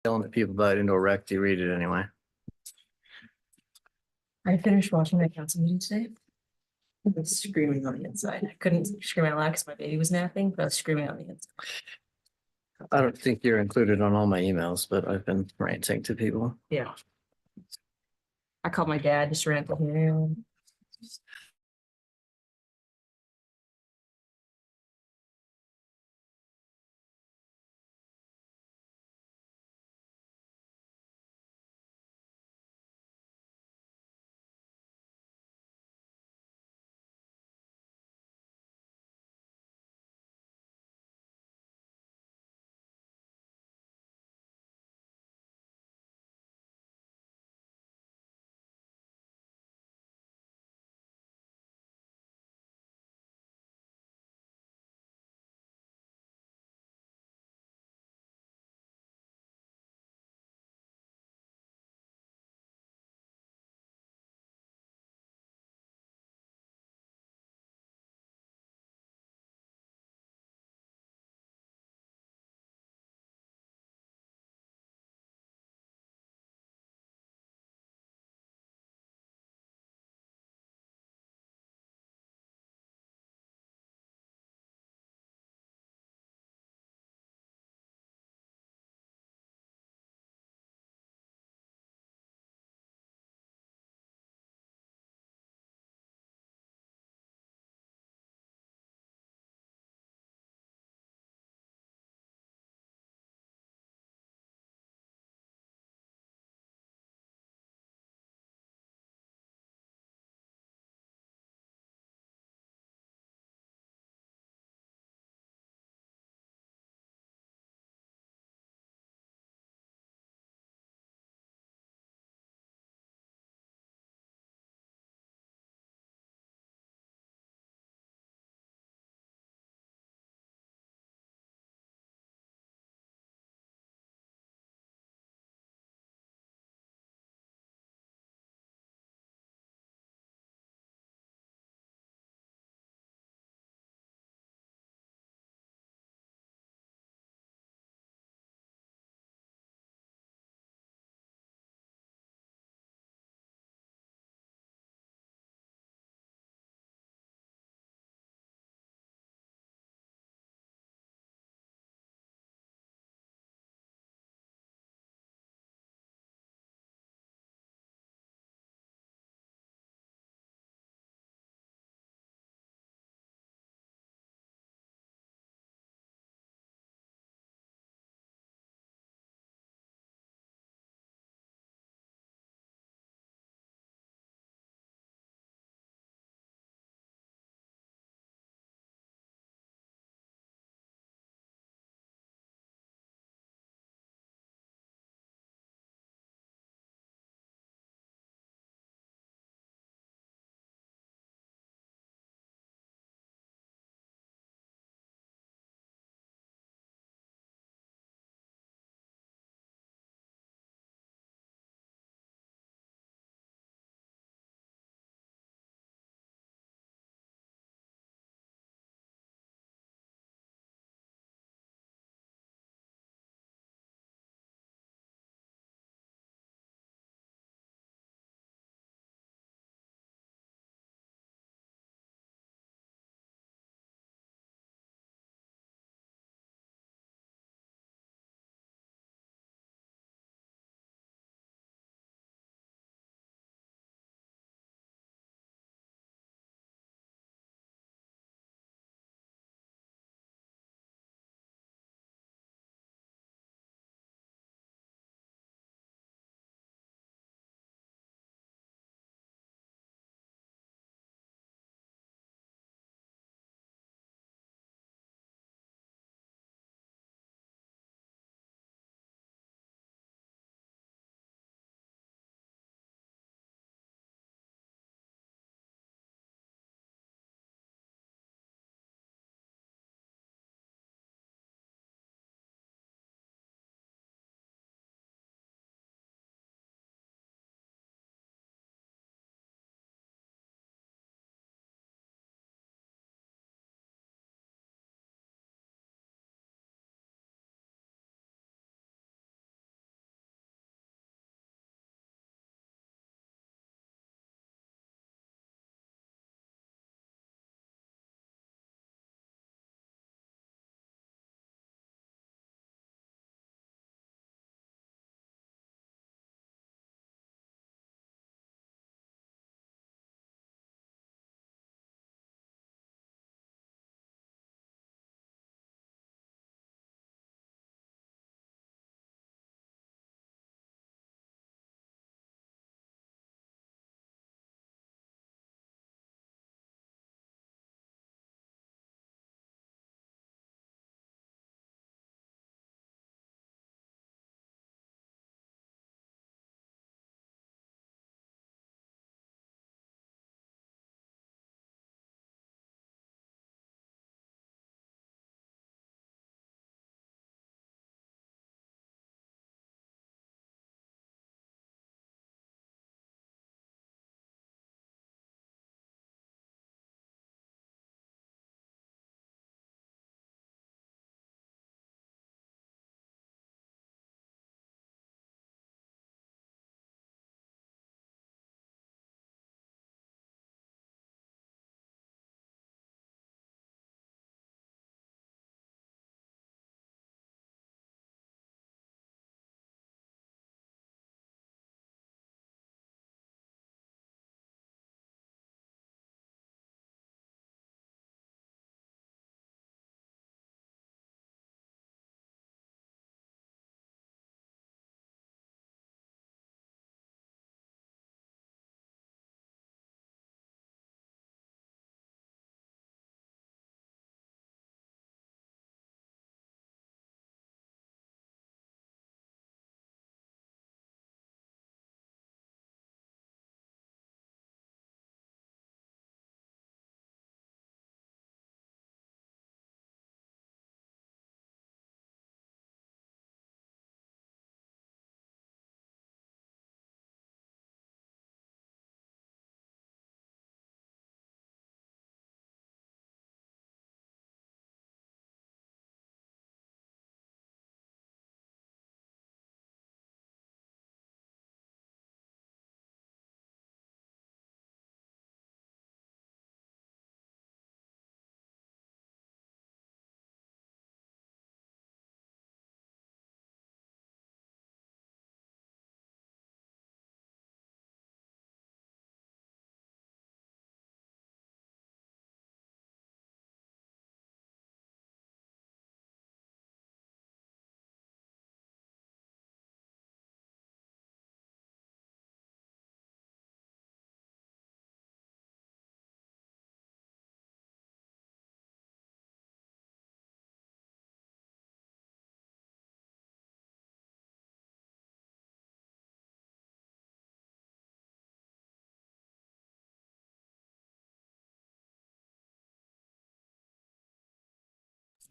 Telling the people about Indoor Rec, do you read it anyway? I finished watching that council meeting today. I was screaming on the inside. I couldn't scream out loud because my baby was napping, but I was screaming on the inside. I don't think you're included on all my emails, but I've been ranting to people. Yeah. I called my dad, just ran to him.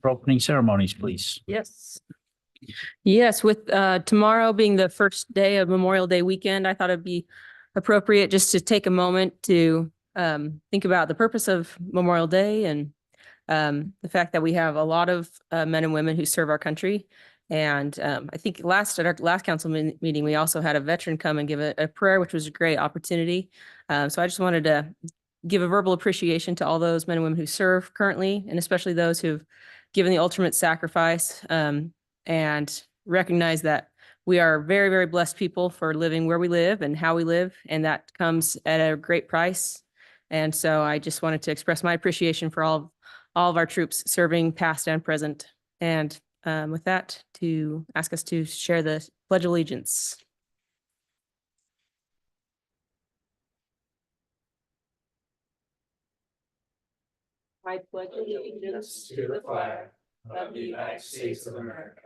for opening ceremonies, please. Yes. Yes, with tomorrow being the first day of Memorial Day weekend, I thought it'd be appropriate just to take a moment to think about the purpose of Memorial Day and the fact that we have a lot of men and women who serve our country. And I think at our last council meeting, we also had a veteran come and give a prayer, which was a great opportunity. So I just wanted to give a verbal appreciation to all those men and women who serve currently, and especially those who've given the ultimate sacrifice, and recognize that we are very, very blessed people for living where we live and how we live, and that comes at a great price. And so I just wanted to express my appreciation for all of our troops serving past and present. And with that, to ask us to share the Pledge of Allegiance. I pledge allegiance to the flag of the United States of America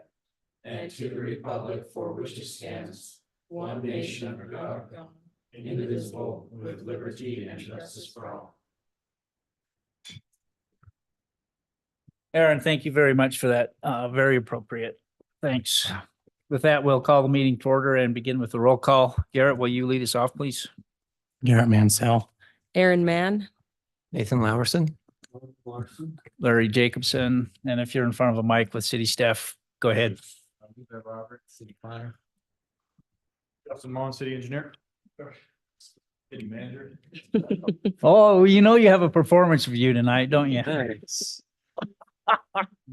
and to the republic for which it stands, one nation under God, indivisible, with liberty and justice for all. Aaron, thank you very much for that. Very appropriate. Thanks. With that, we'll call the meeting to order and begin with the roll call. Garrett, will you lead us off, please? Garrett Mansell. Aaron Mann. Nathan Lowerson. Larry Jacobson, and if you're in front of a mic with city staff, go ahead. Robert, city planner. Justin Mullen, city engineer. City manager. Oh, you know you have a performance review tonight, don't you?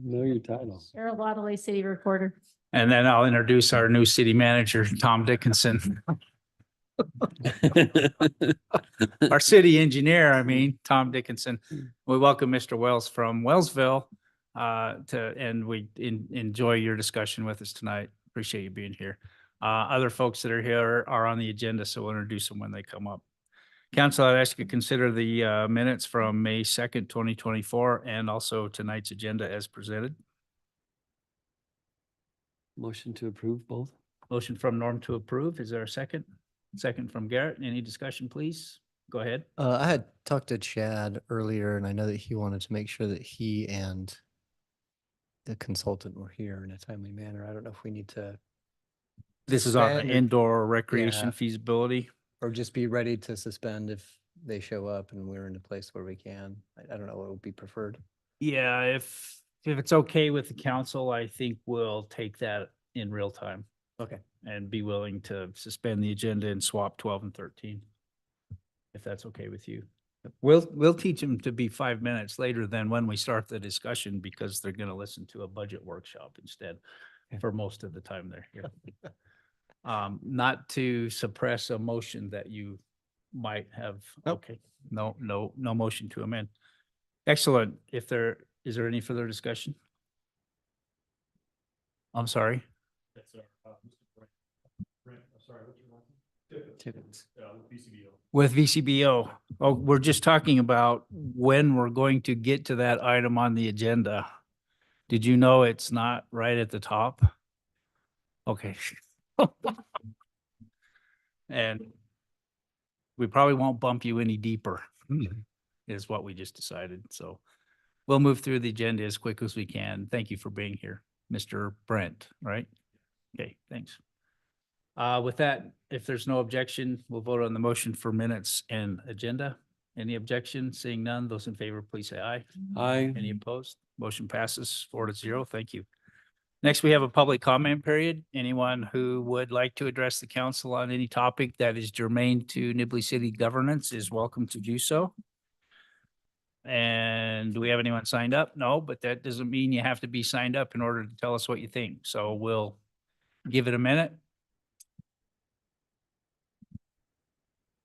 Know your title. Cheryl Wadley, city recorder. And then I'll introduce our new city manager, Tom Dickinson. Our city engineer, Tom Dickinson. We welcome Mr. Wells from Wellsville and we enjoy your discussion with us tonight. Appreciate you being here. Other folks that are here are on the agenda, so we'll introduce them when they come up. Council, I'd ask you to consider the minutes from May 2nd, 2024, and also tonight's agenda as presented. Motion to approve both. Motion from Norm to approve. Is there a second? Second from Garrett. Any discussion, please? Go ahead. I had talked to Chad earlier, and I know that he wanted to make sure that he and the consultant were here in a timely manner. I don't know if we need to, This is on the Suspend or- indoor recreation Yeah. feasibility. or just be ready to suspend if they show up and we're in a place where we can. I don't know what would be preferred. Yeah, if it's okay with the council, I think we'll take that in real time. Okay. And be willing to suspend the agenda and swap 12 and 13. If that's okay with you. We'll teach them to be 5 minutes later than when we start the discussion, because they're gonna listen to a budget workshop instead for most of the time they're here. Not to suppress a motion that you might have. Nope. Okay, no motion to amend. Excellent. Is there any further discussion? I'm sorry. That's Mr. Brent, I'm sorry, what's your last name? Tippins. With BCBO. With VCBO. Oh, we're just talking about when we're going to get to that item on the agenda. Did you know it's not right at the top? Okay. And we probably won't bump you any deeper, is what we just decided. So we'll move through the agenda as quick as we can. Thank you for being here, Mr. Brent, right? Okay, thanks. With that, if there's no objection, we'll vote on the motion for minutes and agenda. Any objection? Seeing none, those in favor, please say aye. Aye. Any opposed? Motion passes 4-0. Thank you. Next, we have a public comment period. Anyone who would like to address the council on any topic that is germane to Nibley City governance is welcome to do so. And do we have anyone signed up? No, but that doesn't mean you have to be signed up in order to tell us what you think. So we'll give it a minute.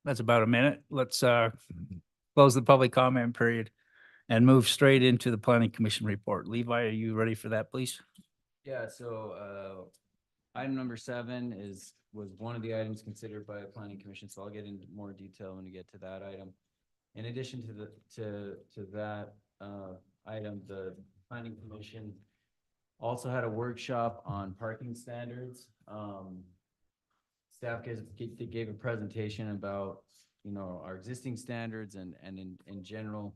That's about a minute. Let's close the public comment period and move straight into the planning commission report. Levi, are you ready for that, please? Yeah, so item number 7 was one of the items considered by the planning commission, so I'll get into more detail when we get to that item. In addition to that item, the planning commission also had a workshop on parking standards. Staff gave a presentation about, our existing standards and in general,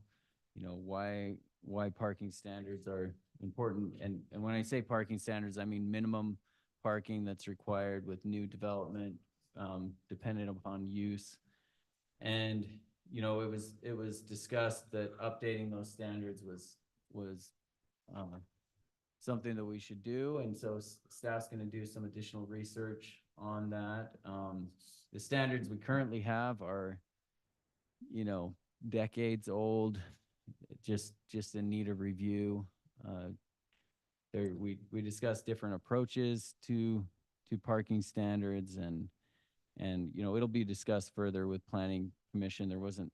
why parking standards are important. And when I say parking standards, I mean minimum parking that's required with new development, dependent upon use. And, you know, it was discussed that updating those standards was something that we should do. And so staff's gonna do some additional research on that. The standards we currently have are, you know, decades old, just in need of review. There, we discussed different approaches to parking standards, and you know, it'll be discussed further with planning commission. There wasn't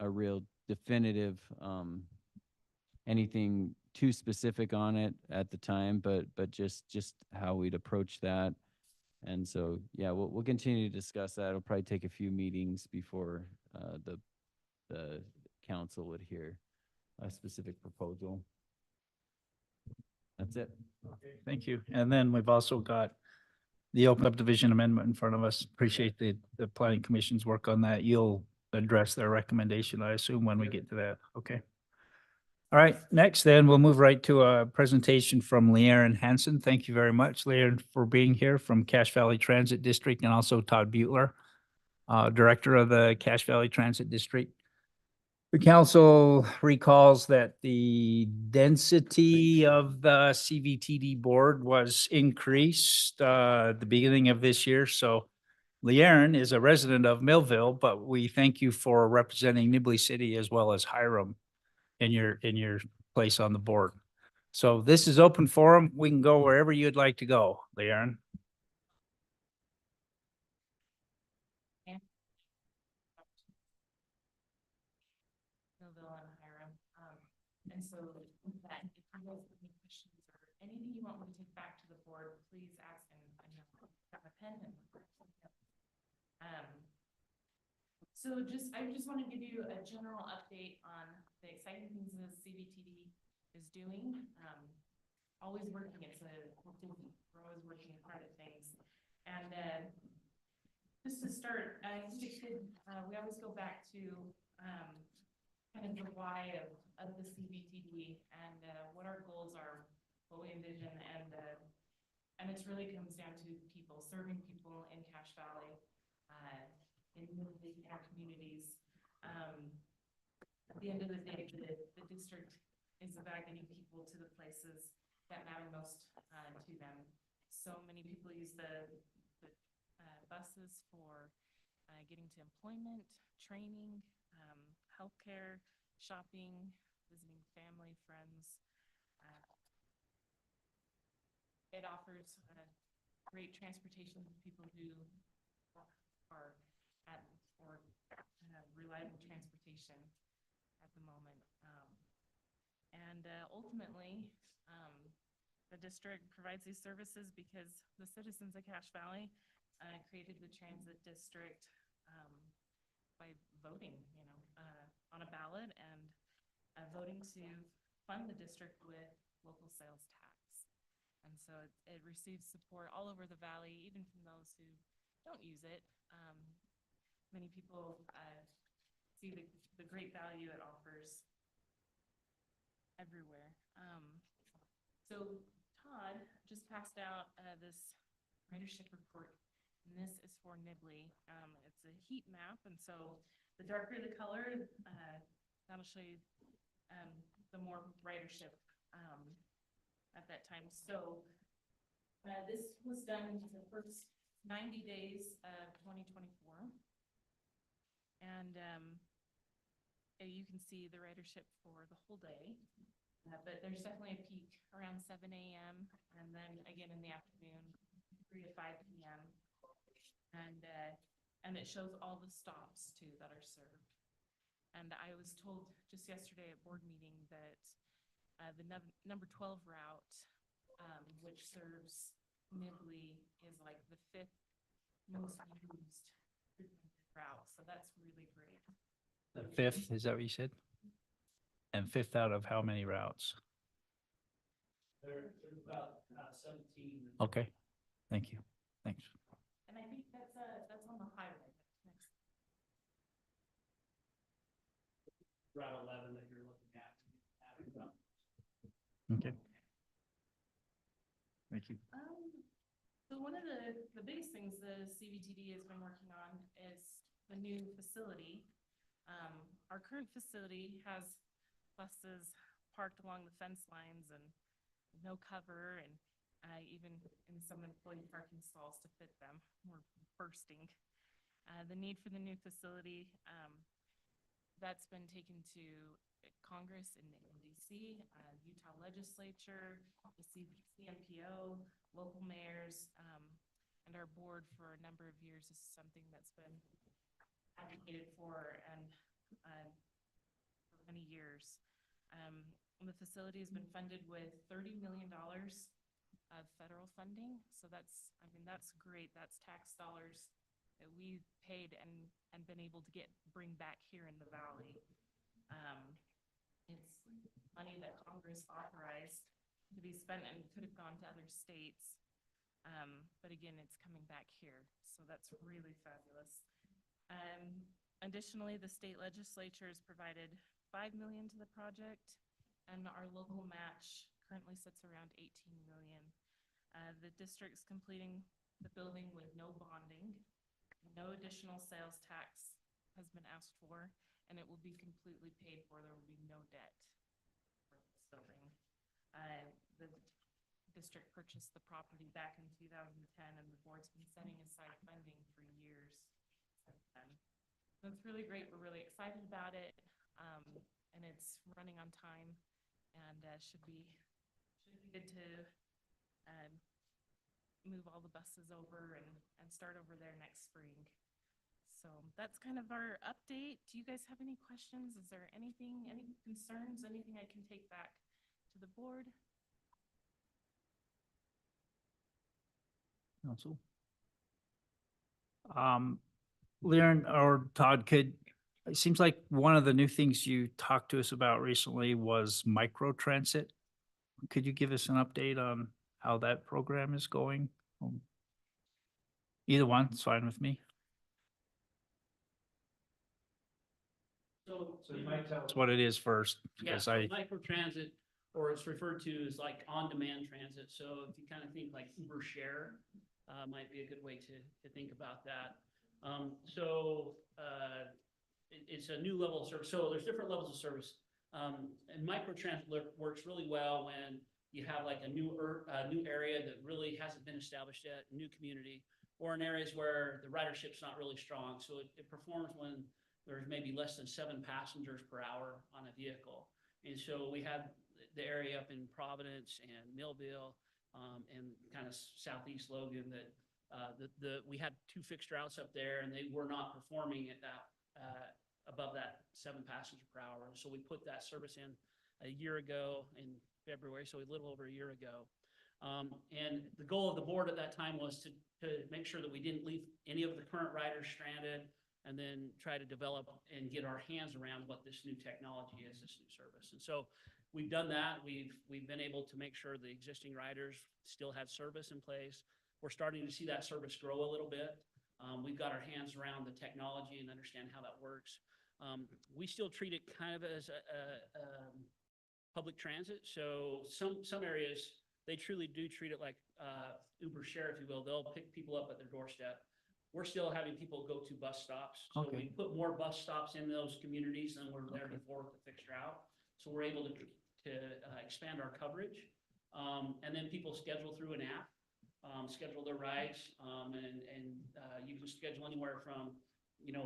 a real definitive anything too specific on it at the time, but just how we'd approach that. And so, yeah, we'll continue to discuss that. It'll probably take a few meetings before the council would hear a specific proposal. That's it. Okay, thank you. And then we've also got the open subdivision amendment in front of us. Appreciate the planning commission's work on that. You'll address their recommendation, I assume, when we get to that. Okay. All right, next then, we'll move right to a presentation from Leanne Hansen. Thank you very much, Leanne, for being here from Cache Valley Transit District, and also Todd Butler, Director of the Cache Valley Transit District. The council recalls that the density of the CVTD board was increased at the beginning of this year. So Leanne is a resident of Millville, but we thank you for representing Nibley City as well as Hiram in your place on the board. So this is open forum. We can go wherever you'd like to go, Leanne. Millville and Hiram. And so with that, if you guys have any questions or anything you want me to take back to the board, please ask, and I know I've got my pen and. So I just want to give you a general update on the exciting things the CVTD is doing. Always working, we're always working hard at things. And just to start, we always go back to kind of the why of the CVTD and what our goals are, what we envision, and it really comes down to people, serving people in Cache Valley, in our communities. At the end of the day, the district is about getting people to the places that matter most to them. So many people use the buses for getting to employment, training, healthcare, shopping, visiting family, friends. It offers great transportation to people who are at or reliable transportation at the moment. And ultimately, the district provides these services because the citizens of Cache Valley created the transit district by voting, on a ballot and voting to fund the district with local sales tax. And so it receives support all over the valley, even from those who don't use it. Many people see the great value it offers everywhere. So Todd just passed out this ridership report, and this is for Nibley. It's a heat map, and so the darker the color, that'll show you the more ridership at that time. So this was done in the first 90 days of 2024. And you can see the ridership for the whole day, but there's definitely a peak around 7 a.m. and then again in the afternoon, 3 to 5 p.m. And it shows all the stops too that are served. And I was told just yesterday at board meeting that the number 12 route, which serves Nibley, is like the 5th most used route. So that's really great. The 5th, is that what you said? And 5th out of how many routes? There's about 17. Okay, thank you. Thanks. And I think that's on the highway. Next. Route 11 that you're looking at. Okay. Thank you. So one of the biggest things the CBTD has been working on is the new facility. Our current facility has buses parked along the fence lines and no cover, and even in some employee parking stalls to fit them, we're bursting. The need for the new facility, that's been taken to Congress in DC, Utah legislature, the CMPO, local mayors, and our board for a number of years. Is something that's been advocated for and for many years. The facility has been funded with $30 million of federal funding. So that's great. That's tax dollars that we've paid and been able to bring back here in the valley. It's money that Congress authorized to be spent and could have gone to other states. But again, it's coming back here. So that's really fabulous. Additionally, the state legislature has provided $5 million to the project, and our local match currently sits around $18 million. The district's completing the building with no bonding. No additional sales tax has been asked for, and it will be completely paid for. There will be no debt for this building. The district purchased the property back in 2010, and the board's been setting aside funding for years since then. So it's really great. We're really excited about it, and it's running on time, and should be good to move all the buses over and start over there next spring. So that's kind of our update. Do you guys have any questions? Is there anything, any concerns, anything I can take back to the board? Council. Liren or Todd, it seems like one of the new things you talked to us about recently was micro transit. Could you give us an update on how that program is going? Either one, it's fine with me. So you might tell. That's what it is first, Yeah, because so I, microtransit, or it's referred to as like on-demand transit. So if you kind of think like Uber Share, might be a good way to think about that. It's a new level of service. So there's different levels of service. And microtransit works really well when you have like a new area that really hasn't been established yet, new community, or in areas where the ridership's not really strong. So it performs when there's maybe less than 7 passengers per hour on a vehicle. And so we have the area up in Providence and Millville, and kind of southeast Logan that we had 2 fixed routes up there, and they were not performing at that above that 7 passengers per hour. So we put that service in a year ago in February, so a little over a year ago. And the goal of the board at that time was to make sure that we didn't leave any of the current riders stranded, and then try to develop and get our hands around what this new technology is, this new service. And so we've done that. We've been able to make sure the existing riders still have service in place. We're starting to see that service grow a little bit. We've got our hands around the technology and understand how that works. We still treat it kind of as a public transit. So some areas, they truly do treat it like Uber Share, if you will. They'll pick people up at their doorstep. We're still having people go to bus stops. So Okay. we put more bus stops in those communities than were there before with the fixed route. So we're able to expand our coverage. And then people schedule through an app, schedule their rides, and you can schedule anywhere from,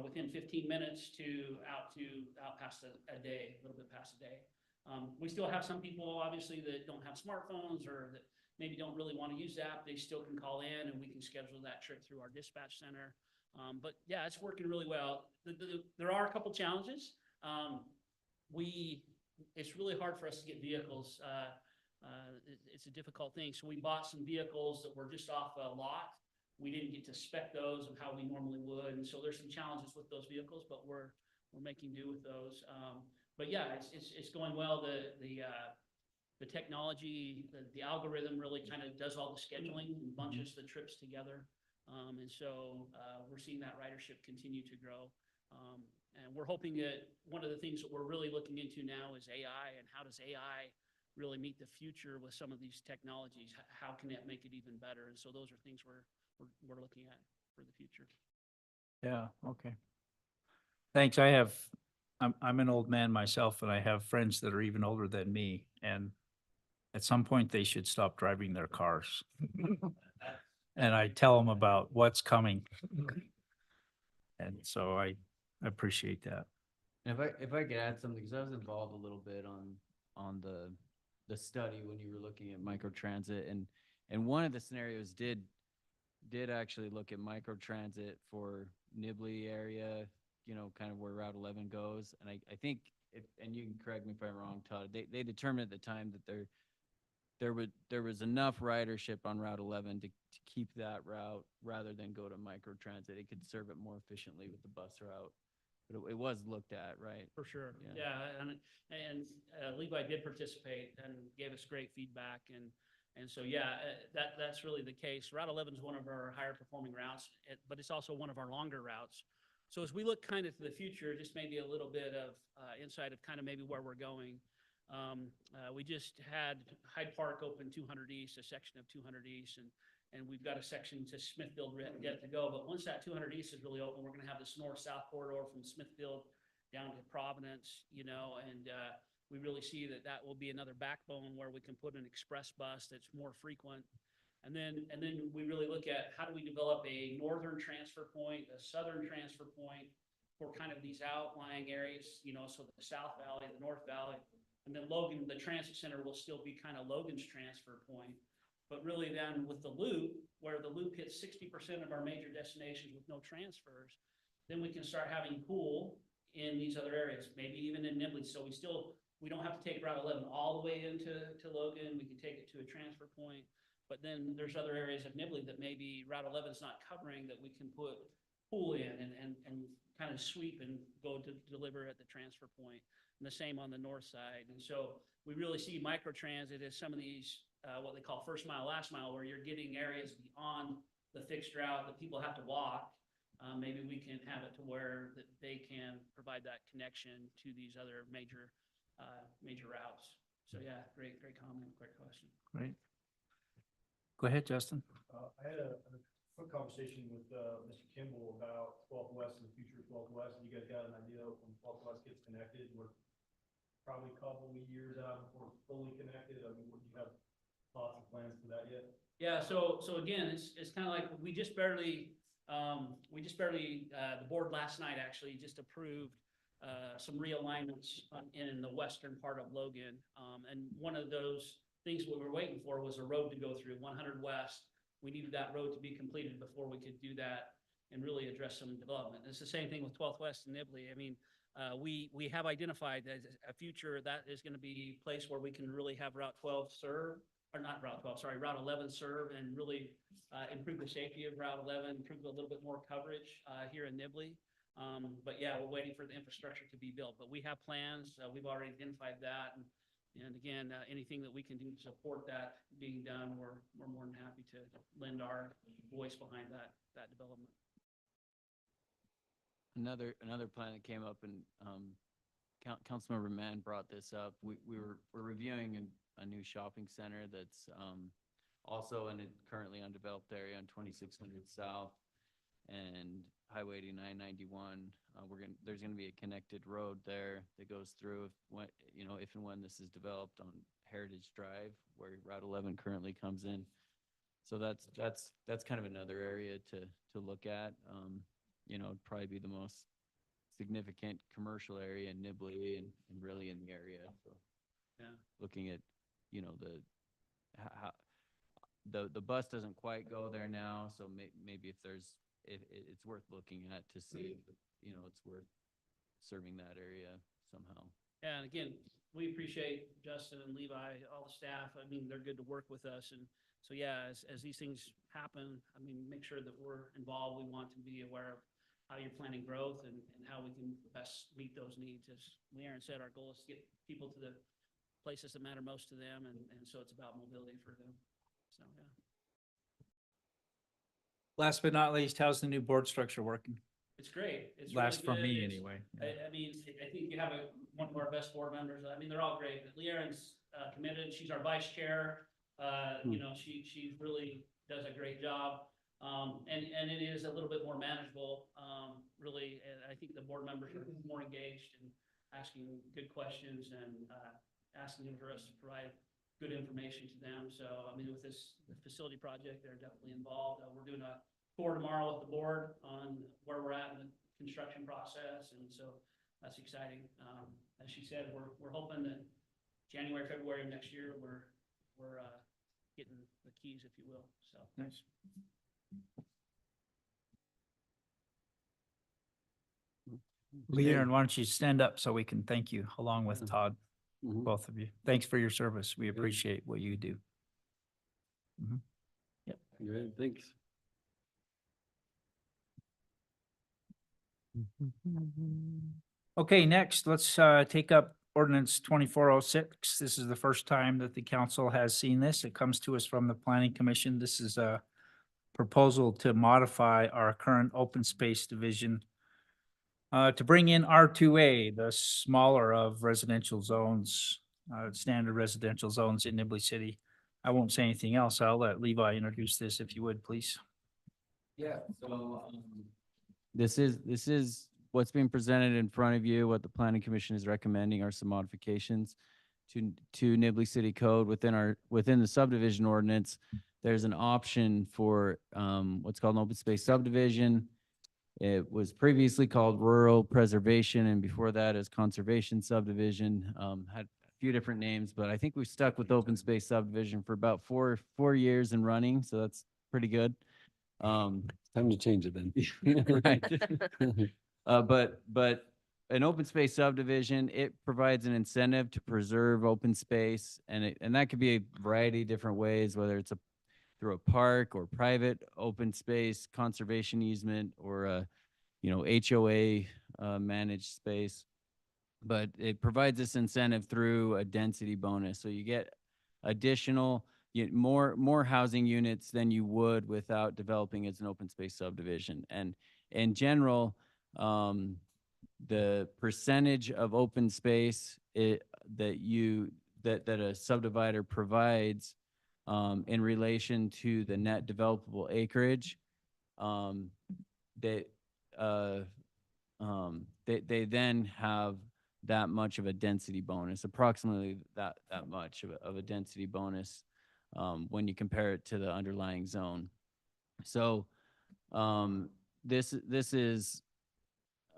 within 15 minutes to out past a day, a little bit past a day. We still have some people, obviously, that don't have smartphones or that maybe don't really want to use the app. They still can call in, and we can schedule that trip through our dispatch center. But yeah, it's working really well. There are a couple challenges. It's really hard for us to get vehicles. It's a difficult thing. So we bought some vehicles that were just off a lot. We didn't get to spec those of how we normally would. And so there's some challenges with those vehicles, but we're making do with those. But yeah, it's going well. The technology, the algorithm really kind of does all the scheduling and bunches the trips together. And so we're seeing that ridership continue to grow. And we're hoping that one of the things that we're really looking into now is AI, and how does AI really meet the future with some of these technologies. How can it make it even better? And so those are things we're looking at for the future. Yeah, okay. Thanks. I'm an old man myself and I have friends that are even older than me. And at some point they should stop driving their cars. And I tell them about what's coming. And so I appreciate that. And if I could add something, because I was involved a little bit on the study when you were looking at microtransit, and one of the scenarios did actually look at microtransit for Nibley area, you know, kind of where Route 11 goes. And I think and you can correct me if I'm wrong, Todd, they determined at the time that there was enough ridership on Route 11 to keep that route rather than go to microtransit. It could serve it more efficiently with the bus route. But it was looked at, right? For sure. Yeah. Yeah, and Levi did participate and gave us great feedback, and so yeah, that's really the case. Route 11 is one of our higher performing routes, but it's also one of our longer routes. So as we look kind of to the future, just maybe a little bit of insight of kind of maybe where we're going. We just had Hyde Park open 200 East, a section of 200 East, and we've got a section to Smithfield yet to go. But once that 200 East is really open, we're going to have this north-south corridor from Smithfield down to Providence, you know, and we really see that will be another backbone where we can put an express bus that's more frequent. And then we really look at how do we develop a northern transfer point, a southern transfer point for kind of these outlying areas, you know, so the South Valley, the North Valley, and then Logan, the transit center will still be kind of Logan's transfer point. But really then with the loop, where the loop hits 60% of our major destinations with no transfers, then we can start having pool in these other areas, maybe even in Nibley. So we don't have to take Route 11 all the way into Logan. We can take it to a transfer point. But then there's other areas of Nibley that maybe Route 11 is not covering that we can put pool in and kind of sweep and go to deliver at the transfer point. And the same on the north side. And so we really see microtransit as some of these, what they call first mile, last mile, where you're getting areas beyond the fixed route that people have to walk. Maybe we can have it to where that they can provide that connection to these other major routes. So yeah, great comment, great question. Great. Go ahead, Justin. I had a quick conversation with Mr. Kimball about 12th West and the future of 12th West. And you guys got an idea of when 12th West gets connected? We're probably a couple of years out before it's fully connected. I mean, do you have thoughts and plans for that yet? Yeah, so again, it's kind of like we just barely the board last night actually just approved some realignments in the western part of Logan. And one of those things we were waiting for was a road to go through 100 West. We needed that road to be completed before we could do that and really address some development. It's the same thing with 12th West and Nibley. I mean, we have identified as a future that is going to be a place where we can really have Route 12 serve, or not Route 12, sorry, Route 11 serve, and really improve the safety of Route 11, improve a little bit more coverage here in Nibley. But yeah, we're waiting for the infrastructure to be built, but we have plans. We've already identified that. And again, anything that we can do to support that being done, we're more than happy to lend our voice behind that development. Another plan that came up, and Councilmember Mann brought this up. We're reviewing a new shopping center that's also in a currently undeveloped area on 2600 South and Highway 8991. There's gonna be a connected road there that goes through if and when this is developed on Heritage Drive, where Route 11 currently comes in. So that's kind of another area to look at. It'd probably be the most significant commercial area in Nibley and really in the area. So Yeah. Looking at, how the bus doesn't quite go there now. So maybe if it's worth looking at to see if, it's worth serving that area somehow. Yeah, and again, we appreciate Justin and Levi, all the staff. I mean, they're good to work with us. And so, yeah, as these things happen, I mean, make sure that we're involved. We want to be aware of how you're planning growth and how we can best meet those needs. As Leanne said, our goal is to get people to the places that matter most to them. And so it's about mobility for them. So, yeah. Last but not least, how's the new board structure working? It's great. It's Last really for good. me It's- anyway. I mean, I think you have one of our best board members. I mean, they're all great, but Leerin's committed. She's our vice chair. You know, she really does a great job. And it is a little bit more manageable, really. And I think the board members are more engaged and asking good questions and asking them for us to provide good information to them. So, I mean, with this facility project, they're definitely involved. We're doing a tour tomorrow with the board on where we're at in the construction process, and so that's exciting. As she said, we're hoping that January, February of next year, we're getting the keys, if you will. So Nice. Leanne, why don't you stand up so we can thank you along with Todd, both of you. Thanks for your service. We appreciate what you do. Great, thanks. Okay, next, let's take up ordinance 2406. This is the first time that the council has seen this. It comes to us from the planning commission. This is a proposal to modify our current open space division to bring in R2A, the smaller of residential zones, standard residential zones in Nibley City. I won't say anything else. I'll let Levi introduce this if you would, please. Yeah, so this is what's being presented in front of you. What the planning commission is recommending are some modifications to Nibley City Code within the subdivision ordinance. There's an option for what's called an open space subdivision. It was previously called rural preservation, and before that is conservation subdivision. Had a few different names, but I think we stuck with open space subdivision for about four years and running, so that's pretty good. Time to change it then. Right. But an open space subdivision, it provides an incentive to preserve open space, and that could be a variety of different ways, whether it's through a park or private open space, conservation easement, or a, HOA managed space. But it provides this incentive through a density bonus. So you get additional, more housing units than you would without developing as an open space subdivision. And in general, the percentage of open space that a subdivider provides in relation to the net developable acreage, they then have that much of a density bonus, approximately that much of a density bonus when you compare it to the underlying zone. So this is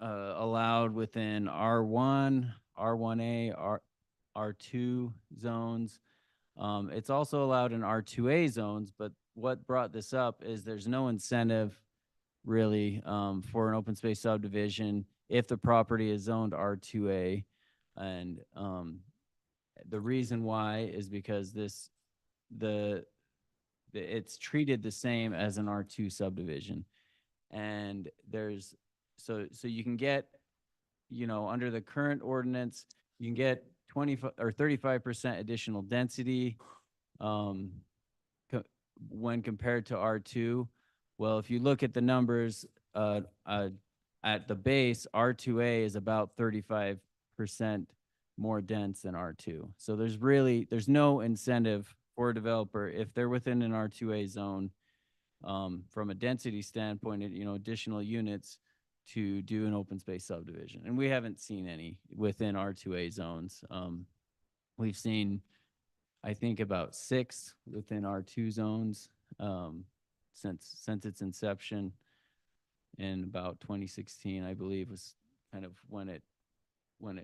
allowed within R1, R1A, R2 zones. It's also allowed in R2A zones, but what brought this up is there's no incentive really for an open space subdivision if the property is zoned R2A. And the reason why is because it's treated the same as an R2 subdivision. And so you can get, under the current ordinance, you can get 25 or 35% additional density when compared to R2. Well, if you look at the numbers at the base, R2A is about 35% more dense than R2. So there's no incentive for a developer if they're within an R2A zone from a density standpoint, additional units to do an open space subdivision. And we haven't seen any within R2A zones. We've seen, I think, about 6 within R2 zones since its inception in about 2016, I believe, was kind of when it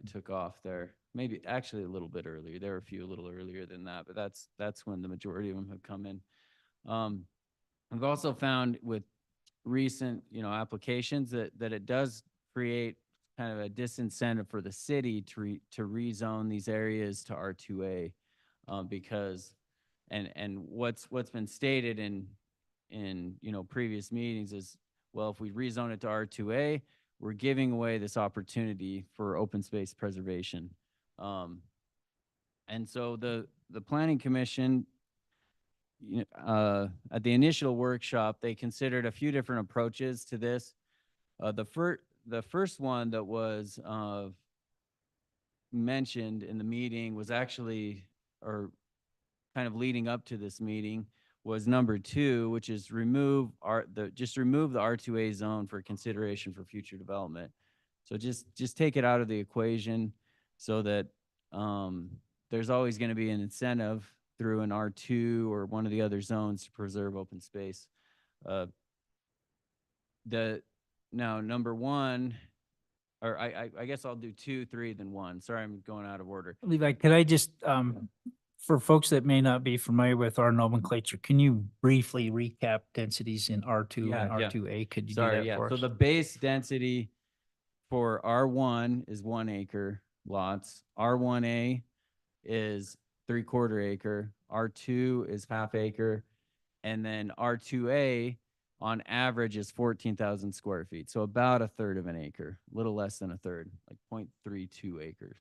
took off there. Maybe actually a little bit earlier. There were a few a little earlier than that, but that's when the majority of them have come in. I've also found with recent, applications that it does create kind of a disincentive for the city to rezone these areas to R2A because, and what's been stated in previous meetings is, well, if we rezone it to R2A, we're giving away this opportunity for open space preservation. And so the Planning Commission, at the initial workshop, they considered a few different approaches to this. The first one that was mentioned in the meeting was actually, or kind of leading up to this meeting, was number 2, which is just remove the R2A zone for consideration for future development. So just take it out of the equation so that there's always going to be an incentive through an R2 or one of the other zones to preserve open space. Now number 1, or I guess I'll do 2, 3, then 1. Sorry, I'm going out of order. Levi, could I just, for folks that may not be familiar with our nomenclature, can you briefly recap densities in R2 Yeah, and yeah. R2A? Could you do Sorry, that yeah. for So us? the base density for R1 is 1 acre lots. R1A is 3/4 acre. R2 is half acre. And then R2A on average is 14,000 square feet. So about a third of an acre, a little less than a third, like 0.32 acres.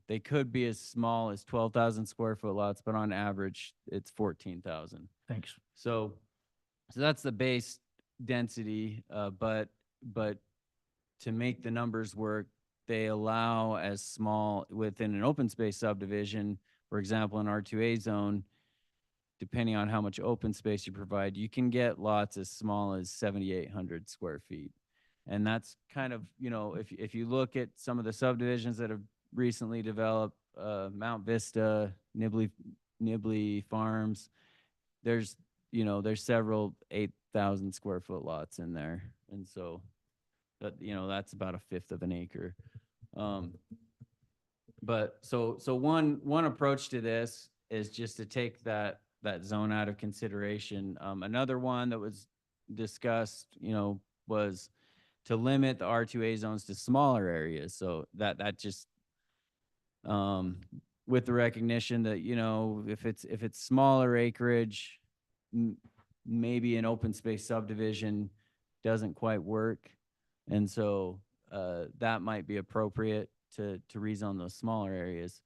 They could be as small as 12,000 square foot lots, but on average it's 14,000. Thanks. So that's the base density, but to make the numbers work, they allow as small within an open space subdivision, for example, an R2A zone, depending on how much open space you provide, you can get lots as small as 7,800 square feet. And that's kind of, if you look at some of the subdivisions that have recently developed, Mount Vista, Nibley Farms, there's several 8,000 square foot lots in there. And so that's about a fifth of an acre. But so one approach to this is just to take that zone out of consideration. Another one that was discussed, was to limit the R2A zones to smaller areas. So that just, with the recognition that, if it's smaller acreage, maybe an open space subdivision doesn't quite work. And so that might be appropriate to rezone those smaller areas.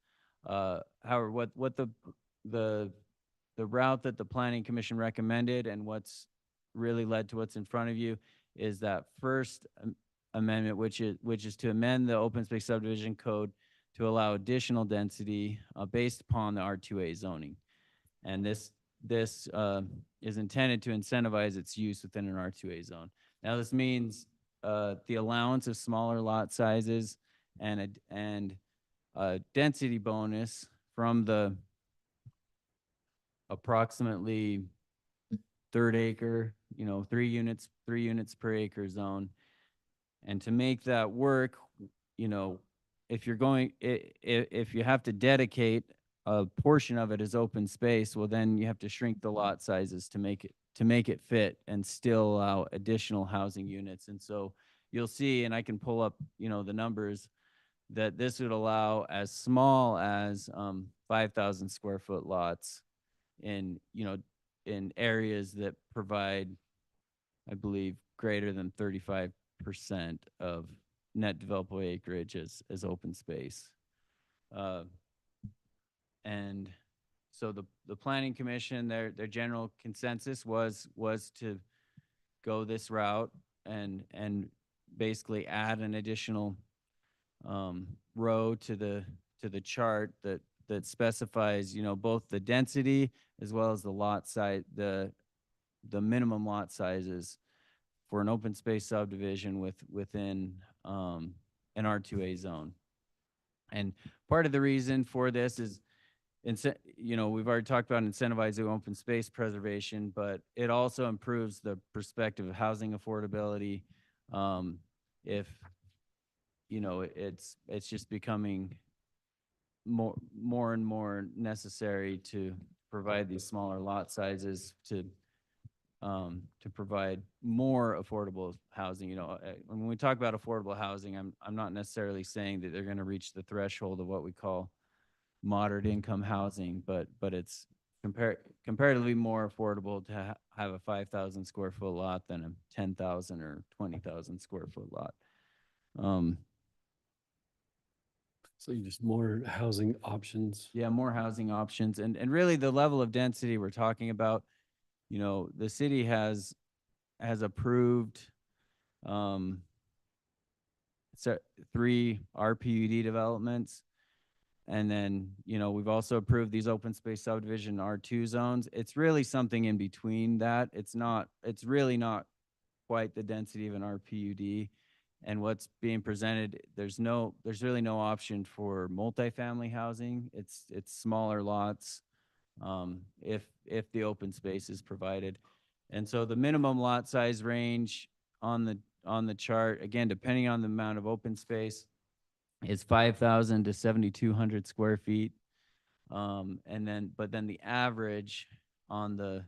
However, what the route that the Planning Commission recommended and what's really led to what's in front of you is that first amendment, which is to amend the open space subdivision code to allow additional density based upon the R2A zoning. And this is intended to incentivize its use within an R2A zone. Now this means the allowance of smaller lot sizes and a density bonus from the approximately third acre, 3 units per acre zone. And to make that work, if you have to dedicate a portion of it as open space, well, then you have to shrink the lot sizes to make it fit and still allow additional housing units. And so you'll see, and I can pull up, the numbers, that this would allow as small as 5,000 square foot lots in areas that provide, I believe, greater than 35% of net developable acreage as open space. And so the Planning Commission, their general consensus was to go this route and basically add an additional row to the chart that specifies, both the density as well as the lot size, the minimum lot sizes for an open space subdivision within an R2A zone. And part of the reason for this is, we've already talked about incentivizing open space preservation, but it also improves the perspective of housing affordability. If it's just becoming more and more necessary to provide these smaller lot sizes to provide more affordable housing. When we talk about affordable housing, I'm not necessarily saying that they're going to reach the threshold of what we call moderate income housing, but it's comparatively more affordable to have a 5,000 square foot lot than a 10,000 or 20,000 square foot lot. So you just more housing options. Yeah, more housing options, and really the level of density we're talking about. The city has approved three RPUD developments. And then, we've also approved these open space subdivision R2 zones. It's really something in between that. It's really not quite the density of an RPUD. And what's being presented, there's really no option for multifamily housing. It's smaller lots, if the open space is provided. And so the minimum lot size range on the chart, again, depending on the amount of open space, is 5,000 to 7,200 square feet. But then the average on the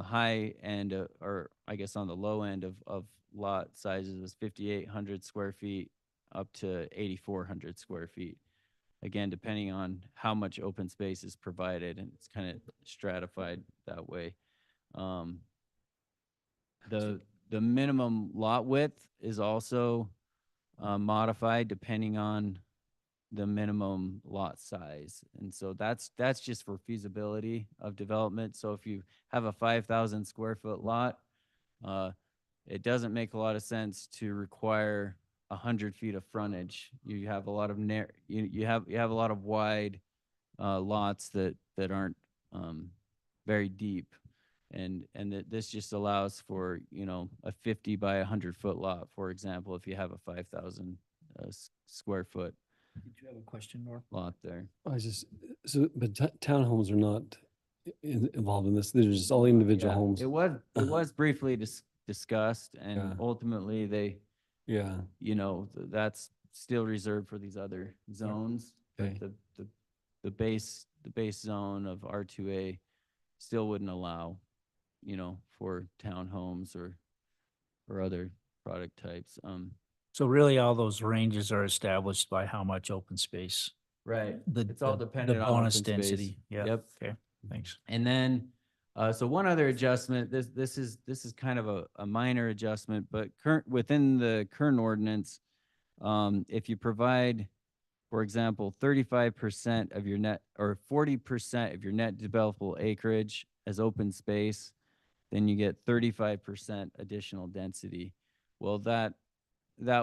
high end, or I guess on the low end of lot sizes is 5,800 square feet up to 8,400 square feet. Again, depending on how much open space is provided, and it's kind of stratified that way. The minimum lot width is also modified depending on the minimum lot size. And so that's just for feasibility of development. So if you have a 5,000 square foot lot, it doesn't make a lot of sense to require 100 feet of frontage. You have a lot of you have a lot of wide lots that aren't very deep. And that this just allows for, a 50 by 100 foot lot, for example, if you have a 5,000 square foot Did you have a question, Norm? lot there. I just, but townhomes are not involved in this. They're just all individual Yeah, homes. It was Uh-huh. briefly discussed, and Yeah. ultimately they, Yeah. that's still reserved for these other zones. Okay. But the base zone of R2A still wouldn't allow, for townhomes or other product types. So really, all those ranges are established by how much open space. Right. The, It's all the- dependent the on bonus open space. density. Yeah. Yep. Okay, thanks. And then, so one other adjustment, this is kind of a minor adjustment, but within the current ordinance, if you provide, for example, 35% of your net or 40% of your net developable acreage as open space, then you get 35% additional density. Well, that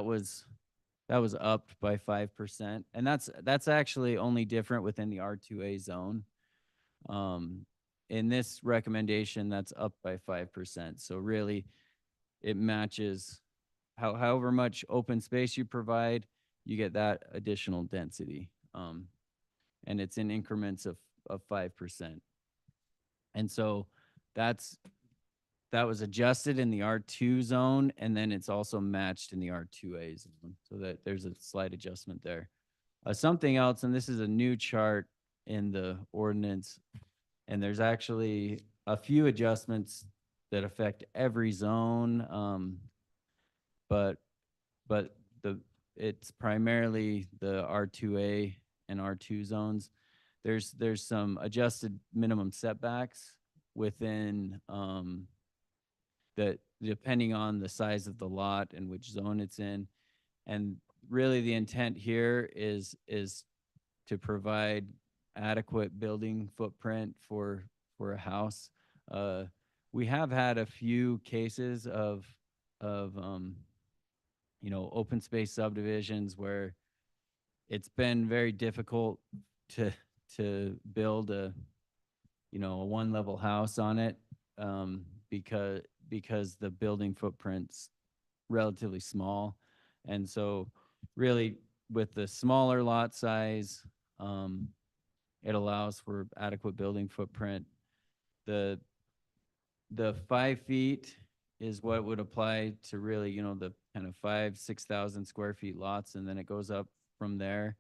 was upped by 5%, and that's actually only different within the R2A zone. In this recommendation, that's up by 5%. So really, it matches however much open space you provide, you get that additional density. And it's in increments of 5%. And so that was adjusted in the R2 zone, and then it's also matched in the R2A zone, so that there's a slight adjustment there. Something else, and this is a new chart in the ordinance, and there's actually a few adjustments that affect every zone, but it's primarily the R2A and R2 zones. There's some adjusted minimum setbacks within that, depending on the size of the lot and which zone it's in. And really the intent here is to provide adequate building footprint for a house. We have had a few cases of open space subdivisions where it's been very difficult to build a one level house on it, because the building footprint's relatively small. And so really with the smaller lot size, it allows for adequate building footprint. The 5 feet is what would apply to really, the kind of 6,000 square feet lots, and then it goes up from there.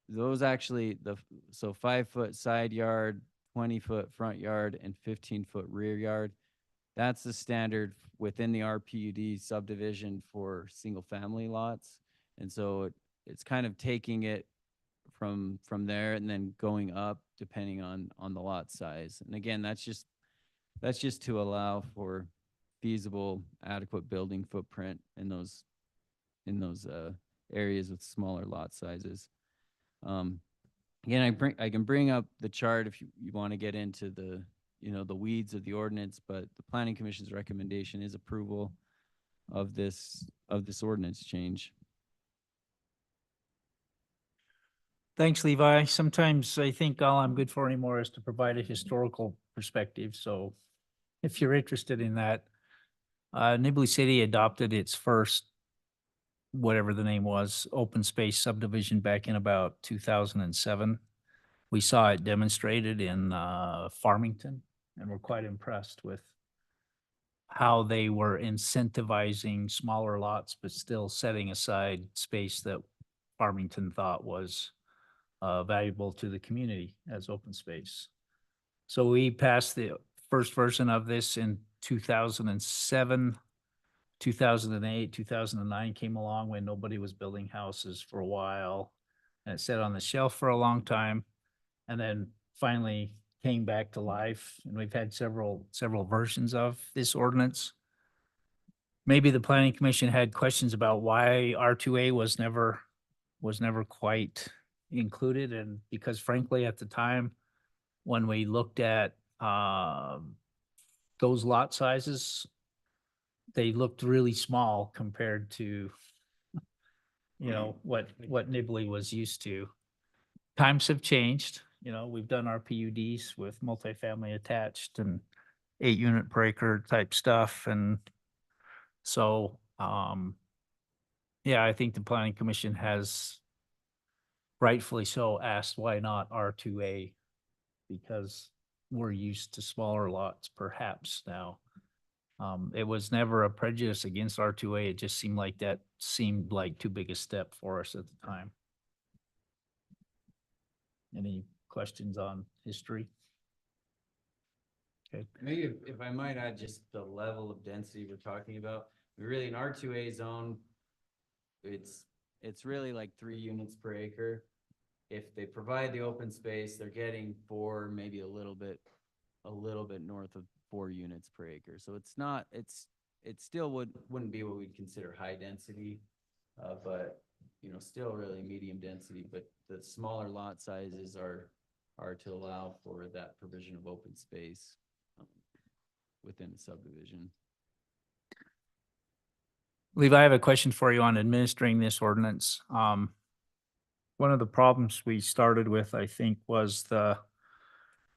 Those actually, so 5 foot side yard, 20 foot front yard, and 15 foot rear yard. That's the standard within the RPUD subdivision for single family lots. And so it's kind of taking it from there and then going up depending on the lot size. And again, that's just to allow for feasible, adequate building footprint in those areas with smaller lot sizes. Again, I can bring up the chart if you want to get into the weeds of the ordinance, but the Planning Commission's recommendation is approval. of this ordinance change. Thanks, Levi. Sometimes I think all I'm good for anymore is to provide a historical perspective. So if you're interested in that, Nibley City adopted its first, whatever the name was, open space subdivision back in about 2007. We saw it demonstrated in Farmington, and we're quite impressed with how they were incentivizing smaller lots, but still setting aside space that Farmington thought was valuable to the community as open space. So we passed the first version of this in 2007. 2008, 2009 came along when nobody was building houses for a while. And it sat on the shelf for a long time. And then finally came back to life. And we've had several versions of this ordinance. Maybe the planning commission had questions about why R2A was never quite included. And because frankly, at the time, when we looked at those lot sizes, they looked really small compared to, what Nibley was used to. Times have changed. We've done our PUDs with multifamily attached and 8 unit per acre type stuff. And so, yeah, I think the planning commission has rightfully so asked why not R2A, because we're used to smaller lots perhaps now. It was never a prejudice against R2A. It just seemed like too big a step for us at the time. Any questions on history? Okay. Maybe if I might add just the level of density we're talking about, really an R2A zone, it's really like 3 units per acre. If they provide the open space, they're getting 4, maybe a little bit north of 4 units per acre. So it still wouldn't be what we'd consider high density, but still really medium density. But the smaller lot sizes are to allow for that provision of open space within the subdivision. Levi, I have a question for you on administering this ordinance. One of the problems we started with, I think, was the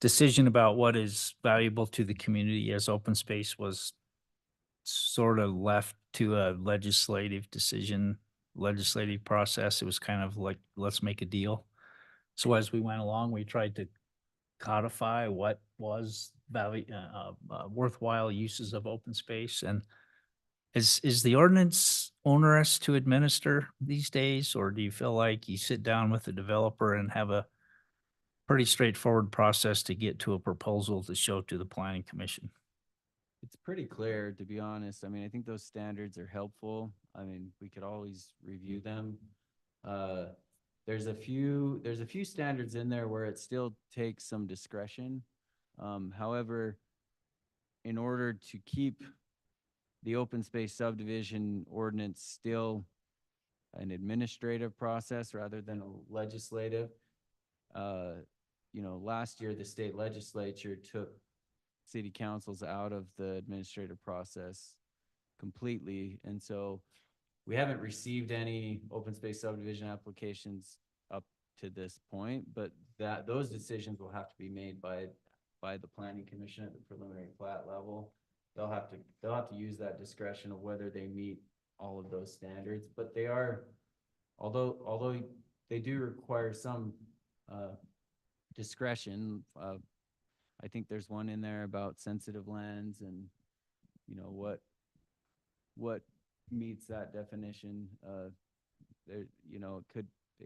decision about what is valuable to the community as open space was sort of left to a legislative process. It was kind of like, let's make a deal. So as we went along, we tried to codify what was worthwhile uses of open space. And is the ordinance onerous to administer these days, or do you feel like you sit down with the developer and have a pretty straightforward process to get to a proposal to show to the planning commission? It's pretty clear, to be honest. I mean, I think those standards are helpful. I mean, we could always review them. There's a few standards in there where it still takes some discretion. However, in order to keep the open space subdivision ordinance still an administrative process rather than a legislative, last year the state legislature took city councils out of the administrative process completely. And so we haven't received any open space subdivision applications up to this point, but those decisions will have to be made by the planning commission at the preliminary plat level. They'll have to use that discretion of whether they meet all of those standards, but they are, although they do require some discretion. I think there's one in there about sensitive lands and what meets that definition. It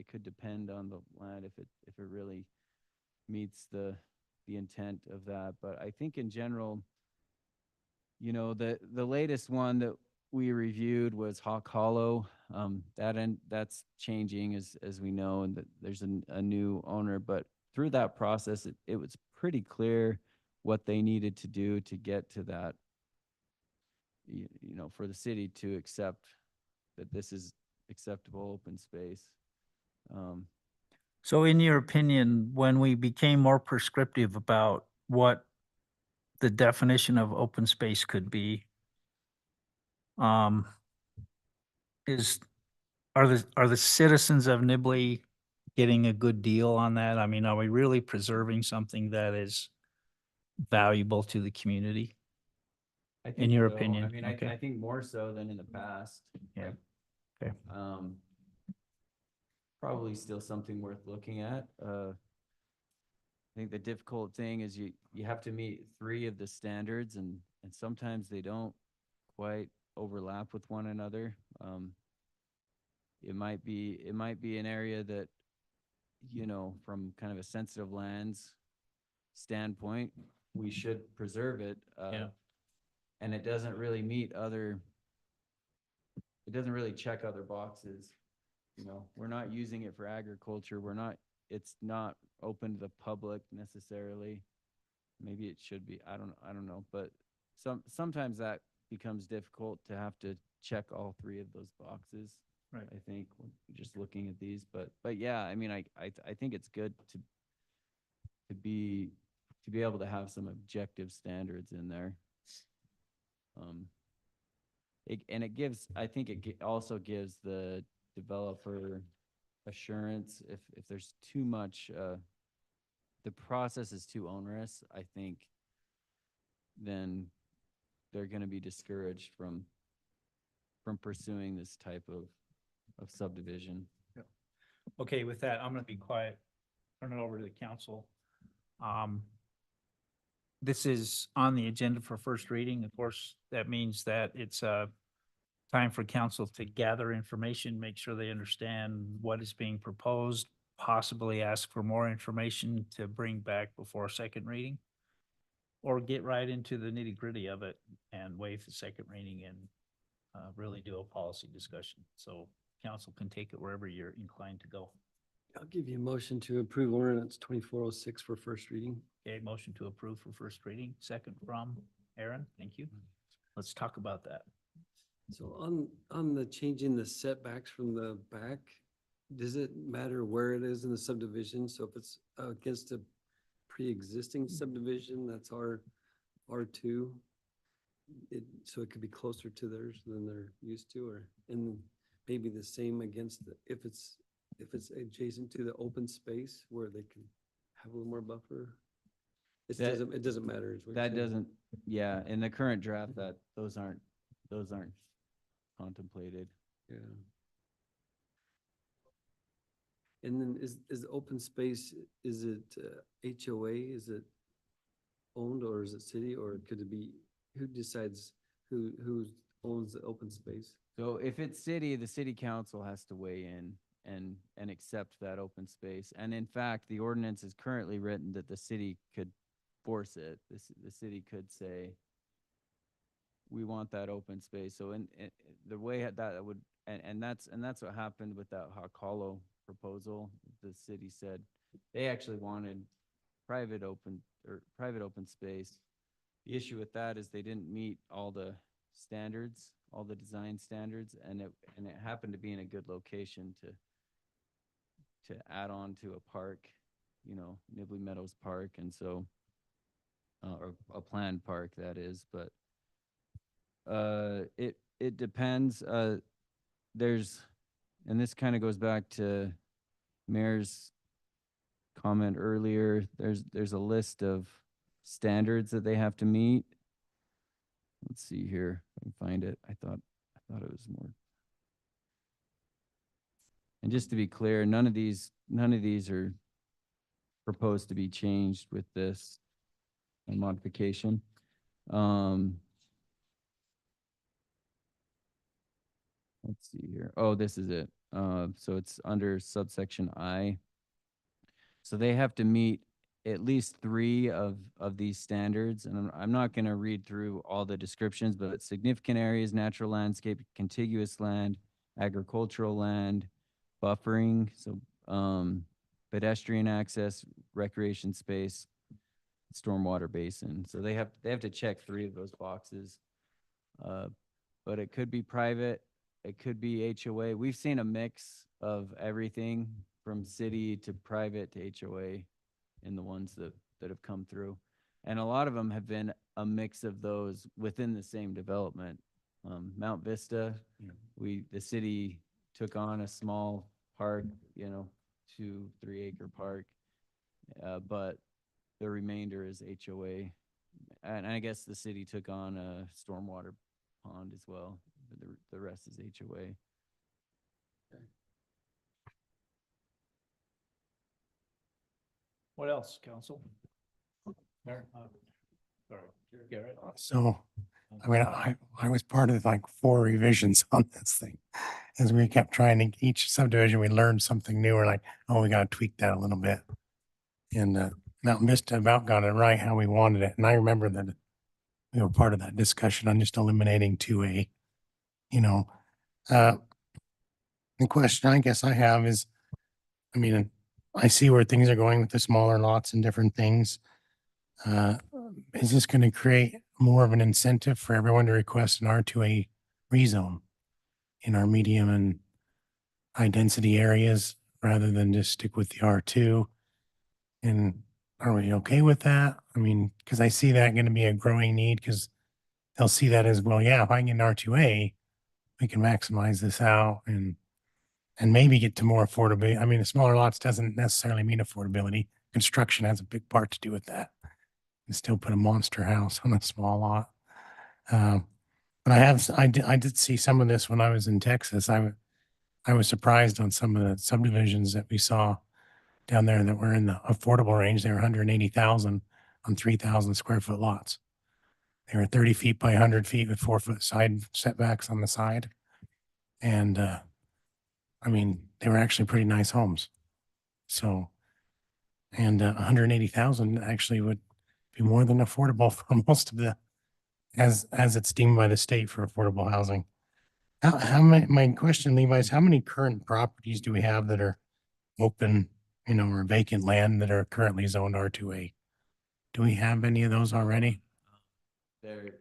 could depend on the land if it really meets the intent of that. But I think in general, the latest one that we reviewed was Hawk Hollow. That's changing as we know, and that there's a new owner. But through that process, it was pretty clear what they needed to do to get to that, for the city to accept that this is acceptable open space. So in your opinion, when we became more prescriptive about what the definition of open space could be, are the citizens of Nibley getting a good deal on that? I mean, are we really preserving something that is valuable to the community? I In think your so. opinion? I mean, Okay. I think more so than in the past. Yeah. Okay. Probably still something worth looking at. I think the difficult thing is you have to meet 3 of the standards and sometimes they don't quite overlap with one another. It might be an area that, you know, from kind of a sensitive lands standpoint, we should preserve it. Yeah. And it doesn't really meet it doesn't really check other boxes. You know, we're not using it for agriculture. It's not open to the public necessarily. Maybe it should be. I don't know. But sometimes that becomes difficult to have to check all 3 of those boxes. Right. I think when just looking at these, but yeah, I mean, I think it's good to be able to have some objective standards in there. And it gives, I think also gives the developer assurance if there's too much, the process is too onerous, I think, then they're going to be discouraged from pursuing this type of subdivision. Okay, with that, I'm gonna be quiet. Turn it over to the council. This is on the agenda for first reading. Of course, that means that it's time for council to gather information, make sure they understand what is being proposed, possibly ask for more information to bring back before second reading, or get right into the nitty gritty of it and waive the second reading and really do a policy discussion. So council can take it wherever you're inclined to go. I'll give you a motion to approve ordinance 2406 for first reading. Okay, motion to approve for first reading. Second from Aaron. Thank you. Let's talk about that. So on the changing the setbacks from the back, does it matter where it is in the subdivision? So if it's against a pre-existing subdivision, that's R2, so it could be closer to theirs than they're used to, and maybe the same against if it's adjacent to the open space where they can have a little more buffer. It doesn't matter. Is what you're That saying. doesn't, yeah, in the current draft, that those aren't contemplated. Yeah. And then is the open space, is it HOA? Is it owned or is it city, or could it be, who decides who owns the open space? So if it's city, the city council has to weigh in and accept that open space. And in fact, the ordinance is currently written that the city could force it. The city could say, we want that open space. So in the way that would, and that's what happened with that Hawk Hollow proposal. The city said they actually wanted private open space. The issue with that is they didn't meet all the standards, all the design standards, and it happened to be in a good location to add on to a park, you know, Nibley Meadows Park, and so or a planned park that is, but it depends. There's, and this kind of goes back to Mayor's comment earlier. There's a list of standards that they have to meet. Let's see here if I can find it. I thought it was more. And just to be clear, none of these are proposed to be changed with this modification. Let's see here. Oh, this is it. So it's under subsection I. So they have to meet at least 3 of these standards. And I'm not going to read through all the descriptions, but significant areas, natural landscape, contiguous land, agricultural land, buffering, so pedestrian access, recreation space, stormwater basin. So they have to check 3 of those boxes. But it could be private, it could be HOA. We've seen a mix of everything from city to private to HOA in the ones that have come through. And a lot of them have been a mix of those within the same development. Mount Vista the city took on a small park, 2-3 acre park. But the remainder is HOA. And I guess the city took on a stormwater pond as well. But the rest is HOA. What else, council? Sorry, Garrett. So, I mean, I was part of like 4 revisions on this thing. As we kept trying to, each subdivision, we learned something new. We're like, oh, we gotta tweak that a little bit. And Mountain Vista about got it right how we wanted it. And I remember that we were part of that discussion on just eliminating 2A, you know. The question I guess I have is, I mean, I see where things are going with the smaller lots and different things. Is this going to create more of an incentive for everyone to request an R2A rezone in our medium and high density areas rather than just stick with the R2? And are we okay with that? I mean, because I see that going to be a growing need because they'll see that as, well, yeah, if I can get an R2A, we can maximize this out and maybe get to more affordability. I mean, the smaller lots doesn't necessarily mean affordability. Construction has a big part to do with that. And still put a monster house on a small lot. But I did see some of this when I was in Texas. I was surprised on some of the subdivisions that we saw down there that were in the affordable range. They were 180,000 on 3,000 square foot lots. They were 30 feet by 100 feet with 4-foot side setbacks on the side. And I mean, they were actually pretty nice homes. So, and 180,000 actually would be more than affordable for most of the, as it's deemed by the state for affordable housing. How many, my question, Levi, is how many current properties do we have that are open, or vacant land that are currently zoned R2A? Do we have any of those already? There,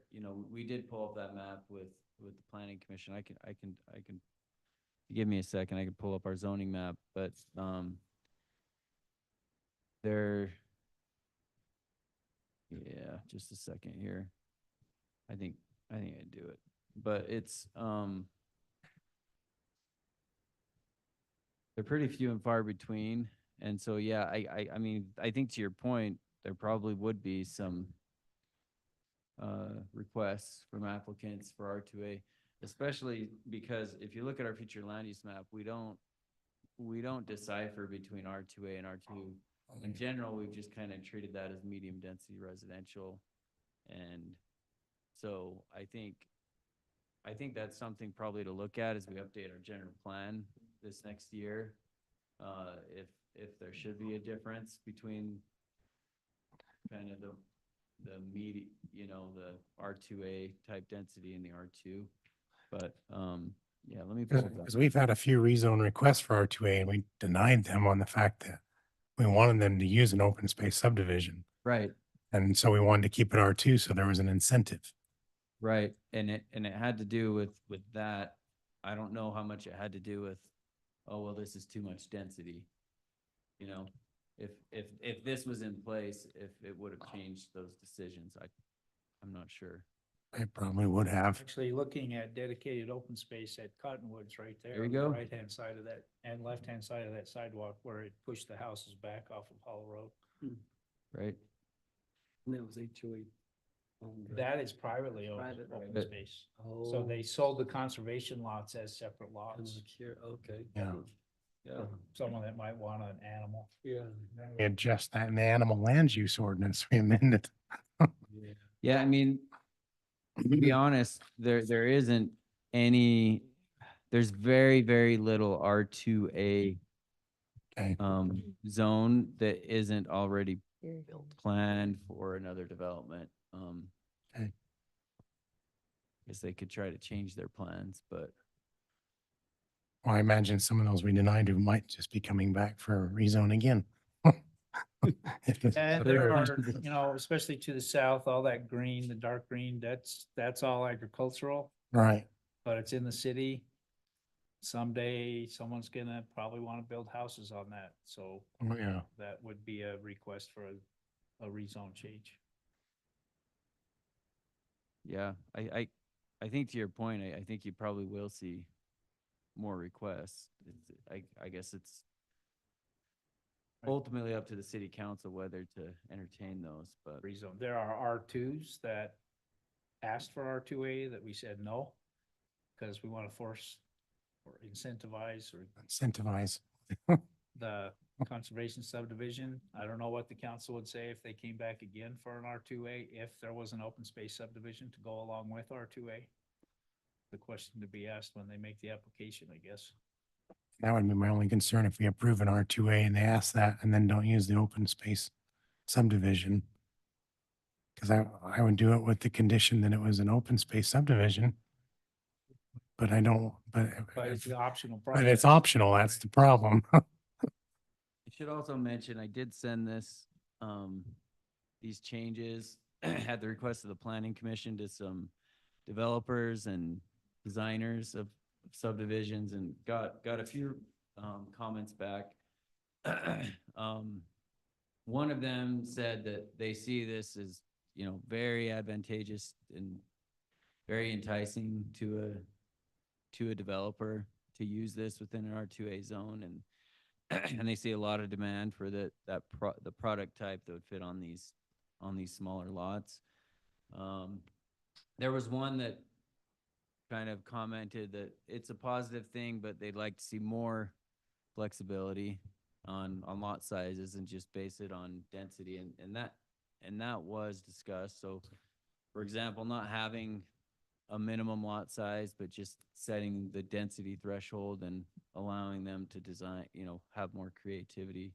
we did pull up that map with the planning commission. I can, give me a second. I can pull up our zoning map, but, there, yeah, just a second here. I think I do it, but it's, they're pretty few and far between. And so, yeah, I mean, I think to your point, there probably would be some requests from applicants for R2A, especially because if you look at our future land use map, we don't decipher between R2A and R2. In general, we've just kind of treated that as medium density residential. And so I think that's something probably to look at as we update our general plan this next year. If there should be a difference between kind of the the R2A type density and the R2. But yeah, let me pull it up. Because we've had a few rezone requests for R2A and we denied them on the fact that we wanted them to use an open space subdivision. Right. And so we wanted to keep it R2, so there was an incentive. Right. And it had to do with that. I don't know how much it had to do with, oh, well, this is too much density. If this was in place, if it would have changed those decisions, I'm not sure. It probably would have. Actually, looking at dedicated open space at Cottonwoods right there. There you on the go. Right-hand side of that and left-hand side of that sidewalk where it pushed the houses back off of Hollow Road. Right. And that was HOA. owned, right? That is privately owned Private. open But- space. So Oh, they sold the conservation lots as separate kind lots. of here, okay. Yeah. Yeah. Someone that might want an animal. Yeah. We adjust that in the animal land use ordinance. We amended. Yeah, I mean, to be honest, there isn't any, there's very, very little R2A Okay. zone that isn't already planned for another development. Okay. Guess they could try to change their plans, but Well, I imagine some of those we denied who might just be coming back for a rezone again. If it's- And there are, especially to the south, all that green, the dark green, that's all agricultural, Right. but it's in the city. Someday, someone's gonna probably want to build houses on that, so Oh, yeah. that would be a request for a rezone change. yeah, I think to your point, I think you probably will see more requests. I guess it's ultimately up to the city council whether to entertain those, but. Rezone. There are R2s that asked for R2A that we said no, because we want to force or incentivize or Incentivize. the conservation subdivision. I don't know what the council would say if they came back again for an R2A, if there was an open space subdivision to go along with R2A. The question to be asked when they make the application, I guess. That would be my only concern if we approve an R2A and they ask that and then don't use the open space subdivision. Cause I would do it with the condition that it was an open space subdivision. But I don't, But it's the optional. but it's process. optional. That's the problem. I should also mention, I did send this, these changes at the request of the planning commission to some developers and designers of subdivisions and got a few, comments back. One of them said that they see this as, very advantageous and very enticing to a developer to use this within an R2A zone, and they see a lot of demand for the product type that would fit on these smaller lots. There was one that kind of commented that it's a positive thing, but they'd like to see more flexibility on lot sizes and just base it on density, and that was discussed. So, for example, not having a minimum lot size, but just setting the density threshold and allowing them to design, have more creativity.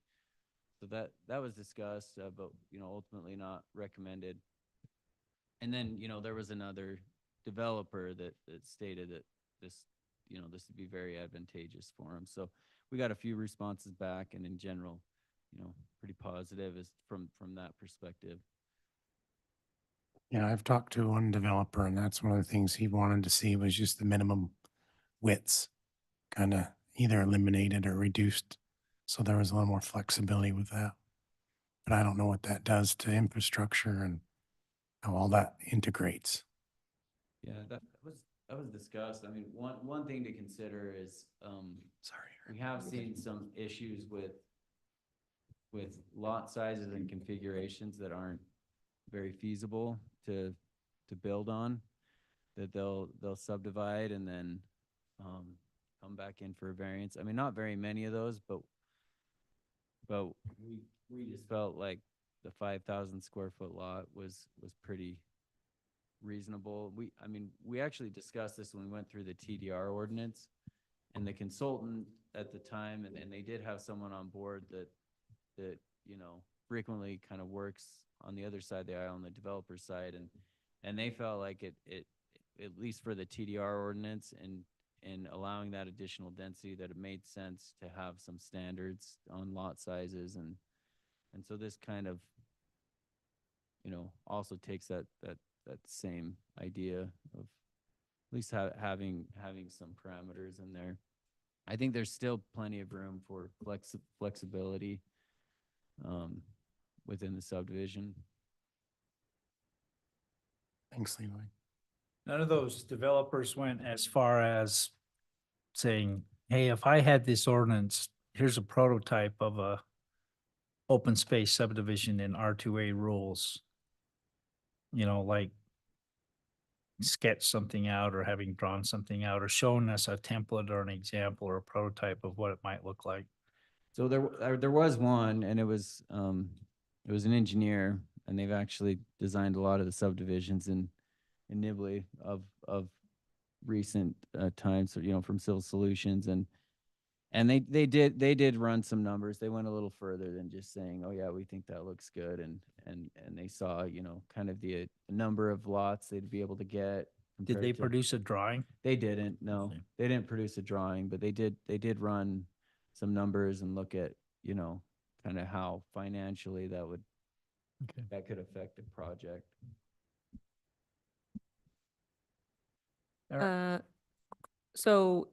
So that was discussed, but, ultimately not recommended. And then, there was another developer that stated that this would be very advantageous for him. So we got a few responses back, and in general, pretty positive is from that perspective. Yeah, I've talked to one developer and that's one of the things he wanted to see was just the minimum widths kind of either eliminated or reduced. So there was a little more flexibility with that. But I don't know what that does to infrastructure and how all that integrates. Yeah, that was discussed. I mean, one thing to consider is, Sorry. we have seen some issues with lot sizes and configurations that aren't very feasible to build on, that they'll subdivide and then come back in for a variance. I mean, not very many of those, but we just felt like the 5,000 square foot lot was pretty reasonable. We actually discussed this when we went through the TDR ordinance, and the consultant at the time, and they did have someone on board that frequently kind of works on the other side of the aisle, on the developer side, and they felt like it at least for the TDR ordinance and allowing that additional density, that it made sense to have some standards on lot sizes, and so this kind of also takes that same idea of at least having some parameters in there. I think there's still plenty of room for flexibility within the subdivision. Thanks, Leroy. None of those developers went as far as saying, hey, if I had this ordinance, here's a prototype of a open space subdivision in R2A rules. Like sketch something out or having drawn something out or shown us a template or an example or a prototype of what it might look like. So there was one, and it was an engineer, and they've actually designed a lot of the subdivisions in Nibley of recent times, from Civil Solutions, and they did run some numbers. They went a little further than just saying, oh yeah, we think that looks good, and they saw kind of the number of lots they'd be able to get. Did they produce a drawing? They didn't. No, Okay. they didn't produce a drawing, but they did run some numbers and look at kind of how financially that could affect the project. So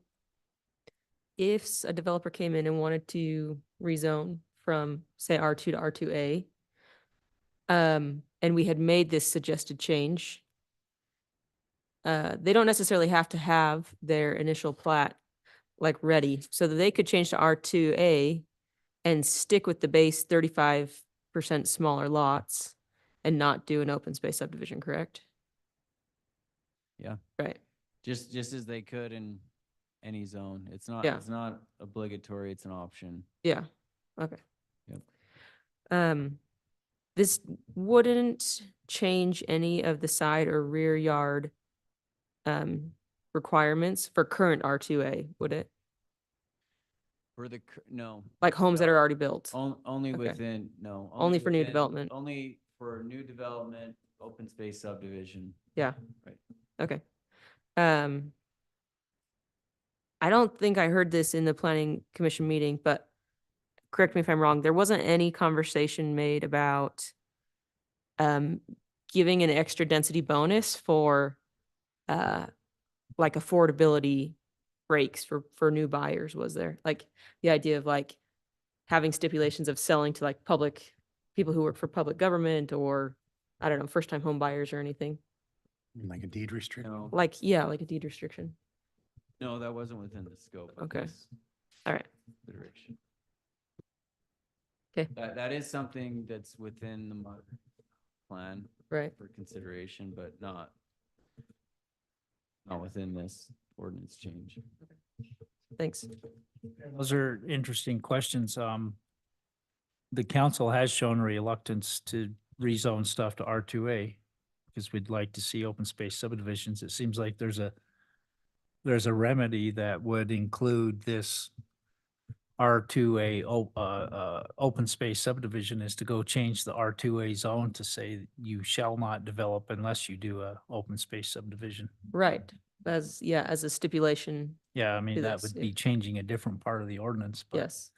if a developer came in and wanted to rezone from, say, R2 to R2A, and we had made this suggested change, they don't necessarily have to have their initial plat like ready so that they could change to R2A and stick with the base 35% smaller lots and not do an open space subdivision, correct? Yeah. Right. Just as they could in any zone. It's Yeah. not obligatory, it's an option. Yeah. Okay. Yep. This wouldn't change any of the side or rear yard requirements for current R2A, would it? For the, no. Like homes that are already built? Only Okay. within, no. Only for new within- development. Only for new development, open space subdivision. Yeah. Right. Okay. I don't think I heard this in the planning commission meeting, but correct me if I'm wrong, there wasn't any conversation made about giving an extra density bonus for like affordability breaks for new buyers, was there? Like the idea of like having stipulations of selling to like public, people who work for public government or I don't know, first time home buyers or anything. Like a deed restriction. No, Like, yeah, like a deed restriction. no, that wasn't within the scope. of Okay. this All right. Consideration. 'Kay. That is something that's within the plan Right. for consideration, but not within this ordinance change. Thanks. Those are interesting questions. The council has shown reluctance to rezone stuff to R2A because we'd like to see open space subdivisions. It seems like there's a remedy that would include this R2A open space subdivision is to go change the R2A zone to say you shall not develop unless you do a open space subdivision. Right. As a stipulation. Yeah, I Do mean, that this, would yeah. be changing a different part of the ordinance, but Yes.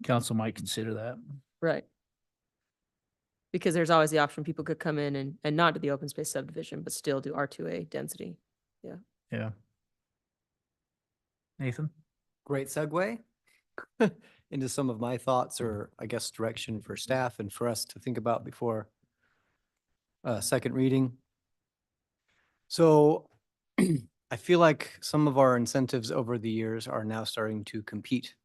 council might consider that. Right. Because there's always the option, people could come in and not do the open space subdivision, but still do R2A density. Yeah. Nathan? Great segue into some of my thoughts or I guess direction for staff and for us to think about before second reading. So I feel like some of our incentives over the years are now starting to compete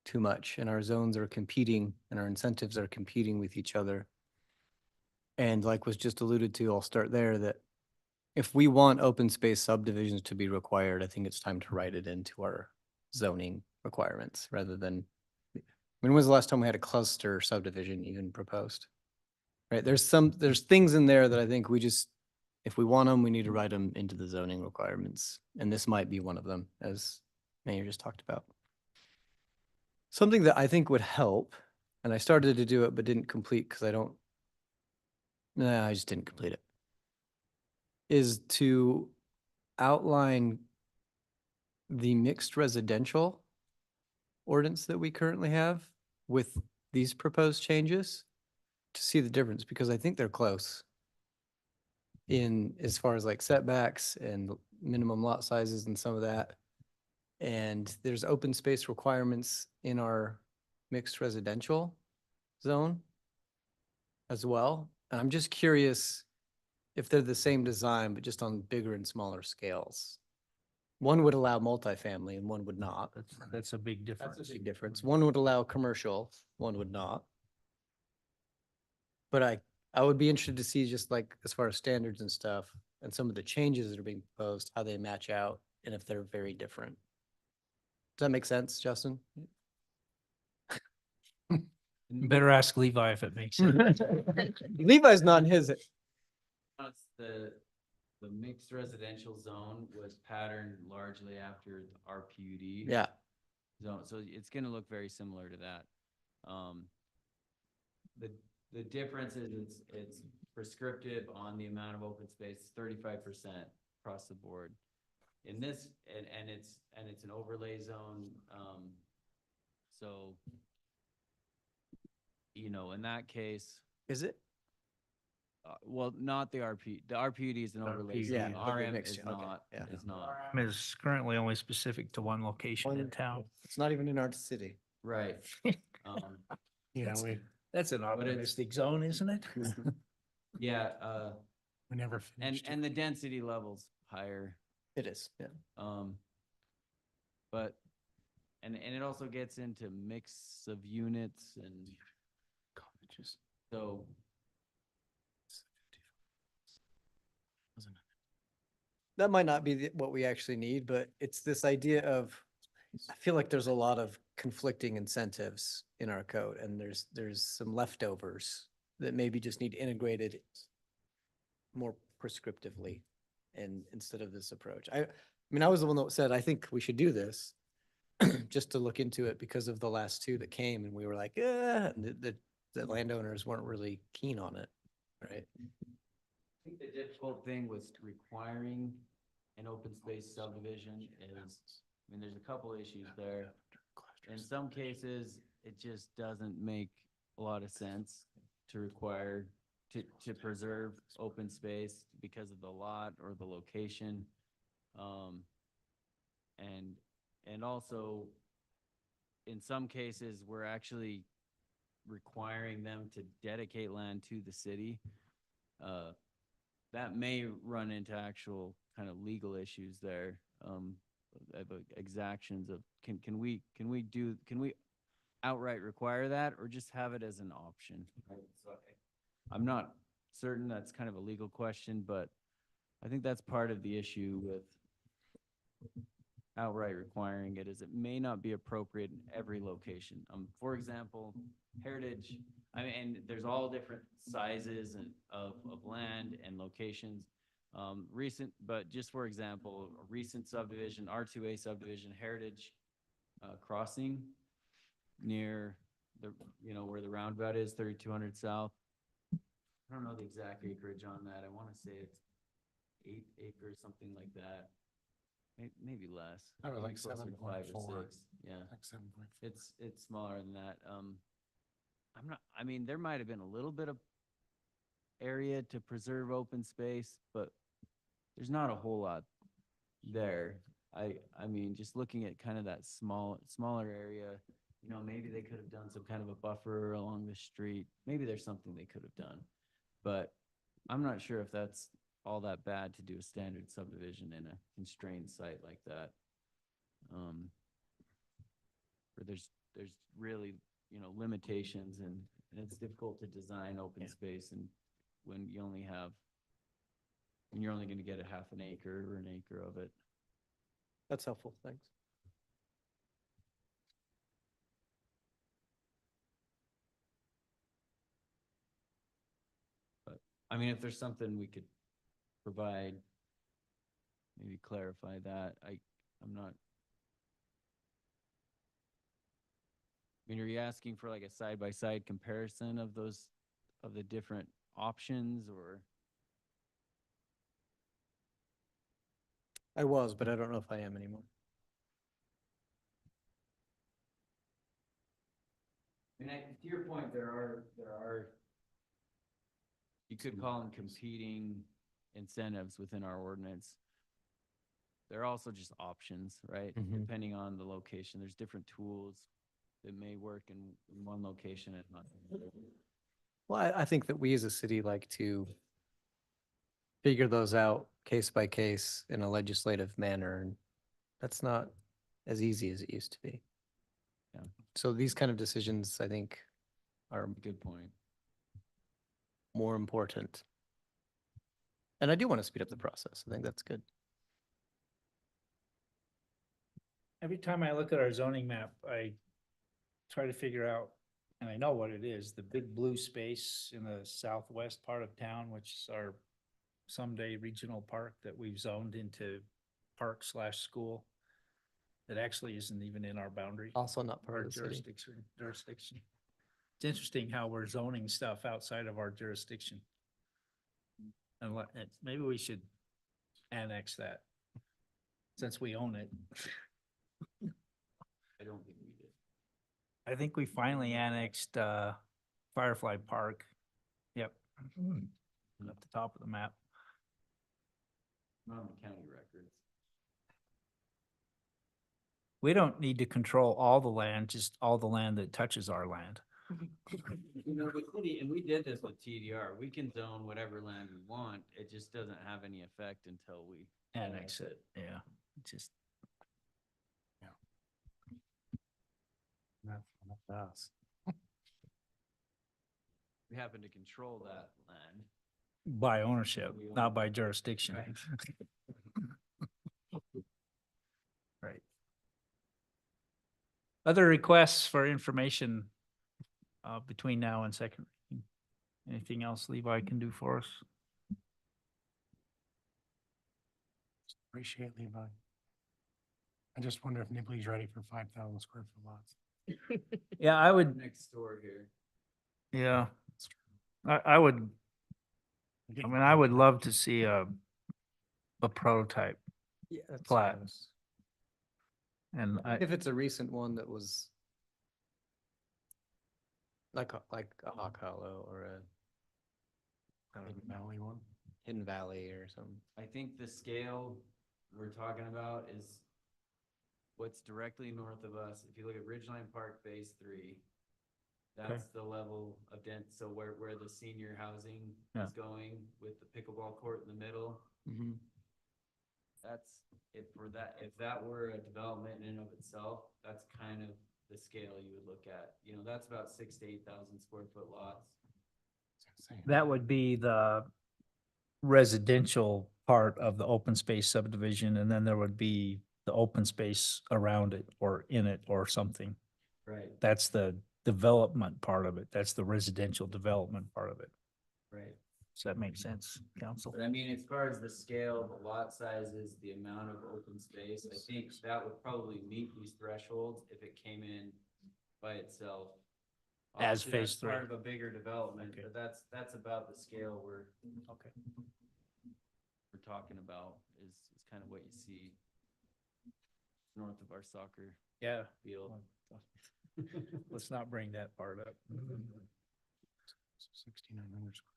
too much and our zones are competing and our incentives are competing with each other. And like was just alluded to, I'll start there, that if we want open space subdivisions to be required, I think it's time to write it into our zoning requirements rather than, when was the last time we had a cluster subdivision even proposed? Right, there's things in there that I think we just, if we want them, we need to write them into the zoning requirements. And this might be one of them, as Mayor just talked about. Something that I think would help, and I started to do it but didn't complete because I just didn't complete it, is to outline the mixed residential ordinance that we currently have with these proposed changes to see the difference, because I think they're close in as far as like setbacks and minimum lot sizes and some of that. And there's open space requirements in our mixed residential zone as well. And I'm just curious if they're the same design, but just on bigger and smaller scales. One would allow multifamily and one would not. That's a big difference. That's a big difference. One would allow commercial, one would not. But I would be interested to see just like as far as standards and stuff and some of the changes that are being proposed, how they match out and if they're very different. Does that make sense, Justin? Better ask Levi if it makes sense. Levi's not in his. The mixed residential zone was patterned largely after our PUD. Yeah. Zone, so it's gonna look very similar to that. The difference is it's prescriptive on the amount of open space, 35% across the board. In this, and it's an overlay zone, so, you know, in that case, Is it? well, not the RPUD is an overlay RPUD, zone. yeah, okay, RM mixed, is okay, not, yeah. is not. Is currently only specific to one location in town. It's not even in our city. Right. Um, Yeah, That's an optimistic zone, isn't it? yeah, we never finished. and the density level's higher. It is, yeah. But, and it also gets into mix of units and so. That might not be what we actually need, but it's this idea of, I feel like there's a lot of conflicting incentives in our code and there's some leftovers that maybe just need integrated more prescriptively and instead of this approach. I mean, I was the one that said, I think we should do this just to look into it because of the last two that came and we were like, and the landowners weren't really keen on it, right? I think the difficult thing was requiring an open space subdivision is, I mean, there's a couple issues there. In some cases, it just doesn't make a lot of sense to require, to preserve open space because of the lot or the location. And also, in some cases, we're actually requiring them to dedicate land to the city. That may run into actual kind of legal issues there, of exactions of, can we outright require that or just have it as an option? Right? So I'm not certain, that's kind of a legal question, but I think that's part of the issue with outright requiring it, is it may not be appropriate in every location. For example, heritage, I mean, and there's all different sizes and of land and locations. But just for example, a recent subdivision, R2A subdivision, Heritage Crossing near the, where the roundabout is, 3200 South. I don't know the exact acreage on that. I want to say it's 8 acres, something like that. Maybe less. I would like Closer to 5 or 7.4. 6. Yeah. Like 7.4. It's smaller than that. I mean, there might have been a little bit of area to preserve open space, but there's not a whole lot there. I mean, just looking at kind of that smaller area, maybe they could have done some kind of a buffer along the street. Maybe there's something they could have done, but I'm not sure if that's all that bad to do a standard subdivision in a constrained site like that. Where there's really, limitations and it's difficult to design open space and when you're only going to get a half an acre or an acre of it. That's helpful. Thanks. But I mean, if there's something we could provide, maybe clarify that. I'm not. I mean, are you asking for like a side-by-side comparison of the different options or? I was, but I don't know if I am anymore. I mean, to your point, there are, you could call them competing incentives within our ordinance. They're also just options, right? Mhm. Depending on the location, there's different tools that may work in one location and not. Well, I think that we as a city like to figure those out case by case in a legislative manner. And that's not as easy as it used to be. Yeah. So these kind of decisions, I think, are Good point. more important. And I do want to speed up the process. I think that's good. Every time I look at our zoning map, I try to figure out, and I know what it is, the big blue space in the southwest part of town, which is our someday regional park that we've zoned into park/school. That actually isn't even in our boundary. Also not part Our of the city. jurisdiction. It's interesting how we're zoning stuff outside of our jurisdiction. And maybe we should annex that since we own it. I don't think we did. I think we finally annexed Firefly Park. Yep. At the top of the map. Not on the county records. We don't need to control all the land, just all the land that touches our land. The city, and we did this with TDR, we can zone whatever land we want, it just doesn't have any effect until we. Annex it, yeah, just. That's We happen to control that land. By ownership, not by jurisdiction. Right. Right. Other requests for information between now and second reading? Anything else Levi can do for us? Appreciate Levi. I just wonder if Nibley's ready for 5,000 square foot lots. Yeah, I would, Next door here. yeah. I would, I mean, I would love to see a prototype Yeah. that's plat. nice. And If it's a recent one that was like a Hawk Hollow or a Hidden Valley one. Hidden Valley or something. I think the scale we're talking about is what's directly north of us. If you look at Ridgeline Park Phase 3, that's the level of so where the senior housing Yeah. is going with the pickleball court in the middle. That's, if that were a development in and of itself, that's kind of the scale you would look at. You know, that's about 6,000 to 8,000 square foot lots. that would be the residential part of the open space subdivision, and then there would be the open space around it or in it or something. Right, That's the development part of it. That's the residential development part of it. right. Does that make sense, council? But I mean, as far as the scale, the lot sizes, the amount of open space, I think that would probably meet these thresholds if it came in by itself. As Obviously, phase that's part 3. of a bigger development, Okay. but that's about the scale we're Okay. talking about is kind of what you see north of our soccer Yeah. field. Let's not bring that part up. 6,900 square.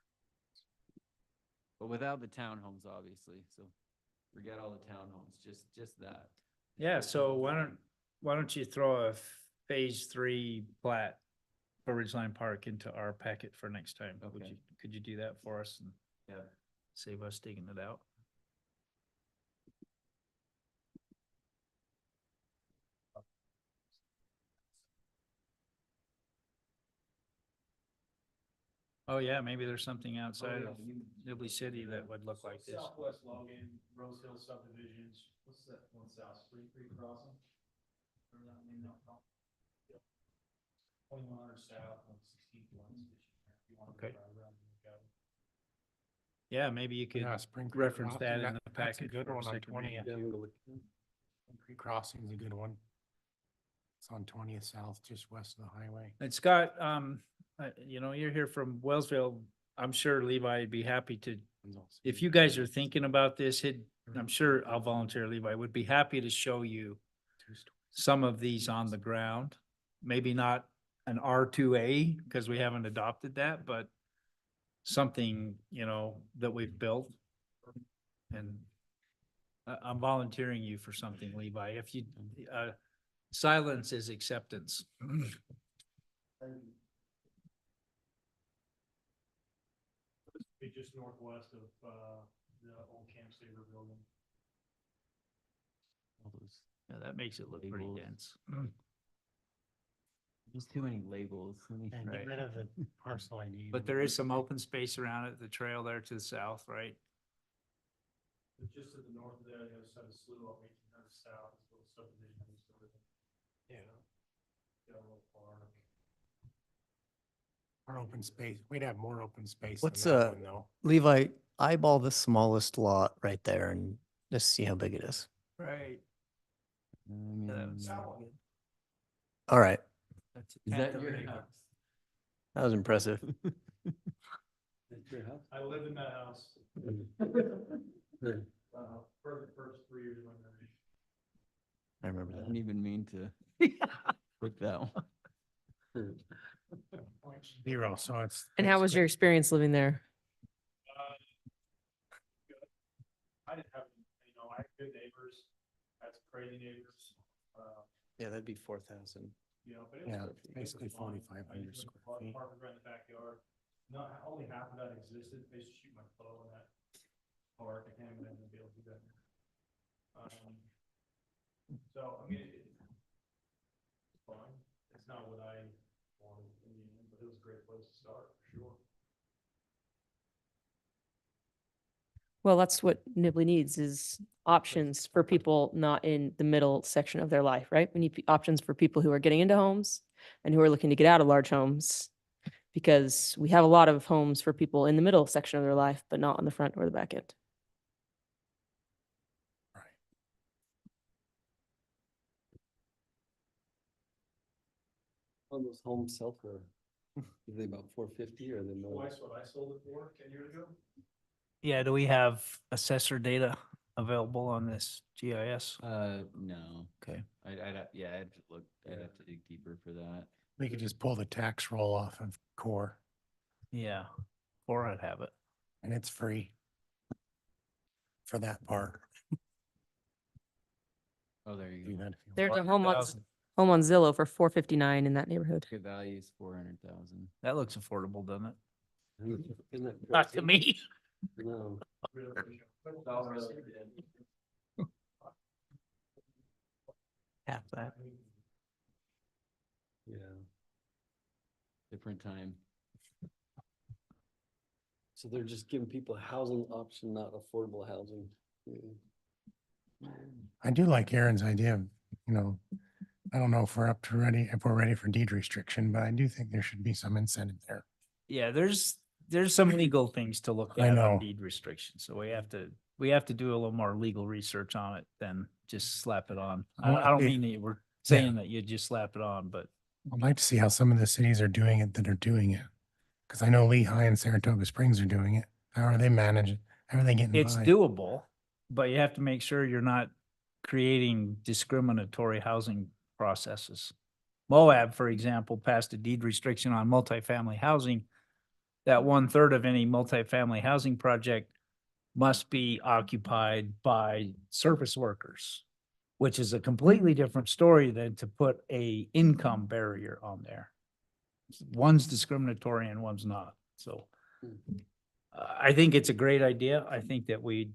But without the townhomes, obviously, so forget all the townhomes, just that. Yeah, so why don't you throw a phase 3 plat for Ridgeline Park into our packet for next time? Okay. Could you do that for us and Yeah. save us digging it out? Oh, yeah, maybe there's something outside of Nibley City that would look like this. Southwest Logan, Rose Hill subdivisions, what's that one south, Spring Creek Crossing? Or that name, no, no. 2100 south on 16th one. If you want to Okay. drive around and look at it. Yeah, maybe you could Yeah, Spring Creek reference Crossing, that in the that's a packet. good for one on second 20th. reading. Spring Creek Crossing is a good one. It's on 20th South, just west of the highway. It's got, you know, you're here from Wellsville. I'm sure Levi would be happy to, if you guys are thinking about this, I'm sure I'll volunteer, Levi would be happy to show you some of these on the ground. Maybe not an R2A because we haven't adopted that, but something, you know, that we've built. And I'm volunteering you for something, Levi. If you, silence is acceptance. Be just northwest of, the old Camp Saver building. All those, Yeah, that makes it look pretty Labels. dense. there's too many labels. And Right. get rid of the parcel ID. But there is some open space around it, the trail there to the south, right? But just to the north of there, the other side of the slough, off 1800 south, is a little subdivision. I used to live in. Yeah. Got a little park. More open space. We'd have more open space. What's, than that one, though. Levi, eyeball the smallest lot right there and just see how big it is. Right. I mean, All right, That's is that your house? that was impressive. That's your house? I lived in that house. For the first 3 years of my marriage. I remember I that. didn't even mean to click that one. 0, so it's. And how it's was good. your experience living there? I didn't have, you know, I had good neighbors, I had some crazy neighbors, Yeah, that'd be 4,000. you know, but it was. Yeah, it was basically fun. 4,500 I used to square feet. park right in the backyard. Not, only half of that existed, I used to shoot my bow in that park, I can't imagine to be able to do that. So, I mean, it's fun, it's It's not what I wanted in the end, but it was a great place to start, for sure. Well, that's what Nibley needs is options for people not in the middle section of their life, right? We need options for people who are getting into homes and who are looking to get out of large homes. Because we have a lot of homes for people in the middle section of their life, but not on the front or the back end. On those homes sell for, are they about 450 or are they more? Twice what I sold it for 10 years ago. Yeah, do we have assessor data available on this GIS? No. Okay. Yeah, I'd look, I'd have to dig deeper for that. We could just pull the tax roll off of core Yeah, or I'd have it. and it's free for that part. Oh, there you Do go. that if you want. There's a 400,000. home on Zillow for 459 in that neighborhood. Market value is 400,000. That looks affordable, doesn't it? Isn't that Not to crazy? me. No. Half that. Yeah. Different time. So they're just giving people a housing option, not affordable housing. Yeah. I do like Aaron's idea of, I don't know if we're if we're ready for deed restriction, but I do think there should be some incentive there. Yeah, there's some legal things to look I at know. on deed restrictions, so we have to do a little more legal research on it than just slap it on. I wanna I don't see- mean that you were saying that you just slap it on, but I'd like to see how some of the cities are doing it that are doing it. Cause I know Lehigh and Saratoga Springs are doing it. How are they managing? How are they getting it's by? doable. But you have to make sure you're not creating discriminatory housing processes. Moab, for example, passed a deed restriction on multifamily housing that 1/3 of any multifamily housing project must be occupied by service workers, which is a completely different story than to put a income barrier on there. One's discriminatory and one's not. So I think it's a great idea. I think that we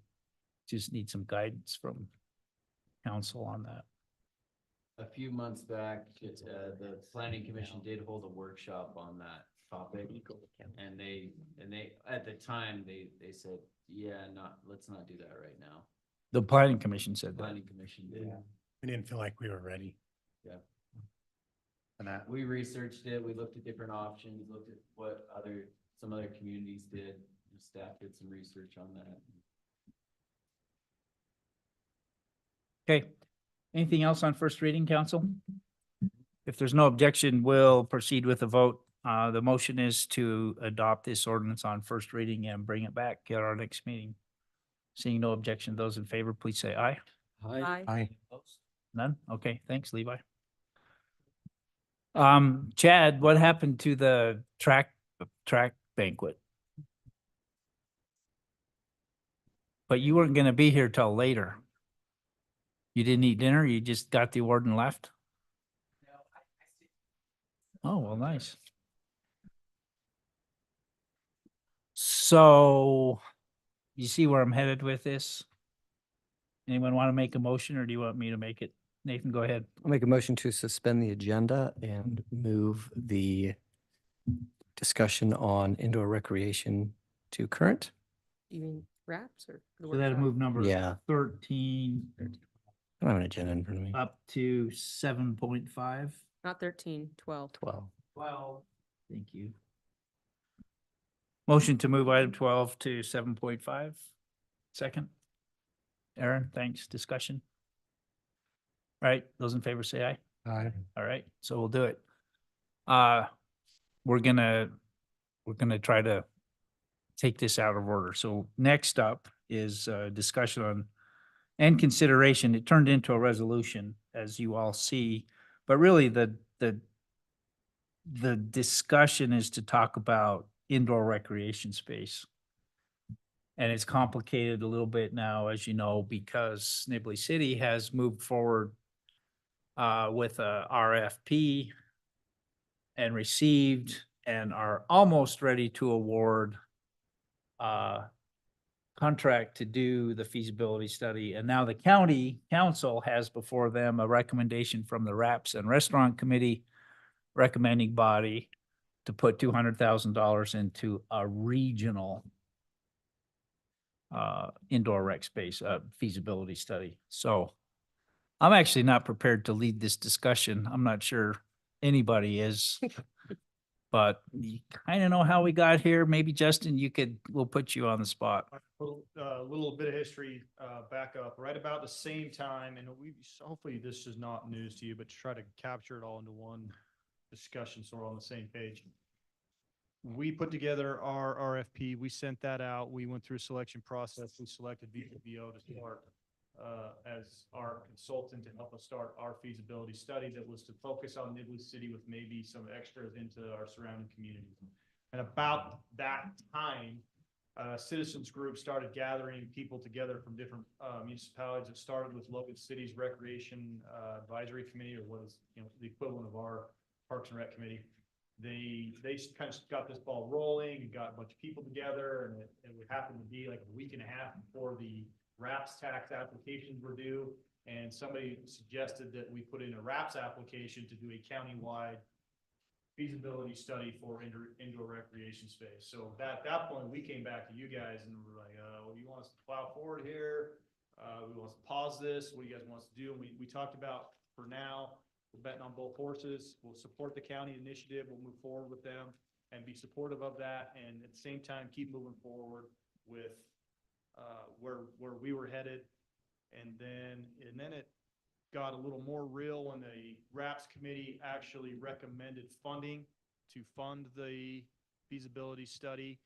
just need some guidance from council on that. A few months back, the planning commission did hold a workshop on that topic. And they, at the time, they said, yeah, let's not do that right now. The planning commission said that. Planning commission did. We didn't feel like we were ready. Yeah. For that. We researched it, we looked at different options, looked at what some other communities did. Staff did some research on that. Okay. Anything else on first reading, council? If there's no objection, we'll proceed with the vote. The motion is to adopt this ordinance on first reading and bring it back at our next meeting. Seeing no objection, those in favor, please say aye. Hi. Aye. None? Okay, thanks, Levi. Chad, what happened to the track banquet? But you weren't gonna be here till later. You didn't eat dinner? You just got the award and left? Oh, well, nice. So you see where I'm headed with this? Anyone want to make a motion or do you want me to make it? Nathan, go ahead. I'll make a motion to suspend the agenda and move the discussion on indoor recreation to current. You mean wraps or? the So that'll workshop? move number Yeah. 13 I don't have an agenda in front of me. up to 7.5. Not 13, 12. 12. 12. Thank you. Motion to move item 12 to 7.5. Second. Aaron, thanks. Discussion. All right, those in favor say aye. Aye. All right, so we'll do it. We're gonna try to take this out of order. So next up is discussion on and consideration. It turned into a resolution, as you all see, but really the discussion is to talk about indoor recreation space. And it's complicated a little bit now, as you know, because Nibley City has moved forward with a RFP and received and are almost ready to award contract to do the feasibility study. And now the county council has before them a recommendation from the RAPS and Restaurant Committee recommending body to put $200,000 into a regional indoor rec space feasibility study. So I'm actually not prepared to lead this discussion. I'm not sure anybody is. But you kind of know how we got here. Maybe Justin, we'll put you on the spot. Little bit of history, back up, right about the same time, and hopefully this is not news to you, but to try to capture it all into one discussion so we're on the same page. We put together our RFP, we sent that out, we went through a selection process, we selected VPBO to start as our consultant to help us start our feasibility study that was to focus on Nibley City with maybe some extras into our surrounding communities. And about that time, citizens groups started gathering people together from different municipalities. It started with Logan City's Recreation Advisory Committee, or what is the equivalent of our Parks and Rec Committee. They kind of got this ball rolling and got a bunch of people together, and it would happen to be like a week and a half before the RAPS tax applications were due, and somebody suggested that we put in a RAPS application to do a countywide feasibility study for indoor recreation space. So at that point, we came back to you guys and we're like, well, you want us to plow forward here? We want us to pause this. What do you guys want us to do? And we talked about, for now, we're betting on both horses. We'll support the county initiative. We'll move forward with them and be supportive of that. And at the same time, keep moving forward with where we were headed. And then it got a little more real when the RAPS committee actually recommended funding to fund the feasibility study.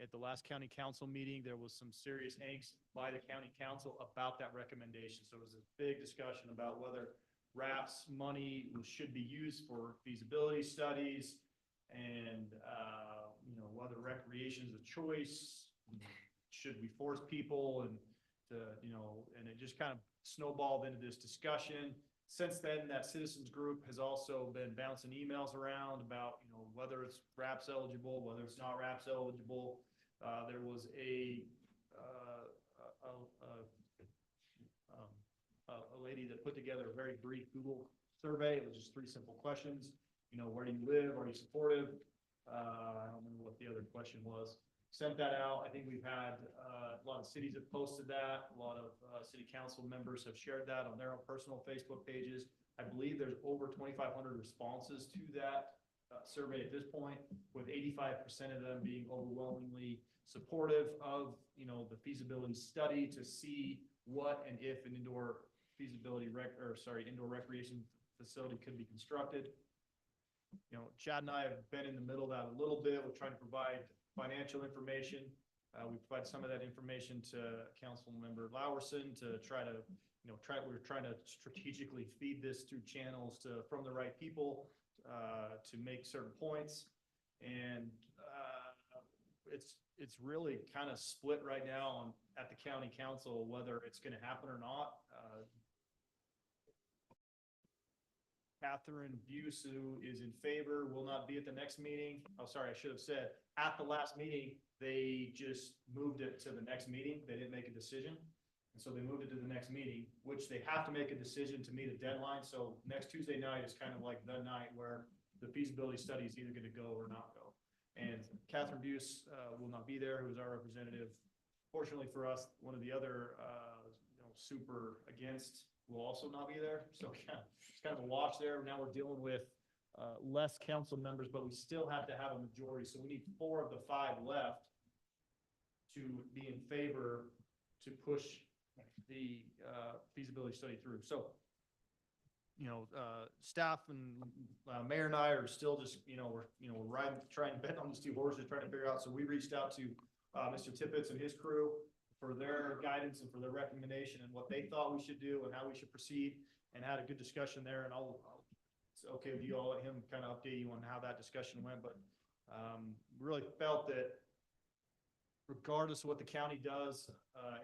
At the last county council meeting, there was some serious angst by the county council about that recommendation. So it was a big discussion about whether RAPS money should be used for feasibility studies and, whether recreation is a choice. Should we force people and it just kind of snowballed into this discussion. Since then, that citizens group has also been bouncing emails around about, whether it's RAPS eligible, whether it's not RAPS eligible. There was a lady that put together a very brief Google survey. It was just 3 simple questions. Where do you live? Are you supportive? I don't remember what the other question was. Sent that out. I think we've had a lot of cities have posted that. A lot of city council members have shared that on their own personal Facebook pages. I believe there's over 2,500 responses to that survey at this point, with 85% of them being overwhelmingly supportive of the feasibility study to see what and if an indoor indoor recreation facility could be constructed. Chad and I have been in the middle of that a little bit. We're trying to provide financial information. We provide some of that information to Council Member Lowerson to try to, we're trying to strategically feed this through channels from the right people to make certain points. And it's really kind of split right now at the county council whether it's going to happen or not. Catherine Buse, who is in favor, will not be at the next meeting. Oh, sorry, I should have said at the last meeting, they just moved it to the next meeting. They didn't make a decision. And so they moved it to the next meeting, which they have to make a decision to meet a deadline. So next Tuesday night is kind of like the night where the feasibility study is either going to go or not go. And Catherine Buse will not be there, who is our representative. Fortunately for us, one of the other super against will also not be there. So it's kind of a wash there. Now we're dealing with less council members, but we still have to have a majority. So we need 4 of the 5 left to be in favor to push the feasibility study through. So, staff and mayor and I are still just, we're riding, trying to bet on these 2 horses, trying to figure out. So we reached out to Mr. Tippett and his crew for their guidance and for their recommendation and what they thought we should do and how we should proceed, and had a good discussion there. And it's okay with you, I'll let him kind of update you on how that discussion went. But really felt that regardless of what the county does,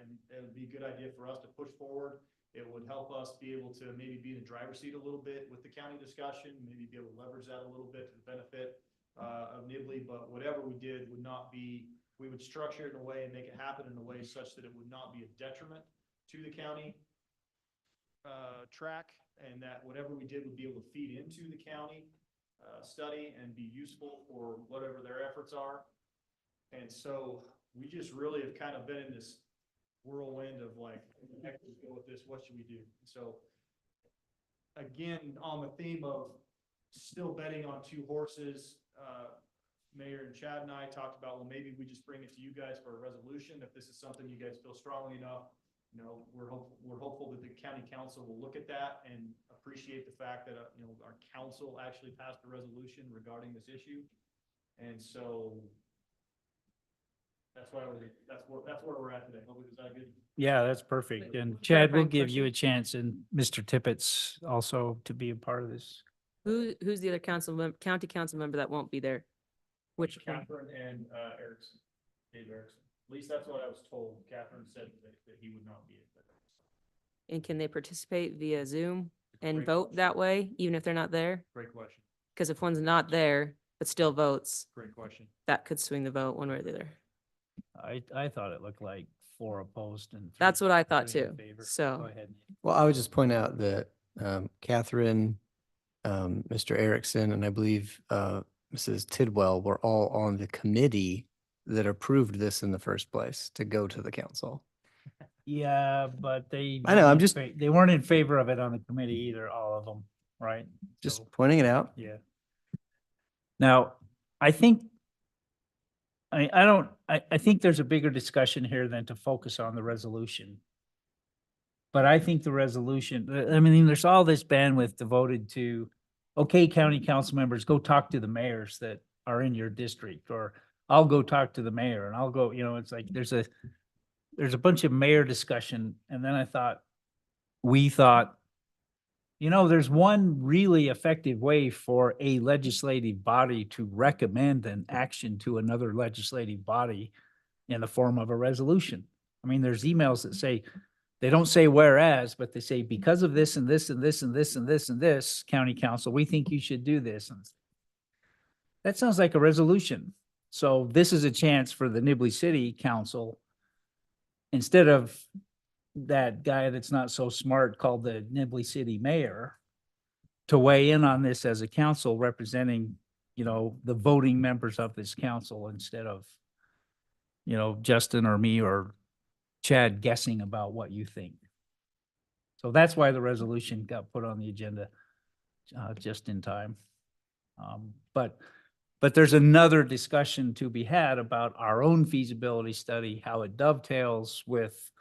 and it would be a good idea for us to push forward. It would help us be able to maybe be in the driver's seat a little bit with the county discussion, maybe be able to leverage that a little bit to the benefit of Nibley. But whatever we did would not be, we would structure it in a way and make it happen in a way such that it would not be a detriment to the county track, and that whatever we did would be able to feed into the county study and be useful for whatever their efforts are. And so we just really have kind of been in this whirlwind of like, heck, let's go with this, what should we do? So again, on the theme of still betting on two horses, Mayor and Chad and I talked about, well, maybe we just bring it to you guys for a resolution. If this is something you guys feel strongly enough, we're hopeful that the county council will look at that and appreciate the fact that, our council actually passed a resolution regarding this issue. And so that's where we're at today. Hopefully, is that good? Yeah, that's perfect. And Clarifying Chad, we'll give you question. a chance and Mr. Tippett's also to be a part of this. Who's the other county council member that won't be there? Which one? Catherine and Erickson, Dave Erickson. At least that's what I was told. Catherine said that he would not be it. And can they participate via Zoom and Great vote question. that way, even if they're not there? Great question. Because if one's not there, but still votes, Great question. that could swing the vote one way or the other. I thought it looked like 4 opposed and. That's what I thought 3 in too. favor. Go So ahead. Well, I would just point out that Catherine, Mr. Erickson, and I believe Mrs. Tidwell were all on the committee that approved this in the first place to go to the council. Yeah, but they. I know, I'm weren't in just- They weren't in favor of it on the committee either, all of them, right? Just So, pointing it out. yeah. Now, I think, I think there's a bigger discussion here than to focus on the resolution. But I think the resolution, I mean, there's all this bandwidth devoted to, okay, county council members, go talk to the mayors that are in your district, or I'll go talk to the mayor and I'll go, it's like, there's a bunch of mayor discussion. And then we thought, there's one really effective way for a legislative body to recommend an action to another legislative body in the form of a resolution. I mean, there's emails that say, they don't say whereas, but they say, because of this and this and this and this and this and this, county council, we think you should do this. And that sounds like a resolution. So this is a chance for the Nibley City Council, instead of that guy that's not so smart called the Nibley City Mayor, to weigh in on this as a council representing, the voting members of this council, instead of, Justin or me or Chad guessing about what you think. So that's why the resolution got put on the agenda just in time. But there's another discussion to be had about our own feasibility study, how it dovetails with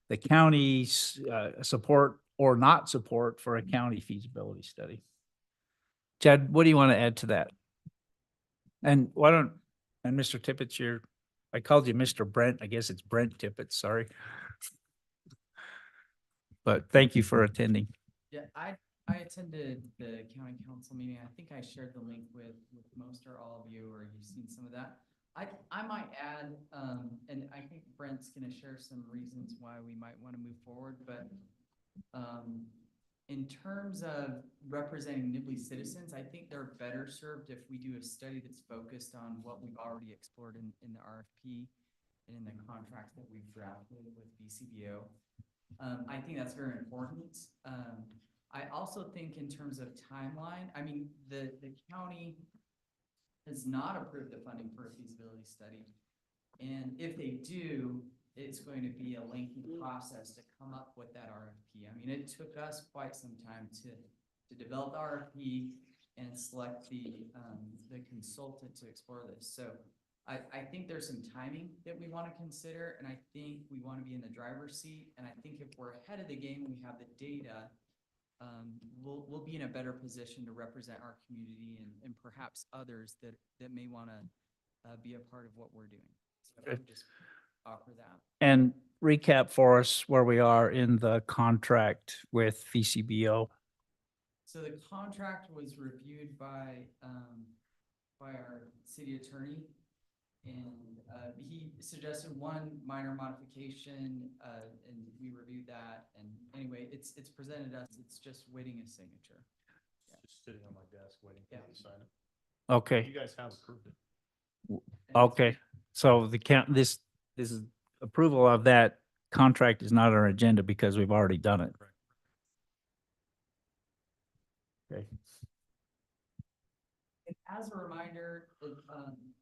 the county's support or not support for a county feasibility study. Chad, what do you want to add to that? And Mr. Tippett, I called you Mr. Brent. I guess it's Brent Tippett, sorry. But thank you for attending. Yeah, I attended the county council meeting. I think I shared the link with most or all of you, or you've seen some of that. I might add, and I think Brent's gonna share some reasons why we might want to move forward, but in terms of representing Nibley citizens, I think they're better served if we do a study that's focused on what we've already explored in the RFP and in the contracts that we've drafted with BCBO. I think that's very important. I also think in terms of timeline, I mean, the county has not approved the funding for a feasibility study. And if they do, it's going to be a lengthy process to come up with that RFP. I mean, it took us quite some time to develop the RFP and select the consultant to explore this. So I think there's some timing that we want to consider, and I think we want to be in the driver's seat. And I think if we're ahead of the game and we have the data, we'll be in a better position to represent our community and perhaps others that may want to be a part of what we're doing. So I would just offer that. And recap for us where we are in the contract with VCBO. So the contract was reviewed by our city attorney, and he suggested one minor modification, and we reviewed that. And anyway, it's presented us. It's just waiting a signature. Just sitting on my desk waiting for you to sign it. Okay, You guys have approved it. okay. So this is approval of that contract is not on our agenda because we've already done it. Okay. As a reminder,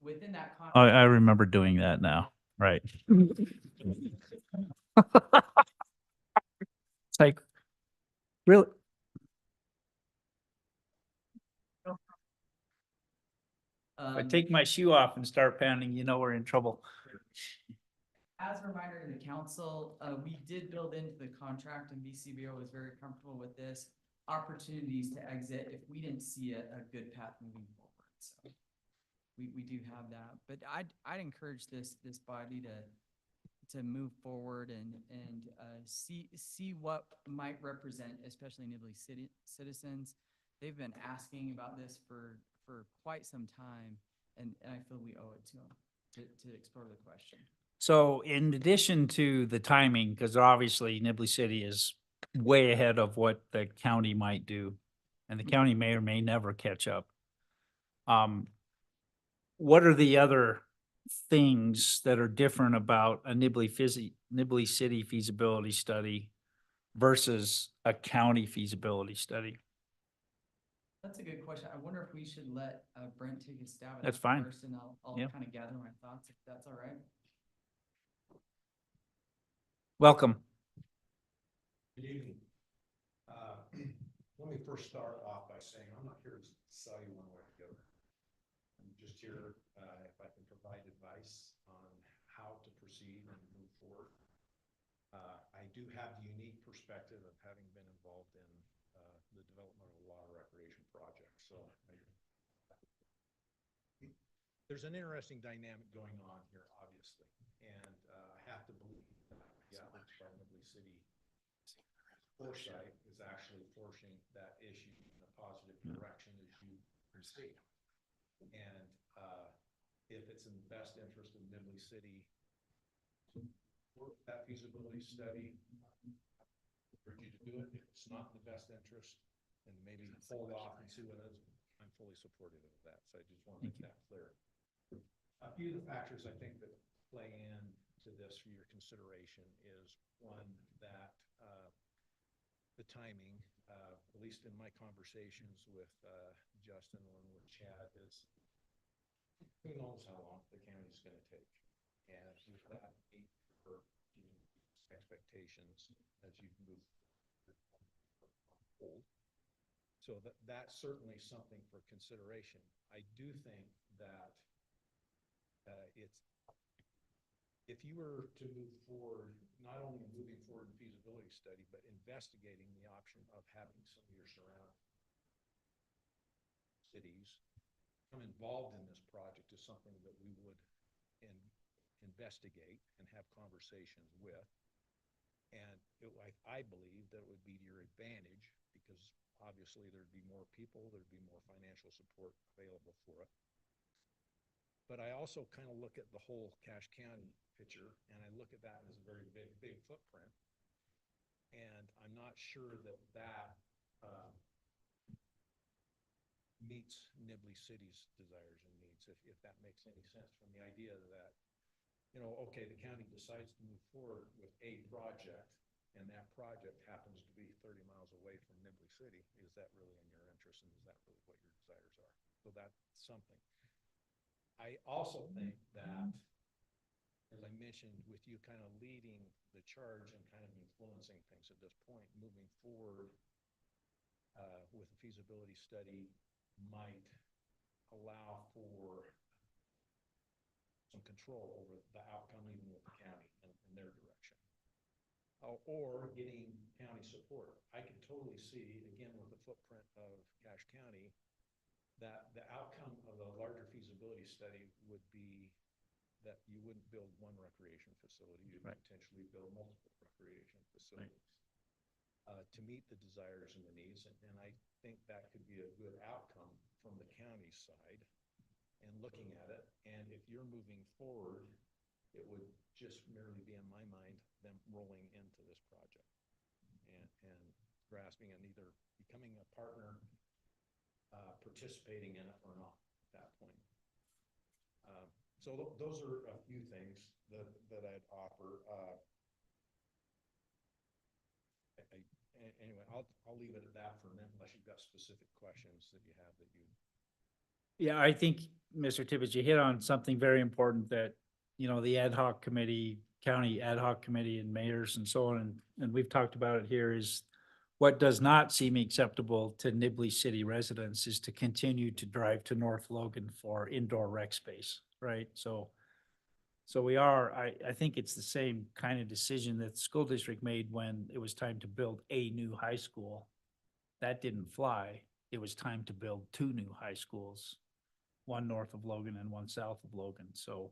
within that. I remember doing that now, right? It's like, really? If I take my shoe off and start pounding, you know we're in trouble. As a reminder to the council, we did build into the contract and BCBO was very comfortable with this, opportunities to exit if we didn't see a good path moving forward. So we do have that, but I'd encourage this body to move forward and see what might represent, especially Nibley citizens. They've been asking about this for quite some time, and I feel we owe it to them to explore the question. So in addition to the timing, because obviously Nibley City is way ahead of what the county might do, and the county may or may never catch up. What are the other things that are different about a Nibley City feasibility study versus a county feasibility study? That's a good question. I wonder if we should let Brent take a stab at That's that fine. first, and I'll Yeah. kind of gather my thoughts, if that's all right. Welcome. Good evening. Let me first start off by saying I'm not here to sell you one way or the other. I'm just here if I can provide advice on how to proceed and move forward. I do have the unique perspective of having been involved in the development of a lot of recreation projects. So there's an interesting dynamic going on here, obviously, and I have to believe that the efforts by Nibley City foresight is actually forcing that issue in a positive direction, as you can see. And if it's in the best interest of Nibley City to work that feasibility study, I urge you to do it. If it's not in the best interest, then maybe hold off and see what it is. I'm fully supportive of that. So I just want to make that clear. A few of the factors I think that play into this for your consideration is one, that the timing, at least in my conversations with Justin and with Chad, is who knows how long the county's going to take. And with that need for expectations as you move forward. So that's certainly something for consideration. I do think that if you were to move forward, not only moving forward in feasibility study, but investigating the option of having some of your surrounding cities become involved in this project is something that we would investigate and have conversations with. And I believe that it would be to your advantage because obviously there'd be more people, there'd be more financial support available for it. But I also kind of look at the whole Cache County picture, and I look at that as a very big footprint. And I'm not sure that meets Nibley City's desires and needs, if that makes any sense, from the idea that, okay, the county decides to move forward with a project, and that project happens to be 30 miles away from Nibley City. Is that really in your interest, and is that really what your desires are? So that's something. I also think that, as I mentioned, with you kind of leading the charge and kind of influencing things at this point, moving forward with a feasibility study might allow for some control over the outcome, even with the county and their direction. Or getting county support. I can totally see, again, with the footprint of Cache County, that the outcome of a larger feasibility study would be that you wouldn't build one recreation facility, you'd potentially build multiple recreation facilities to meet the desires and the needs. And I think that could be a good outcome from the county side and looking at it. And if you're moving forward, it would just merely be, in my mind, them rolling into this project and grasping and either becoming a partner, participating in it or not at that point. So those are a few things that I'd offer. Anyway, I'll leave it at that for a minute unless you've got specific questions that you have that you Yeah, I think, Mr. Tibbetts, you hit on something very important that, you know, the ad hoc committee, county ad hoc committee and mayors and so on, and we've talked about it here, is what does not seem acceptable to Nibley city residents is to continue to drive to North Logan for indoor rec space, right? So I think it's the same kind of decision that the school district made when it was time to build a new high school. That didn't fly. It was time to build two new high schools, one north of Logan and one south of Logan. So,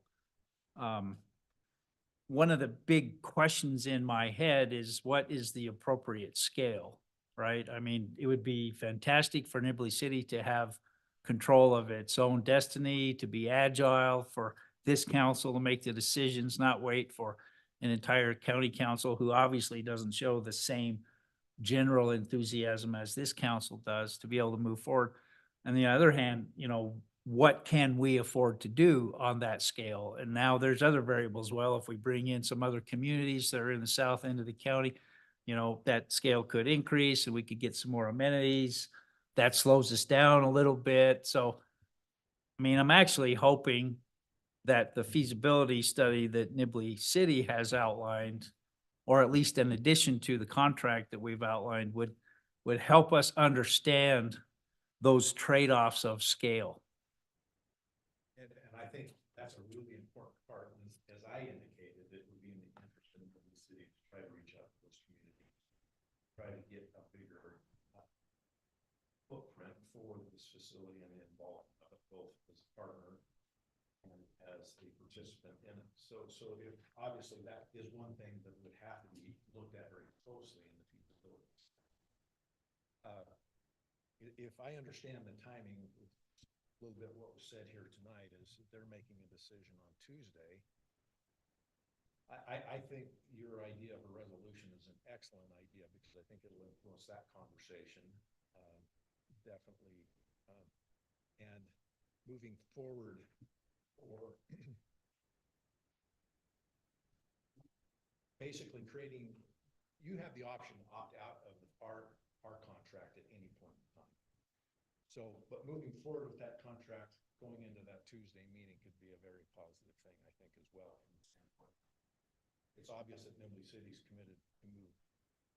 one of the big questions in my head is what is the appropriate scale, right? I mean, it would be fantastic for Nibley City to have control of its own destiny, to be agile, for this council to make the decisions, not wait for an entire county council who obviously doesn't show the same general enthusiasm as this council does to be able to move forward. On the other hand, you know, what can we afford to do on that scale? And now there's other variables. Well, if we bring in some other communities that are in the south end of the county, you know, that scale could increase and we could get some more amenities. That slows us down a little bit. So, I mean, I'm actually hoping that the feasibility study that Nibley City has outlined, or at least in addition to the contract that we've outlined, would help us understand those trade-offs of scale. And I think that's a really important part, and as I indicated, it would be in the interest of the city to try to reach out to those communities, try to get a bigger footprint for this facility and the involvement of it both as a partner and as a participant in it. So if, obviously that is one thing that would have to be looked at very closely in the feasibility. If I understand the timing, a little bit what was said here tonight is that they're making a decision on Tuesday. I think your idea of a resolution is an excellent idea because I think it'll influence that conversation, definitely. And moving forward, or basically creating, you have the option to opt out of our contract at any point in time. So, but moving forward with that contract, going into that Tuesday meeting could be a very positive thing, I think, as well. It's obvious that Nibley City's committed to move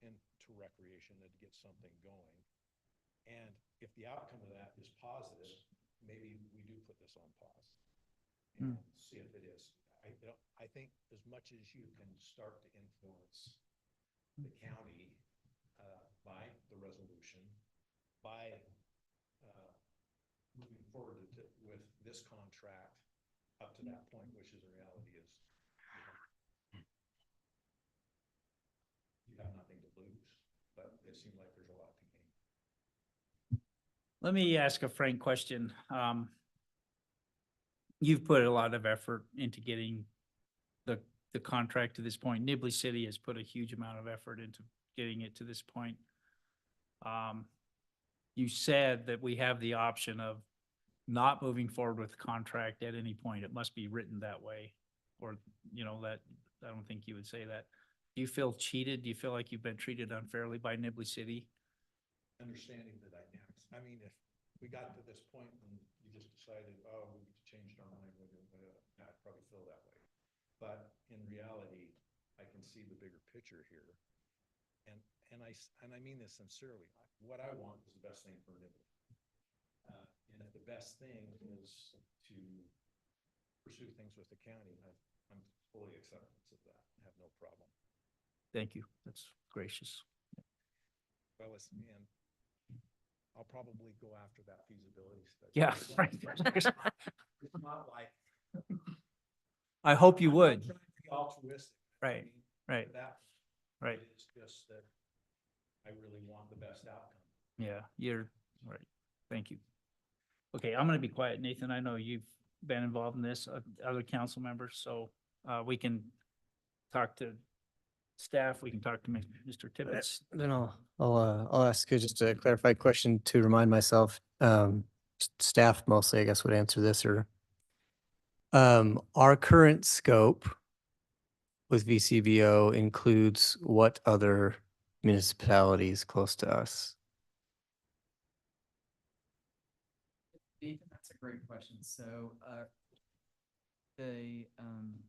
into recreation and to get something going. And if the outcome of that is positive, maybe we do put this on pause and see if it is. I think as much as you can start to influence the county by the resolution, by moving forward with this contract up to that point, which is a reality, is you have nothing to lose, but it seems like there's a lot to gain. Let me ask a frank question. You've put a lot of effort into getting the contract to this point. Nibley City has put a huge amount of effort into getting it to this point. You said that we have the option of not moving forward with the contract at any point. It must be written that way, or, you know, that, I don't think you would say that. Do you feel cheated? Do you feel like you've been treated unfairly by Nibley City? Understanding the dynamics. I mean, if we got to this point and you just decided, oh, we changed our mind, I'd probably feel that way. But in reality, I can see the bigger picture here. And I mean this sincerely. What I want is the best thing for Nibley. And if the best thing is to pursue things with the county, I'm fully acceptance of that. I have no problem. Thank you. That's gracious. Well, and I'll probably go after that feasibility study. Yeah, right. It's not like. I hope you I'm not would. trying to be altruistic. Right, right, right. It's just that I really want the best outcome. Yeah, you're right. Thank you. Okay, I'm gonna be quiet, Nathan. I know you've been involved in this, other council members, so we can talk to staff, we can talk to Mr. Tibbetts. Then I'll ask you just a clarified question to remind myself. Staff mostly, I guess, would answer this, or our current scope with VCBO includes what other municipalities close to us? Nathan, that's a great question. So,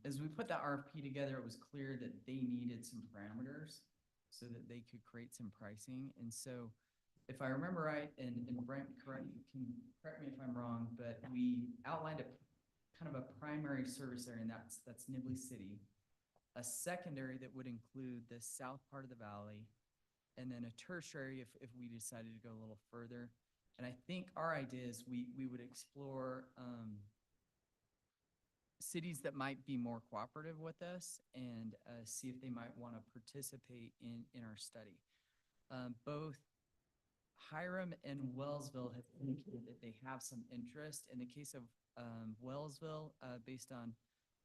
as we put that RFP together, it was clear that they needed some parameters so that they could create some pricing. And so if I remember right, and Brent, correct me if I'm wrong, but we outlined a kind of a primary service area, and that's Nibley City. A secondary that would include the south part of the valley, and then a tertiary if we decided to go a little further. And I think our idea is we would explore cities that might be more cooperative with us and see if they might want to participate in our study. Both Hiram and Wellsville have indicated that they have some interest. In the case of Wellsville, based on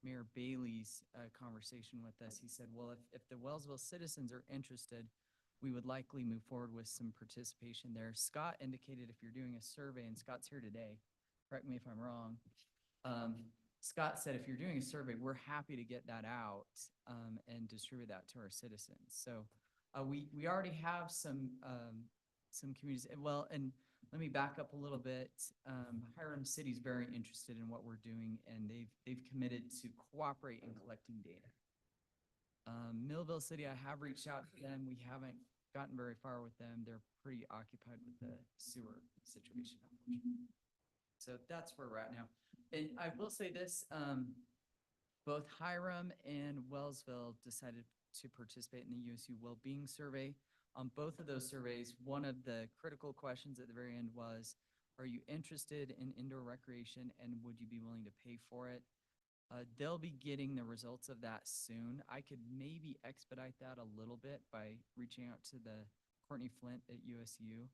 Mayor Bailey's conversation with us, he said, well, if the Wellsville citizens are interested, we would likely move forward with some participation there. Scott indicated if you're doing a survey, and Scott's here today, correct me if I'm wrong, Scott said if you're doing a survey, we're happy to get that out and distribute that to our citizens. So we already have some communities. Well, and let me back up a little bit. Hiram City's very interested in what we're doing, and they've committed to cooperate in collecting data. Millville City, I have reached out to them. We haven't gotten very far with them. They're pretty occupied with the sewer situation, unfortunately. So that's where we're at now. And I will say this, both Hiram and Wellsville decided to participate in the USU Wellbeing Survey. On both of those surveys, one of the critical questions at the very end was, are you interested in indoor recreation and would you be willing to pay for it? They'll be getting the results of that soon. I could maybe expedite that a little bit by reaching out to the Courtney Flint at USU.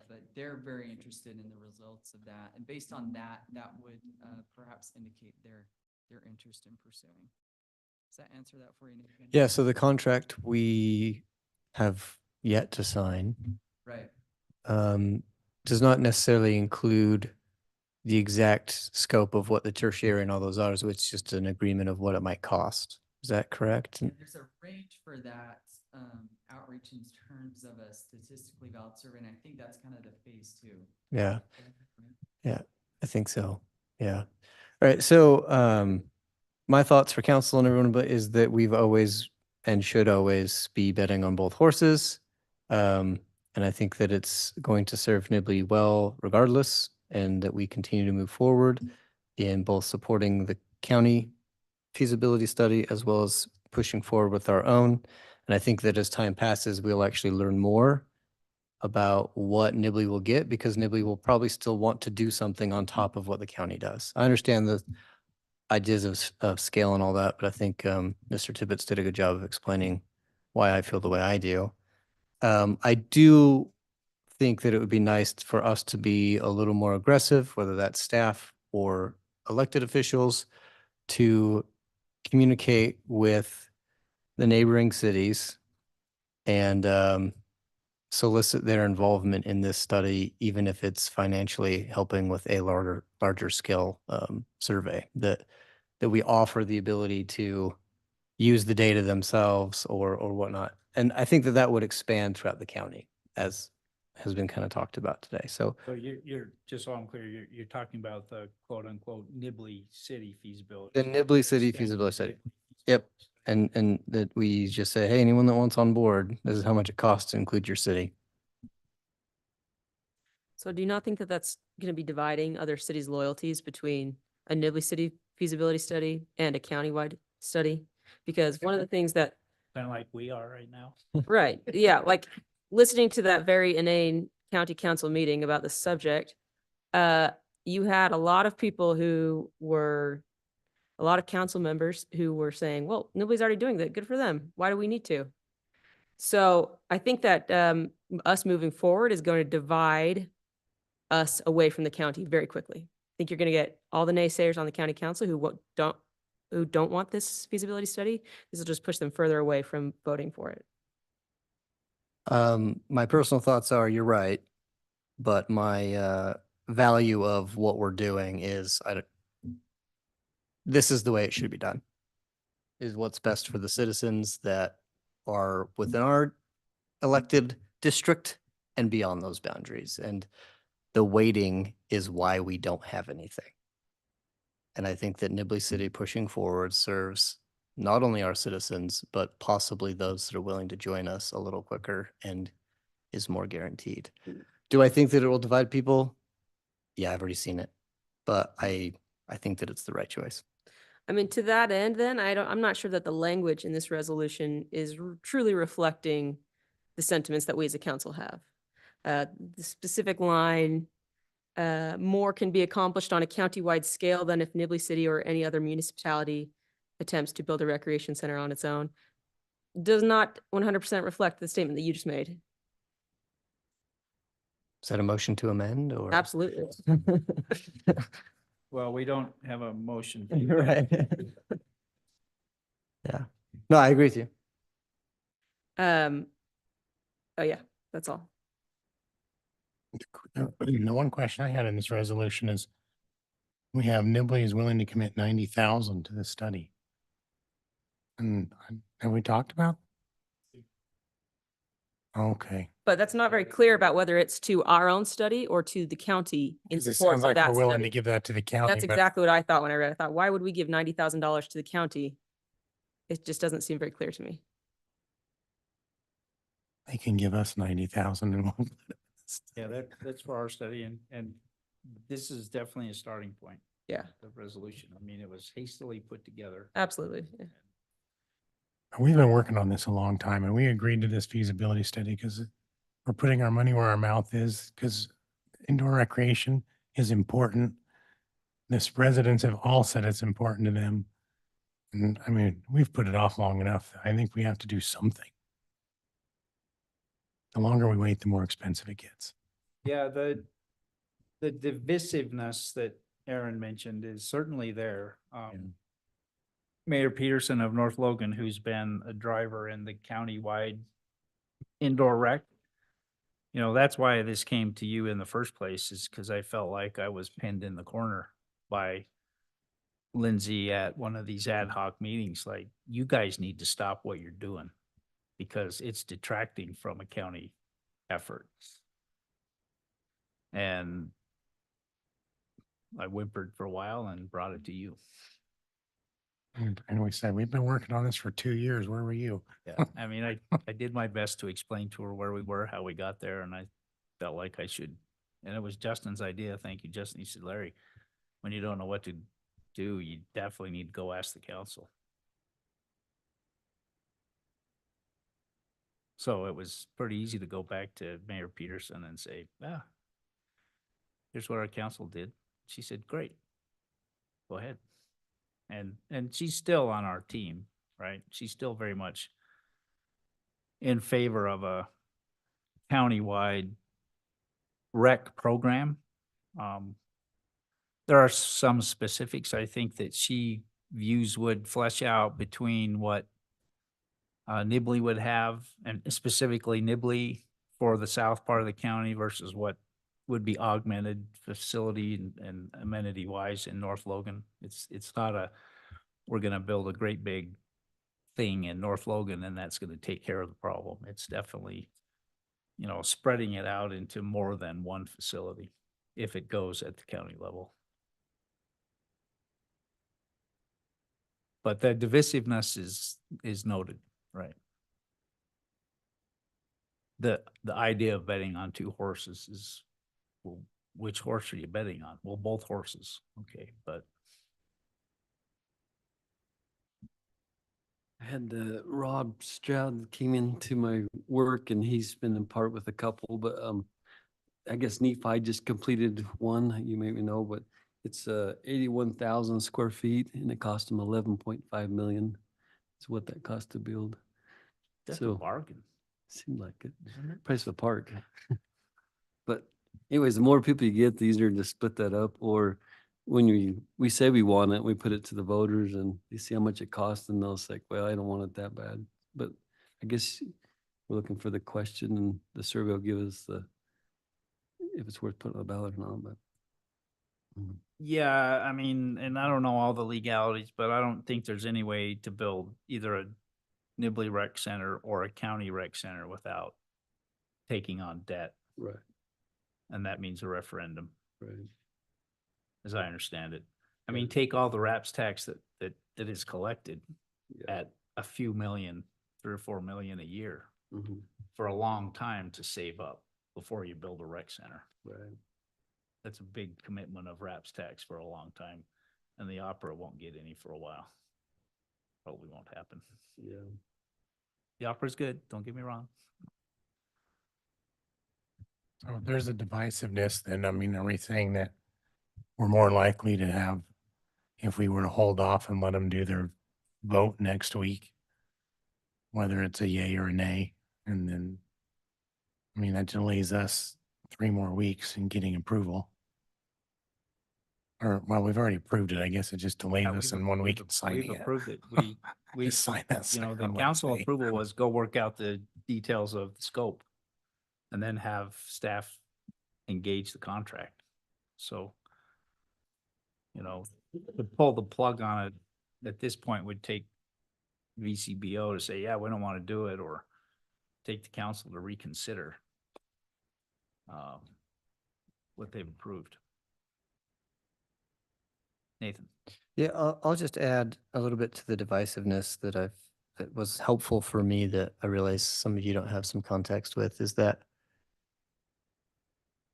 But they're very interested in the results of that. And based on that, that would perhaps indicate their interest in pursuing. Does that answer that for you, Nick? Yeah, so the contract we have yet to sign Right. does not necessarily include the exact scope of what the tertiary and all those are, so it's just an agreement of what it might cost. Is that correct? Yeah, there's a range for that outreach in terms of a statistically valid survey, and I think that's kind of the phase 2. Yeah. Yeah, I think so. Yeah. All right. So my thoughts for council and everyone but is that we've always and should always be betting on both horses. And I think that it's going to serve Nibley well regardless, and that we continue to move forward in both supporting the county feasibility study as well as pushing forward with our own. And I think that as time passes, we'll actually learn more about what Nibley will get, because Nibley will probably still want to do something on top of what the county does. I understand the ideas of scale and all that, but I think Mr. Tibbetts did a good job of explaining why I feel the way I do. I do think that it would be nice for us to be a little more aggressive, whether that's staff or elected officials, to communicate with the neighboring cities and solicit their involvement in this study, even if it's financially helping with a larger scale survey, that we offer the ability to use the data themselves or whatnot. And I think that would expand throughout the county, as has been kind of talked about today. So So you're, just so I'm clear, you're talking about the quote unquote Nibley City feasibility. the Nibley City feasibility study. Yep. And that we just say, hey, anyone that wants on board, this is how much it costs to include your city. So do you not think that that's going to be dividing other cities' loyalties between a Nibley City feasibility study and a countywide study? Because one of the things that, Kind of like we are right now. right, yeah, like listening to that very inane county council meeting about the subject, you had a lot of people who were, a lot of council members who were saying, well, Nibley's already doing that. Good for them. Why do we need to? So I think that us moving forward is going to divide us away from the county very quickly. I think you're going to get all the naysayers on the county council who don't want this feasibility study. This will just push them further away from voting for it. My personal thoughts are, you're right, but my value of what we're doing is this is the way it should be done. Is what's best for the citizens that are within our elected district and beyond those boundaries. And the waiting is why we don't have anything. And I think that Nibley City pushing forward serves not only our citizens, but possibly those that are willing to join us a little quicker and is more guaranteed. Do I think that it will divide people? Yeah, I've already seen it, but I think that it's the right choice. I mean, to that end, then I'm not sure that the language in this resolution is truly reflecting the sentiments that we as a council have. The specific line, more can be accomplished on a countywide scale than if Nibley City or any other municipality attempts to build a recreation center on its own, does not 100% reflect the statement that you just made. Is that a motion to amend or? Absolutely. Well, we don't have a motion. Right. Yeah. No, I agree with you. Oh yeah, that's all. The one question I had in this resolution is we have Nibley is willing to commit 90,000 to this study. And have we talked about? Okay. But that's not very clear about whether it's to our own study or to the county in 'Cause it support sounds of like that we're willing to study. give that to the county. That's but exactly what I thought when I read it. I thought, why would we give $90,000 to the county? It just doesn't seem very clear to me. They can give us 90,000 and we'll. Yeah, that's for our study and this is definitely a starting point. Yeah, The resolution. I mean, it was hastily put together. absolutely. Yeah. We've been working on this a long time and we agreed to this feasibility study because we're putting our money where our mouth is because indoor recreation is important. This residents have all said it's important to them. And I mean, we've put it off long enough. I think we have to do something. The longer we wait, the more expensive it gets. Yeah, the divisiveness that Aaron mentioned is certainly there. Mayor Peterson of North Logan, who's been a driver in the countywide indoor rec. You know, that's why this came to you in the first place, is because I felt like I was pinned in the corner by Lindsay at one of these ad hoc meetings. Like, you guys need to stop what you're doing because it's detracting from a county effort. And I whimpered for a while and brought it to you. And we said, we've been working on this for 2 years. Where were you? Yeah, I mean, I did my best to explain to her where we were, how we got there, and I felt like I should. And it was Justin's idea. Thank you, Justin. He said, Larry, when you don't know what to do, you definitely need to go ask the council. So it was pretty easy to go back to Mayor Peterson and say, here's what our council did. She said, great, go ahead. And she's still on our team, right? She's still very much in favor of a countywide rec program. There are some specifics I think that she views would flesh out between what Nibley would have, and specifically Nibley for the south part of the county versus what would be augmented facility and amenity wise in North Logan. It's not a, we're gonna build a great big thing in North Logan and that's gonna take care of the problem. It's definitely, you know, spreading it out into more than one facility if it goes at the county level. But the divisiveness is noted, right? The idea of betting on two horses is, well, which horse are you betting on? Well, both horses. Okay, but I had Rob Stroud came into my work and he's been in part with a couple, but I guess Nephi just completed one, you maybe know, but it's 81,000 square feet and it cost him 11.5 million. That's what that cost to build. that's a So bargain, seemed like it. isn't it? Price of a park. But anyways, the more people you get, the easier to split that up. Or when we say we want it, we put it to the voters and they see how much it costs and they'll say, well, I don't want it that bad. But I guess we're looking for the question and the survey will give us if it's worth putting on the ballot or not, but. Yeah, I mean, and I don't know all the legalities, but I don't think there's any way to build either a Nibley Rec Center or a county rec center without taking on debt. Right. and that means a referendum, Right. as I understand it. I mean, take all the RAPS tax that is collected Yeah. at a few million, 3 or 4 million a year Mhm. for a long time to save up before you build a rec center. Right. That's a big commitment of RAPS tax for a long time, and the opera won't get any for a while. Probably won't happen. Yeah. The opera's good, don't get me wrong. So if there's a divisiveness, then I mean, are we saying that we're more likely to have, if we were to hold off and let them do their vote next week, whether it's a yay or a nay, and then, I mean, that delays us 3 more weeks in getting approval. Or, well, we've already approved it. I guess it just delayed Yeah, us we've- in 1 week we've- in signing We've it. approved it. We, Just sign that you know, sucker the on council Wednesday. approval was go work out the details of the scope and then have staff engage the contract. So, you know, to pull the plug on it at this point would take VCBO to say, yeah, we don't want to do it, or take the council to reconsider what they've approved. Nathan. Yeah, I'll just add a little bit to the divisiveness that was helpful for me, that I realize some of you don't have some context with, is that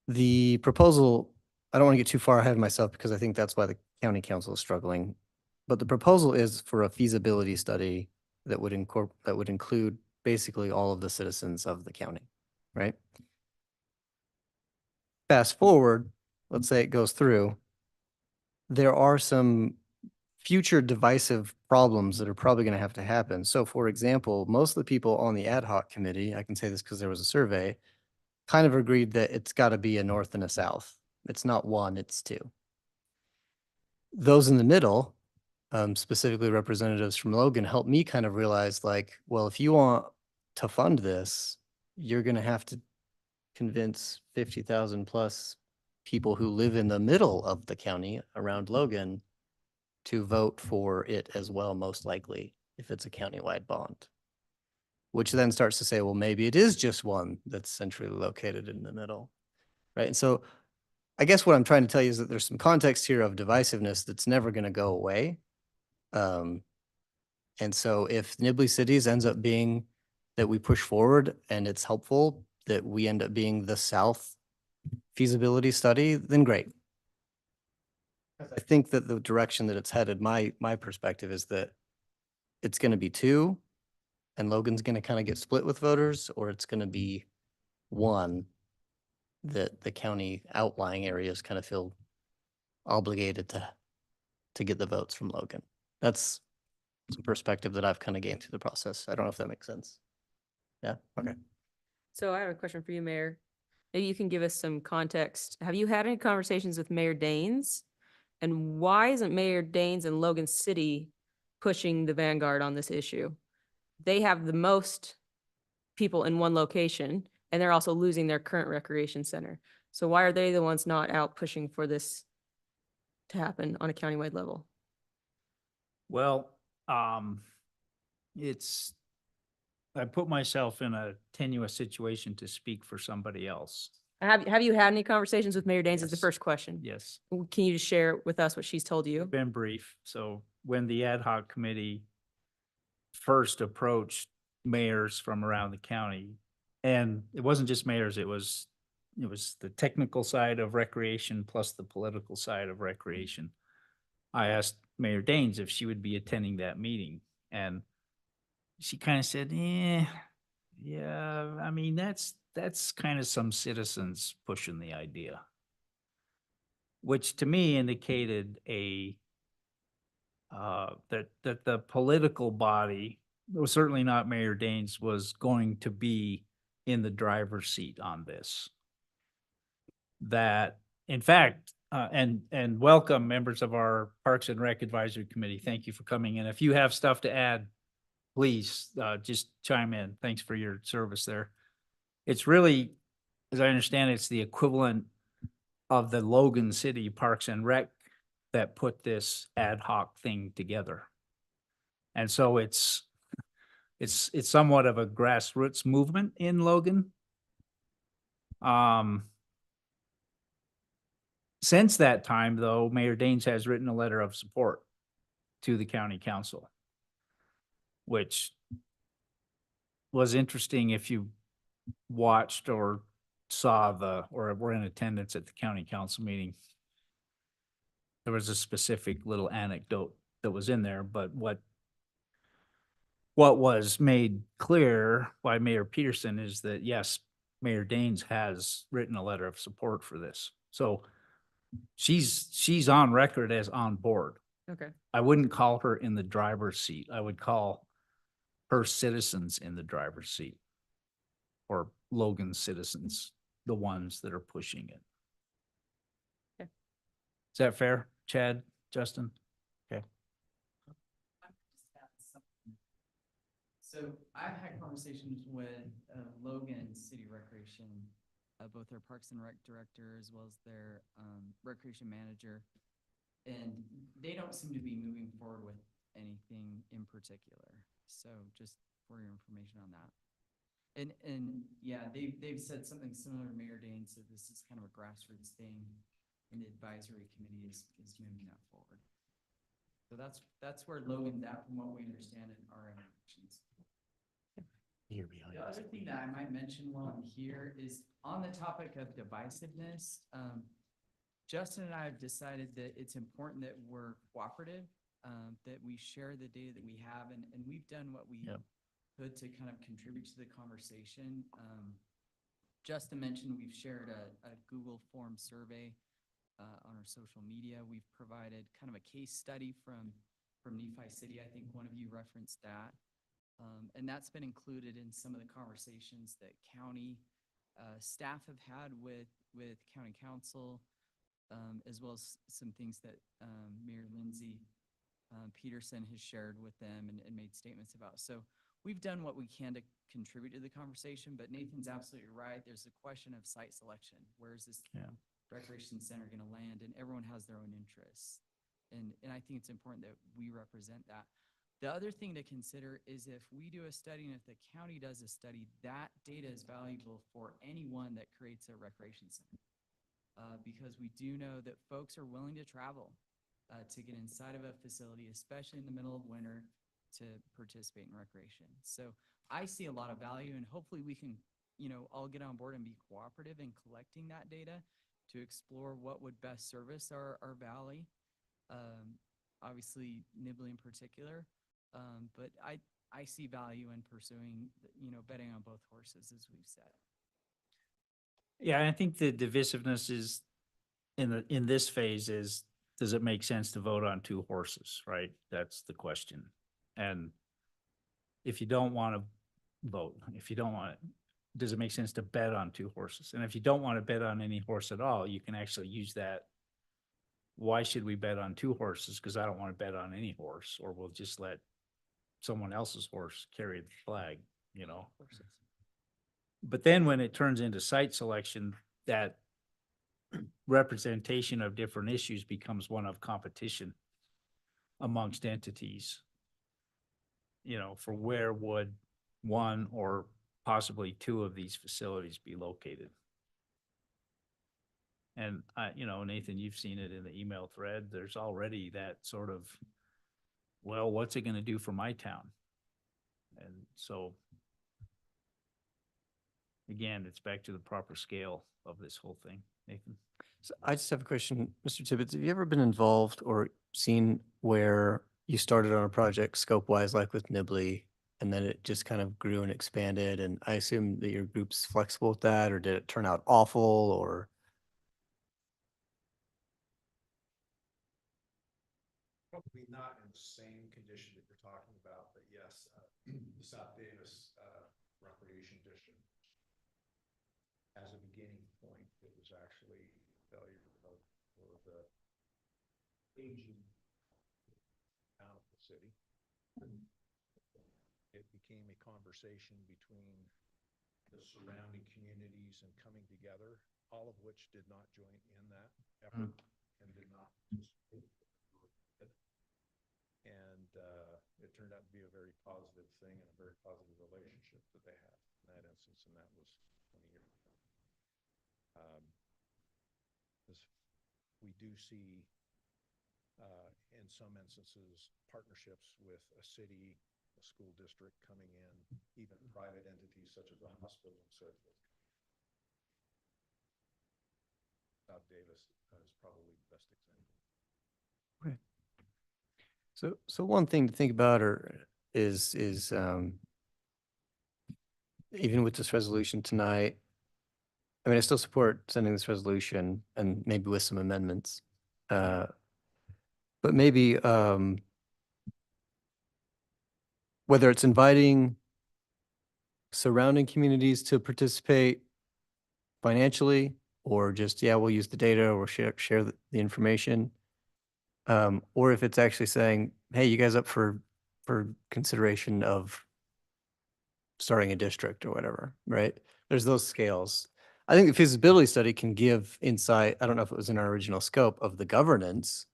the proposal, I don't want to get too far ahead of myself because I think that's why the county council is struggling. But the proposal is for a feasibility study that would include basically all of the citizens of the county, right? Fast forward, let's say it goes through. There are some future divisive problems that are probably going to have to happen. So for example, most of the people on the ad hoc committee, I can say this because there was a survey, kind of agreed that it's got to be a north and a south. It's not one, it's two. Those in the middle, specifically representatives from Logan, helped me kind of realize, like, well, if you want to fund this, you're going to have to convince 50,000 plus people who live in the middle of the county around Logan to vote for it as well, most likely, if it's a countywide bond. Which then starts to say, well, maybe it is just one that's centrally located in the middle, right? And so I guess what I'm trying to tell you is that there's some context here of divisiveness that's never going to go away. And so if Nibley Cities ends up being that we push forward and it's helpful, that we end up being the South feasibility study, then great. I think that the direction that it's headed, my perspective is that it's going to be two, and Logan's going to kind of get split with voters, or it's going to be one that the county outlying areas kind of feel obligated to get the votes from Logan. That's some perspective that I've kind of gained through the process. I don't know if that makes sense. Yeah, okay. So I have a question for you, Mayor. Maybe you can give us some context. Have you had any conversations with Mayor Daines? And why isn't Mayor Daines and Logan City pushing the vanguard on this issue? They have the most people in one location, and they're also losing their current recreation center. So why are they the ones not out pushing for this to happen on a countywide level? Well, I put myself in a tenuous situation to speak for somebody else. Have you had any conversations with Mayor Daines is the Yes. first question. Yes, Can you just share with us what she's told you? been brief. So when the ad hoc committee first approached mayors from around the county, and it wasn't just mayors, it was the technical side of recreation plus the political side of recreation. I asked Mayor Daines if she would be attending that meeting, and she kind of said, yeah, I mean, that's kind of some citizens pushing the idea, which to me indicated that the political body, well, certainly not Mayor Daines, was going to be in the driver's seat on this. That, in fact, and welcome members of our Parks and Rec Advisory Committee. Thank you for coming in. If you have stuff to add, please just chime in. Thanks for your service there. It's really, as I understand it, it's the equivalent of the Logan City Parks and Rec that put this ad hoc thing together. And so it's somewhat of a grassroots movement in Logan. Since that time, though, Mayor Daines has written a letter of support to the county council, which was interesting if you watched or saw or were in attendance at the county council meeting. There was a specific little anecdote that was in there, but what was made clear by Mayor Peterson is that, yes, Mayor Daines has written a letter of support for this. So she's on record as on board. Okay. I wouldn't call her in the driver's seat. I would call her citizens in the driver's seat, or Logan's citizens, the ones that are pushing it. Okay. Is that fair, Chad, Justin? Okay. So I've had conversations with Logan City Recreation, both their Parks and Rec director as well as their recreation manager. And they don't seem to be moving forward with anything in particular. So just for your information on that. And yeah, they've said something similar to Mayor Daines, so this is kind of a grassroots thing. And the advisory committee is moving that forward. So that's where Logan's at from what we understand in our interactions. You're behind. The other thing that I might mention while I'm here is on the topic of divisiveness. Justin and I have decided that it's important that we're cooperative, that we share the data that we have, and we've done what we could to kind of contribute to the conversation. Justin mentioned we've shared a Google form survey on our social media. We've provided kind of a case study from Nephi City. I think one of you referenced that. And that's been included in some of the conversations that county staff have had with county council, as well as some things that Mayor Lindsay Peterson has shared with them and made statements about. So we've done what we can to contribute to the conversation, but Nathan's absolutely right. There's a question of site selection. Where is this recreation center going to land? And everyone has their own interests. And I think it's important that we represent that. The other thing to consider is if we do a study and if the county does a study, that data is valuable for anyone that creates a recreation center. Because we do know that folks are willing to travel to get inside of a facility, especially in the middle of winter, to participate in recreation. So I see a lot of value, and hopefully we can, all get on board and be cooperative in collecting that data to explore what would best service our valley. Obviously Nibley in particular. But I see value in pursuing, betting on both horses, as we've said. Yeah, I think the divisiveness is in this phase is, does it make sense to vote on two horses, right? That's the question. And if you don't want to vote, does it make sense to bet on two horses? And if you don't want to bet on any horse at all, you can actually use that. Why should we bet on two horses? Because I don't want to bet on any horse, or we'll just let someone else's horse carry the flag, But then when it turns into site selection, that representation of different issues becomes one of competition amongst entities. For where would one or possibly two of these facilities be located? And Nathan, you've seen it in the email thread. There's already that sort of, well, what's it going to do for my town? And so, again, it's back to the proper scale of this whole thing. Nathan? So I just have a question, Mr. Tibbetts. Have you ever been involved or seen where you started on a project scope-wise, like with Nibley, and then it just kind of grew and expanded? And I assume that your group's flexible with that, or did it turn out awful, or? Probably not in the same condition that you're talking about, but yes, the South Davis Recreation District, as a beginning point, it was actually failure of the aging town of the city. It became a conversation between the surrounding communities and coming together, all of which did not join in that effort and did not participate. And it turned out to be a very positive thing and a very positive relationship that they had in that instance, and that was 20 years ago. we do see, in some instances, partnerships with a city, a school district coming in, even private entities such as a hospital and so forth. South Davis is probably the best example. So one thing to think about is even with this resolution tonight, I mean, I still support sending this resolution and maybe with some amendments. But maybe whether it's inviting surrounding communities to participate financially or just, yeah, we'll use the data or share the information. Or if it's actually saying, hey, you guys up for consideration of starting a district or whatever, right? There's those scales. I think the feasibility study can give insight. I don't know if it was in our original scope of the governance,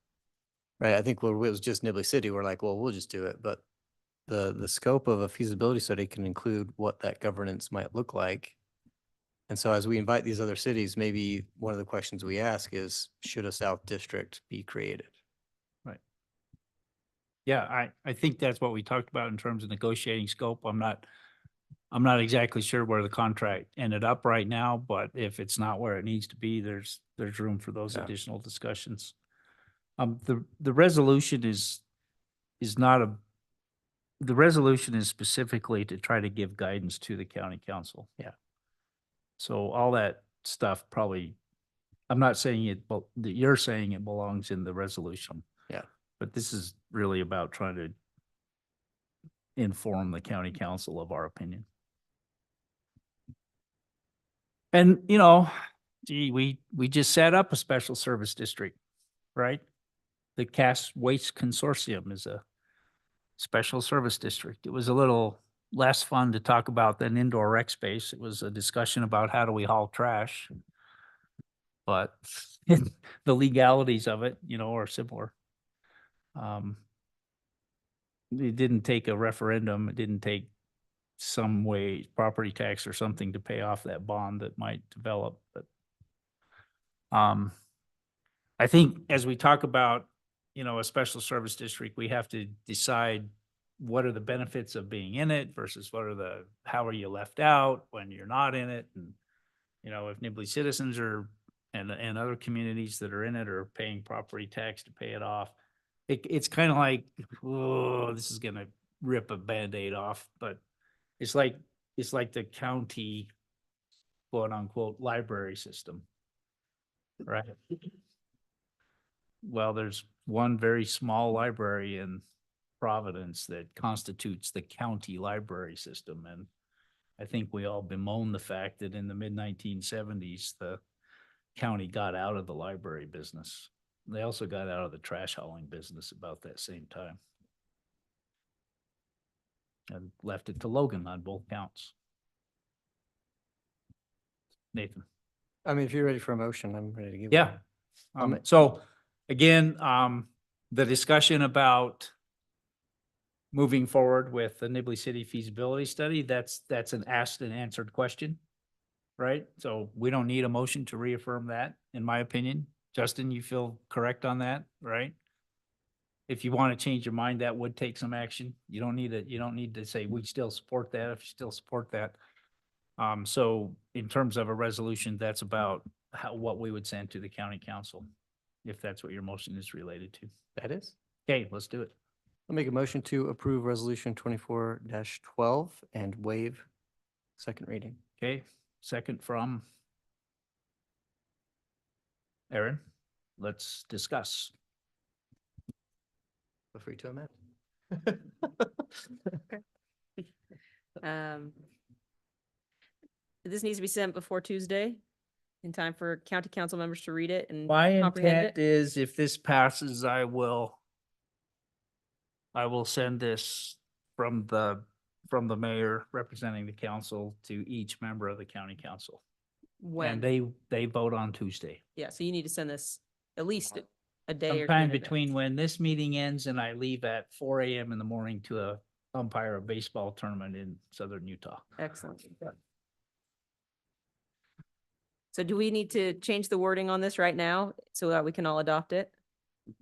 right? I think when it was just Nibley City, we're like, well, we'll just do it. But the scope of a feasibility study can include what that governance might look like. And so as we invite these other cities, maybe one of the questions we ask is, should a South District be created? Right. Yeah, I think that's what we talked about in terms of negotiating scope. I'm not exactly sure where the contract ended up right now, but if it's not where it needs to be, there's room for those Yeah. additional discussions. The resolution is not the resolution is specifically to try to give guidance to the county council. Yeah. So all that stuff probably, I'm not saying that you're saying it belongs in the resolution. Yeah. But this is really about trying to inform the county council of our opinion. And, gee, we just set up a special service district, right? The Cass Waste Consortium is a special service district. It was a little less fun to talk about than indoor rec space. It was a discussion about how do we haul trash. But the legalities of it, are similar. It didn't take a referendum. It didn't take some way property tax or something to pay off that bond that might develop. But I think as we talk about, a special service district, we have to decide what are the benefits of being in it versus how are you left out when you're not in it? And, if Nibley citizens and other communities that are in it are paying property tax to pay it off, it's kind of like, oh, this is gonna rip a Band-Aid off, but it's like the county quote unquote library system, right? Well, there's one very small library in Providence that constitutes the county library system. And I think we all bemoan the fact that in the mid-1970s, the county got out of the library business. They also got out of the trash hauling business about that same time. And left it to Logan on both counts. Nathan. I mean, if you're ready for a motion, I'm ready to give. Yeah. one. So again, the discussion about moving forward with the Nibley City feasibility study, that's an asked and answered question, right? So we don't need a motion to reaffirm that, in my opinion. Justin, you feel correct on that, right? If you want to change your mind, that would take some action. You don't need to say we still support that if you still support that. So in terms of a resolution, that's about what we would send to the county council, if that's what your motion is related to. That is. Okay, let's do it. I'll make a motion to approve resolution 24-12 and waive second reading. Okay, second from Aaron. Let's discuss. Feel free to amend. This needs to be sent before Tuesday in time for county council members to read it and My comprehend intent it. is if this passes, I will send this from the mayor representing the council to each member of the county council. When? And they vote on Tuesday. Yeah, so you need to send this at least a day or two. Sometime in advance. between when this meeting ends and I leave at 4 a.m. in the morning to umpire a baseball tournament in southern Utah. Excellent. So do we need to change the wording on this right now so that we can all adopt it?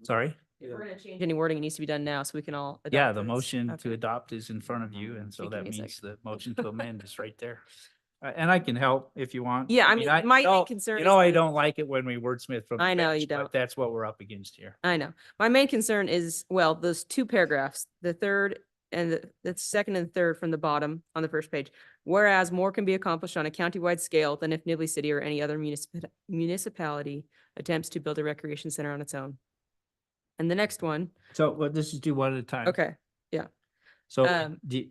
Sorry? If we're gonna change any wording, it needs to be done now so we can all. Yeah, adopt the this. motion to Okay. adopt is in front of you, and so Okay, give that me a means second. the motion to amend is right there. And I can help if you want. Yeah, I mean, my main know- concern You is know, I the- don't like it when we wordsmith from. the I know bench, you but don't. That's what we're up against here. I know. My main concern is, well, those two paragraphs, the third and the second and third from the bottom on the first page. Whereas more can be accomplished on a countywide scale than if Nibley City or any other municipality attempts to build a recreation center on its own. And the next one, So, well, this is do one at a time. okay, So um, do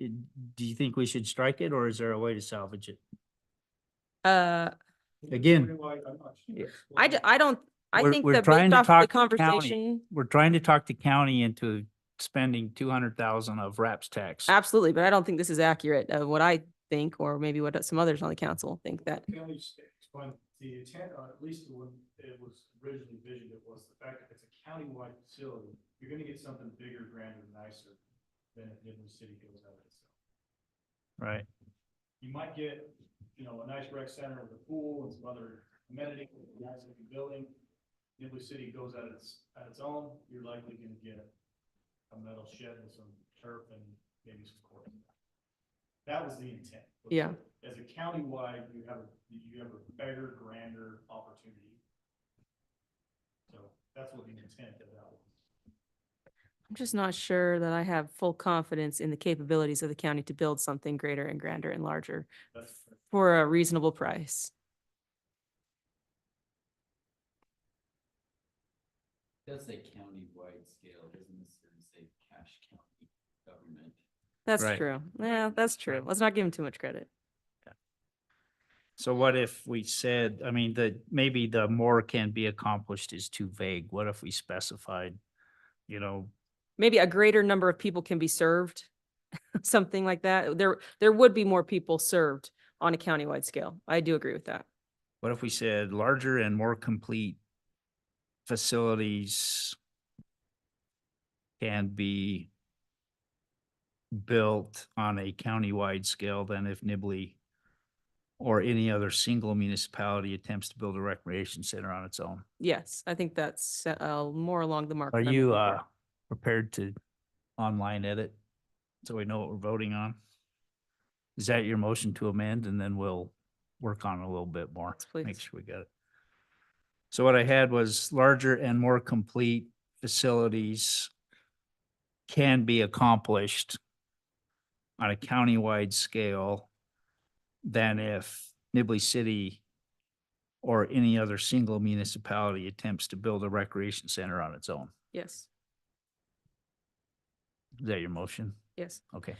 you think we should strike it, or is there a way to salvage it? I'm Again, not sure. I don't, I We're- think we're that trying based to off the talk to the county. conversation, we're trying to talk the county into spending 200,000 of RAPS tax. absolutely, but I don't think this is accurate of what I think, or maybe what some others on the council think that. Can we just explain the intent, at least when it was originally envisioned, it was the fact that it's a countywide facility, you're gonna get something bigger, grander, nicer than if Nibley City goes out itself. Right. You might get, a nice rec center with a pool and some other amenities, a nice looking building. Nibley City goes at its own, you're likely gonna get a metal shed with some turf and maybe some court. That was the intent. Yeah. As a countywide, you have a better, grander opportunity. So that's what the intent of that was. I'm just not sure that I have full confidence in the capabilities of the county to build something greater and grander and larger That's for a reasonable price. It does say county-wide scale, doesn't necessarily say Cache County government. That's Right. true. Yeah, that's true. Let's not give him too much credit. So what if we said, I mean, maybe the more can be accomplished is too vague. What if we specified, Maybe a greater number of people can be served, something like that. There would be more people served on a countywide scale. I do agree with that. what if we said larger and more complete facilities can be built on a countywide scale than if Nibley or any other single municipality attempts to build a recreation center on its own? Yes, I think that's more along the mark. Are that I'm you looking for. prepared to online edit so we know what we're voting on? Is that your motion to amend? And then we'll work on it a little bit more. Yes, please. Make sure we got it. So what I had was larger and more complete facilities can be accomplished on a countywide scale than if Nibley City or any other single municipality attempts to build a recreation center on its own. Yes, Is that your motion? yes. Okay.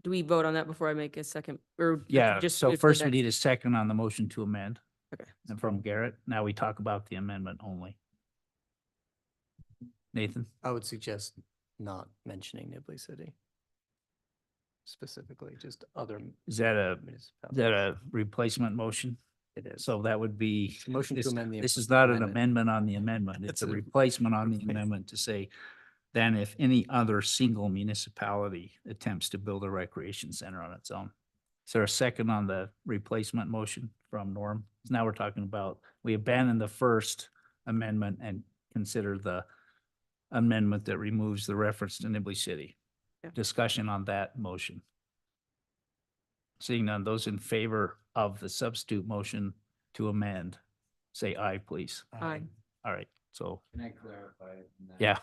Do we vote on that before I make a second or Yeah, just so wait for the first we next- need a second on the motion to amend. Okay. And from Garrett, now we talk about the amendment only. Nathan? I would suggest not mentioning Nibley City. Specifically, just other Is that a municipalities. replacement motion? It is. So that would be, Motion to this amend the this is not an amendment. amendment on the amendment. It's a replacement on the amendment to say, than if any other single municipality attempts to build a recreation center on its own. Is there a second on the replacement motion from Norm? Now we're talking about, we abandon the first amendment and consider the amendment that removes the reference to Nibley City. Yeah. Discussion on that motion. Seeing none, those in favor of the substitute motion to amend, say aye, please. Aye. All right, so, Can I clarify? that? yeah,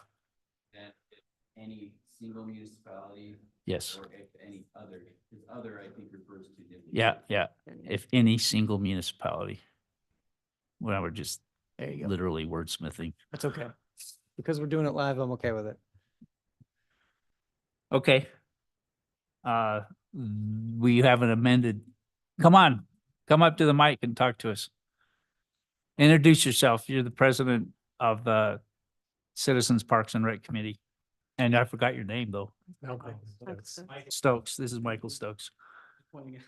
That if any single municipality yes, or if any other, because other I think refers to Nibley. yeah, City. yeah. If any single municipality. Well, we're just There you go. literally wordsmithing. That's okay. Because we're doing it live, I'm okay with it. Okay. We have an amended, come on, come up to the mic and talk to us. Introduce yourself. You're the president of the Citizens Parks and Rec Committee. And I forgot your name though. Stokes. This is Michael Stokes. Pointing out,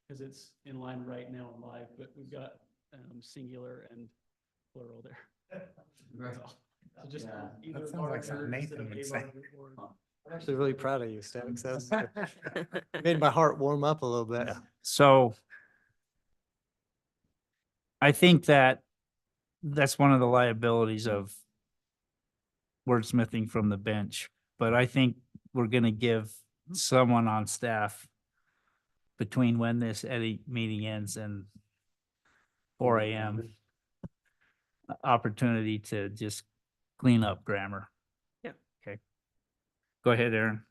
because it's in line right now and live, but we've got singular and plural there. Right. So just Yeah. either That sounds like something larger instead Nathan of would a say. larger or- I'm actually really proud of you, Stokes. Made my heart warm up a little bit. So I think that that's one of the liabilities of wordsmithing from the bench, but I think we're gonna give someone on staff between when this Eddie meeting ends and 4 AM opportunity to just clean up grammar. Yeah. Okay. Go ahead, Aaron.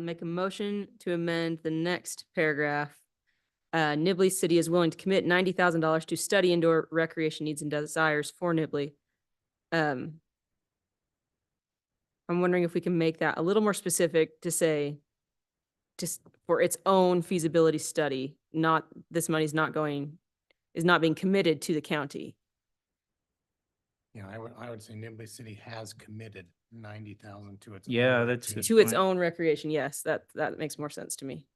Make a motion to amend the next paragraph. Nibley City is willing to commit $90,000 to study indoor recreation needs and desires for Nibley. I'm wondering if we can make that a little more specific to say just for its own feasibility study, not, this money's not going, is not being committed to the county. Yeah, I would say Nibley City has committed 90,000 to its. Yeah, own that's recreation. To its Right. own recreation, yes, that makes more sense to me.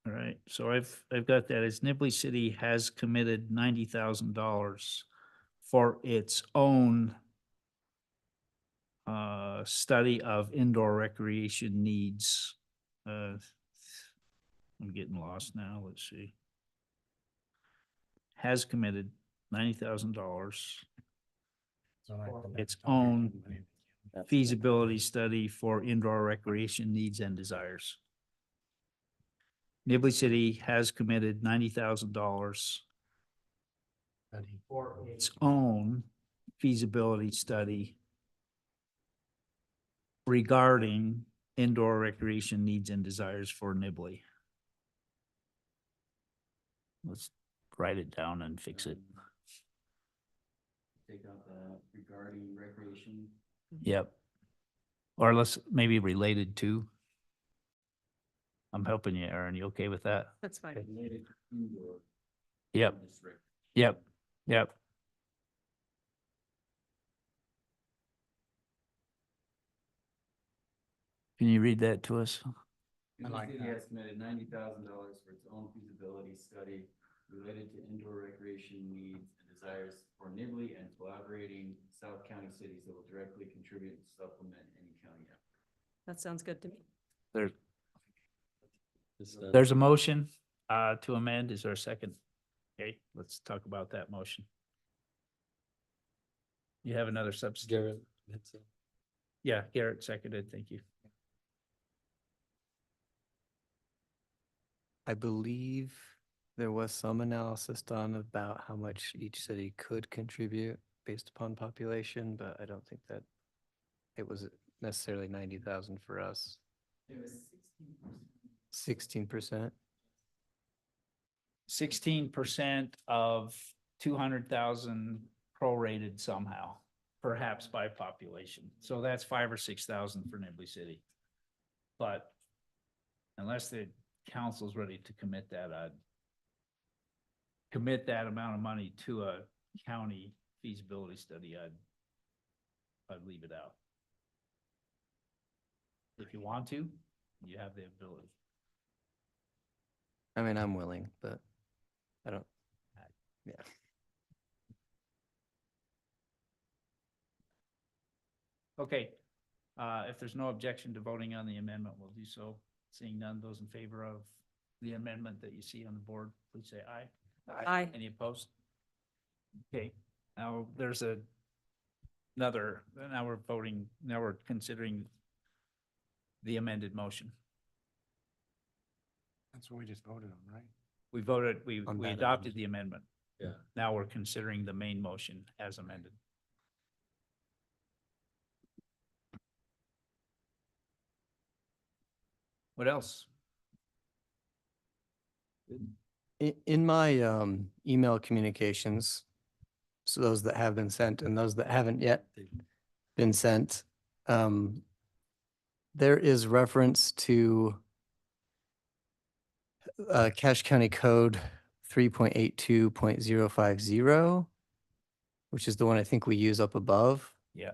All right, so I've got that as Nibley City has committed $90,000 for its own study of indoor recreation needs. I'm getting lost now. Let's see. Has committed $90,000 So I think its that's all own money. feasibility study for indoor recreation needs and desires. Nibley City has committed $90,000 Study. for its own feasibility study regarding indoor recreation needs and desires for Nibley. Let's write it down and fix it. Take out the regarding recreation. Yep. Or let's maybe related to. I'm helping you, Aaron. You okay with that? That's fine. Related to indoor. Yep, district. yep, yep. Can you read that to us? I like The city that. has committed $90,000 for its own feasibility study related to indoor recreation needs and desires for Nibley and collaborating South County cities that will directly contribute and supplement any county effort. That sounds good to me. There's a motion to amend. Is there a second? Okay, let's talk about that motion. You have another substitute? Yeah, Garrett seconded. Thank you. I believe there was some analysis done about how much each city could contribute based upon population, but I don't think that it was necessarily 90,000 for us. It was 16%. 16%. 16% of 200,000 prorated somehow, perhaps by population. So that's 5,000 or 6,000 for Nibley City. But unless the council's ready to commit that, I'd commit that amount of money to a county feasibility study. I'd leave it out. If you want to, you have the ability. I mean, I'm willing, but I don't, yeah. Okay, if there's no objection to voting on the amendment, we'll do so. Seeing none, those in favor of the amendment that you see on the board, please say aye. Aye. Any opposed? Okay, now there's now we're voting, now we're considering the amended motion. That's what we just voted on, right? We voted, we On that adopted the amendment. Yeah. Now we're considering the main motion as amended. What else? In my email communications, so those that have been sent and those that haven't yet been sent, there is reference to Cache County Code 3.82.050, which is the one I think we use up above. Yeah.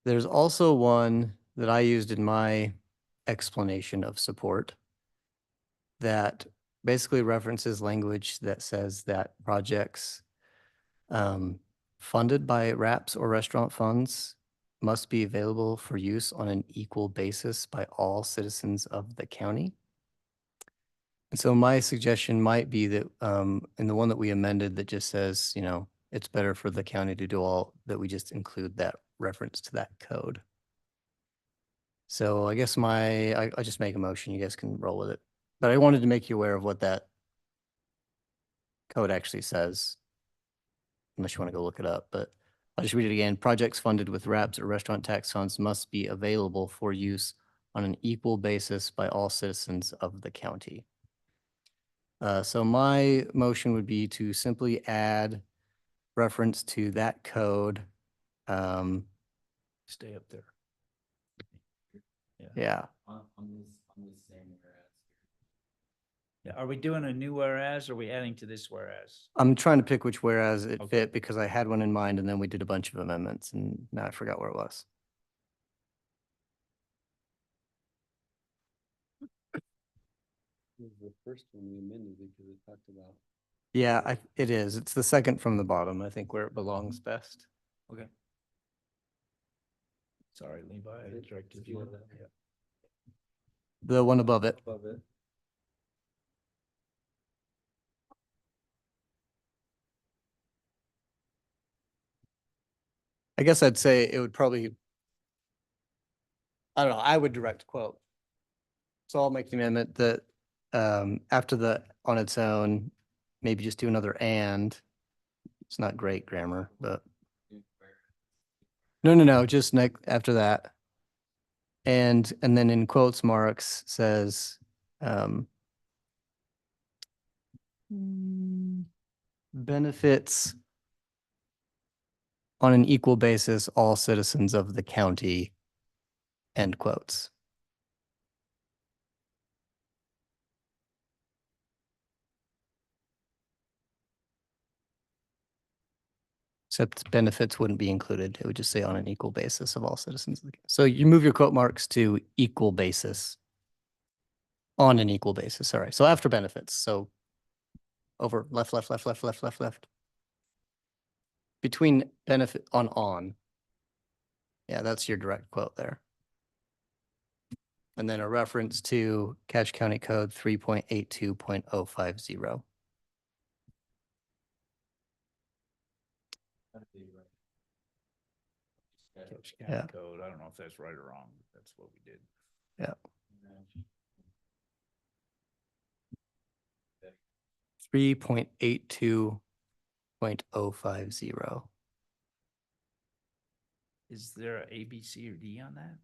There's also one that I used in my explanation of support that basically references language that says that projects funded by RAPS or restaurant funds must be available for use on an equal basis by all citizens of the county. And so my suggestion might be that, in the one that we amended that just says, it's better for the county to do all, that we just include that reference to that code. So I guess I just make a motion, you guys can roll with it. But I wanted to make you aware of what that code actually says. Unless you want to go look it up, but I'll just read it again. Projects funded with RAPs or restaurant tax funds must be available for use on an equal basis by all citizens of the county. So my motion would be to simply add reference to that code. Stay up there. Yeah, On this same whereas. Yeah, are we doing a new whereas or are we adding to this whereas? I'm trying to pick which whereas it Okay. fit because I had one in mind and then we did a bunch of amendments and now I forgot where it was. The first one we amended because it talked about. Yeah, it is. It's the second from the bottom, I think, where it belongs best. Okay. Sorry, Levi, I directed you. Yeah. The one above it. Above it. I guess I'd say it would probably, I don't know, I would direct quote. So I'll make the amendment that after the on its own, maybe just do another and. It's not great grammar, but no, just after that. And then in quotes marks says benefits on an equal basis all citizens of the county, end quotes. Except benefits wouldn't be included. It would just say on an equal basis of all citizens. So you move your quote marks to equal basis. On an equal basis, all right. So after benefits, so over left. Between benefit on. Yeah, that's your direct quote there. And then a reference to Cache County Code 3.82.050. Yeah. Code, I don't know if that's right or wrong, but that's what we did. Yeah. 3.82.050. Is there a B, C, or D on that?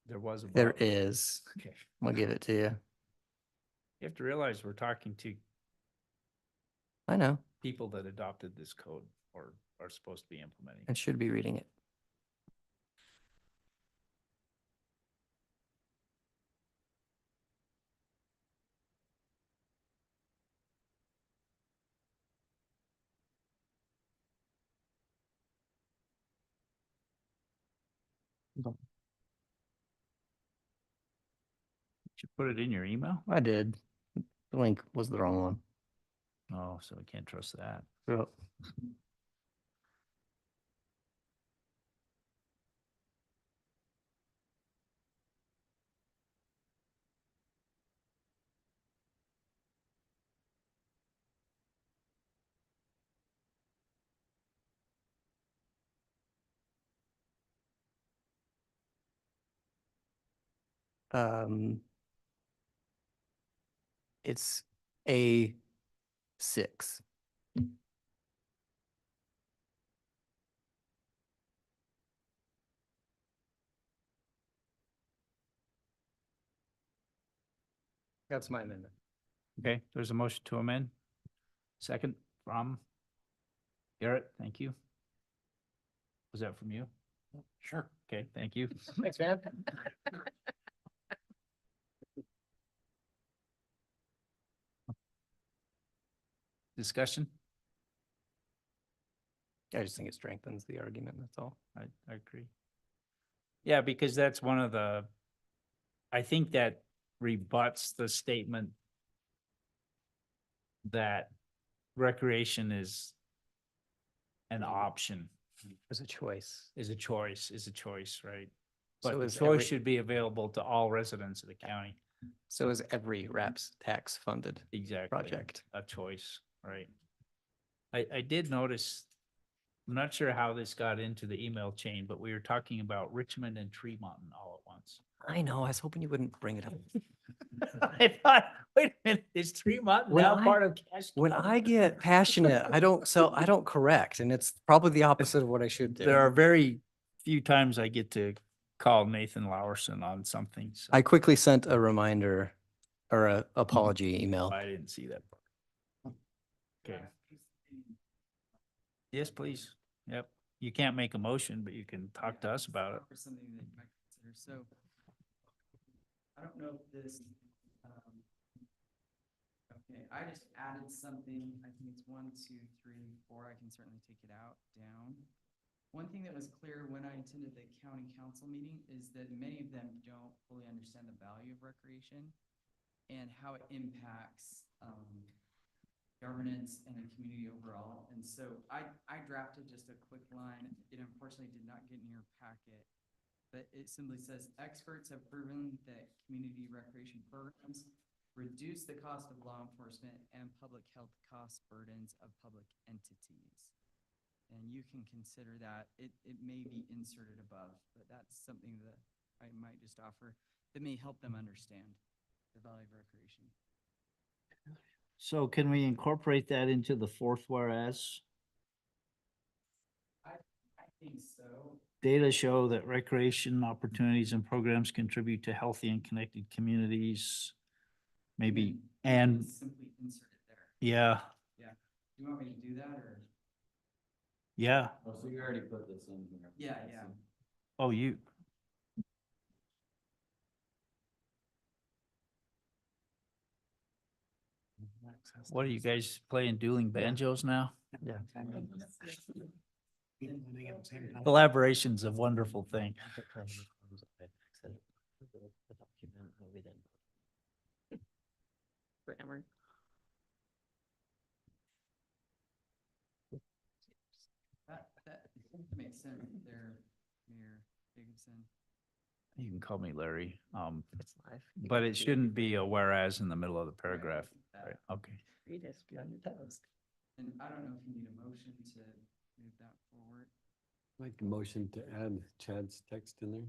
There was. There above. is. Okay. I'll give it to you. You have to realize we're talking to I know. people that adopted this code or are supposed to be implementing. I should be reading it. Did you put it in your email? I did. The link was the wrong one. Oh, so we can't trust that. Yep. It's A6. That's my amendment. Okay, there's a motion to amend. Second from Garrett, thank you. Was that from you? Sure. Okay, thank you. Thanks, man. Discussion? I just think it strengthens the argument, that's all. I agree. Yeah, because that's one of the, I think that rebuts the statement that recreation is an option, It's a choice. is a choice, right? So But the is choice every- should be available to all residents of the county. So is every RAPS tax funded Exactly. project. A choice, right? I did notice, I'm not sure how this got into the email chain, but we were talking about Richmond and Tremont all at once. I know, I was hoping you wouldn't bring it up. I thought, wait a minute, is Tremont When now I- part of Cache When County? I get passionate, I don't correct, and it's probably the opposite of what I should do. There are very few times I get to call Nathan Lowerson on something, so I quickly sent a reminder or a apology email. I didn't see that part. Okay. Yes, please. Yep. You can't make a motion, but you can talk to us about it. For something that you might consider, so. I don't know if this, okay, I just added something, I think it's 1, 2, 3, 4, I can certainly take it out, down. One thing that was clear when I attended the county council meeting is that many of them don't fully understand the value of recreation and how it impacts, governance and the community overall. And so I drafted just a quick line. It unfortunately did not get in your packet, but it simply says, experts have proven that community recreation programs reduce the cost of law enforcement and public health cost burdens of public entities. And you can consider that, it may be inserted above, but that's something that I might just offer that may help them understand the value of recreation. So can we incorporate that into the fourth whereas? I think so. Data show that recreation opportunities and programs contribute to healthy and connected communities. Maybe, and Simply insert it there. yeah, Yeah. Do you want me to do that or? yeah. Oh, so you already put this in here. Yeah, yeah. Oh, you. What are you guys playing dueling banjos now? Yeah. Collaboration's a wonderful thing. Grammar. That makes sense there, Mayor Jacobson. You can call me Larry, but it shouldn't be a whereas in the middle of the paragraph. Right, okay. And I don't know if you need a motion to move that forward. Make a motion to add Chad's text in there.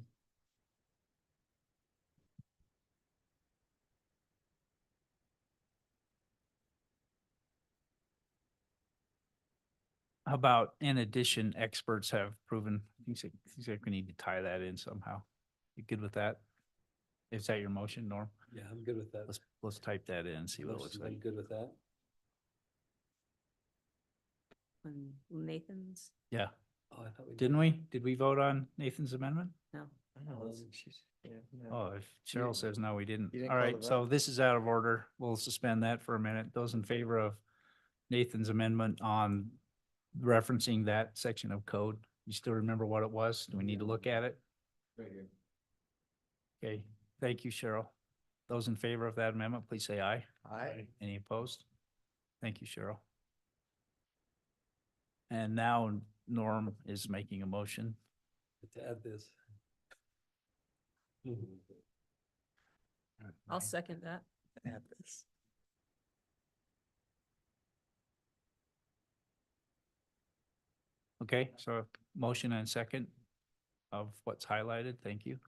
How about, in addition, experts have proven, things like we need to tie that in somehow. You good with that? Is that your motion, Norm? Yeah, I'm good with that. Let's type that in and see what it looks Motion, I'm like. good with that. Nathan's? Yeah, Oh, I thought we didn't we? Did we vote on Nathan's amendment? No. Oh, if Cheryl says no, we didn't. You didn't All call right, the so vote? this is out of order. We'll suspend that for a minute. Those in favor of Nathan's amendment on referencing that section of code, you still remember what it was? Do we need to look at it? Right here. Okay, thank you, Cheryl. Those in favor of that amendment, please say aye. Aye. Any opposed? Thank you, Cheryl. And now Norm is making a motion. to add this. I'll second that. Add this. Okay, so a motion and second of what's highlighted. Thank you.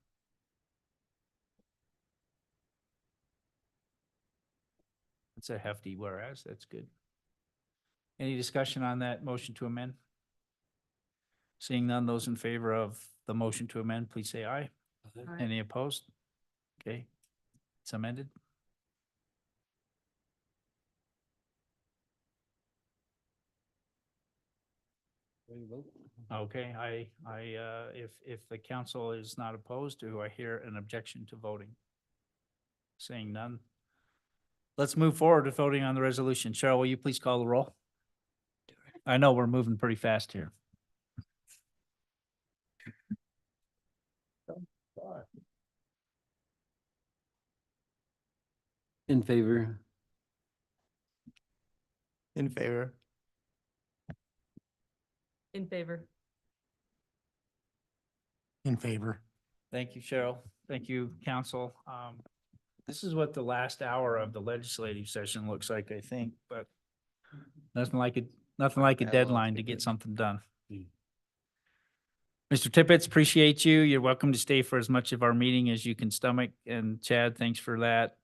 It's a hefty whereas, that's good. Any discussion on that motion to amend? Seeing none, those in favor of the motion to amend, please say aye. Aye. Any opposed? Okay, it's amended. Ready to vote? Okay, if the council is not opposed, do I hear an objection to voting? Seeing none. Let's move forward to voting on the resolution. Cheryl, will you please call the roll? I know we're moving pretty fast here. In favor. In favor. In favor. In favor. Thank you, Cheryl. Thank you, council. This is what the last hour of the legislative session looks like, I think, but nothing like it, nothing like a Yeah, well, deadline to it's get good. something done. Mr. Tippett, appreciate you. You're welcome to stay for as much of our meeting as you can stomach. And Chad, thanks for that.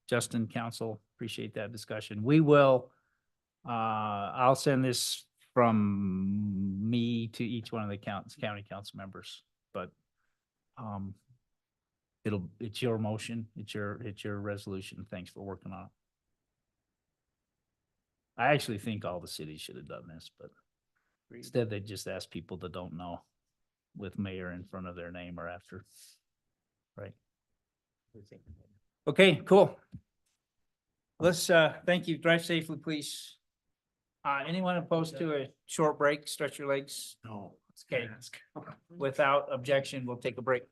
Justin, council, appreciate that discussion. We will, I'll send this from me to each one of the county council members, but it's your motion, it's your resolution. Thanks for working on it. I actually think all the cities should have done this, but instead they just ask people that don't know with mayor in front of their name or after. Right. Okay, cool. Let's, thank you. Drive safely, please. Anyone opposed to a short break? Stretch your legs? No. Okay. Without objection, we'll take a break.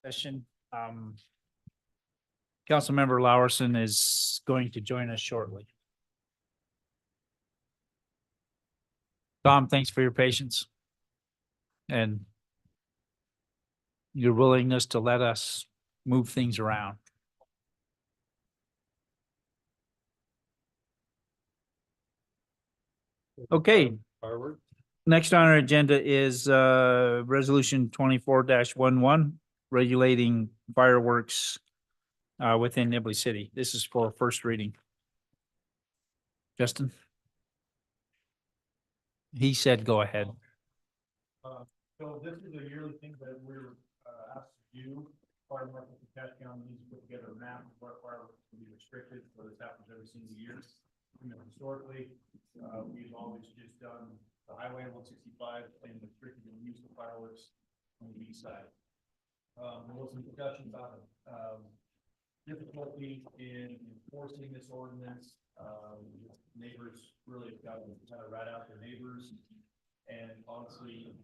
Session. Councilmember Lowerson is going to join us shortly. Tom, thanks for your patience and your willingness to let us move things around. Okay. Fireworks? Next on our agenda is resolution 24-11, regulating fireworks within Nibley City. This is for first reading. Justin? He said, go ahead. So this is a yearly thing that we're asked to do. Fire marshal for Cache County needs to put together a map of what fireworks can be restricted, so this happens every single year. You know, historically, we've always just done the highway 165 and restricted the use of fireworks on the east side. There was some discussion about difficulty in enforcing this ordinance. Neighbors really got to kind of rat out their neighbors. And honestly,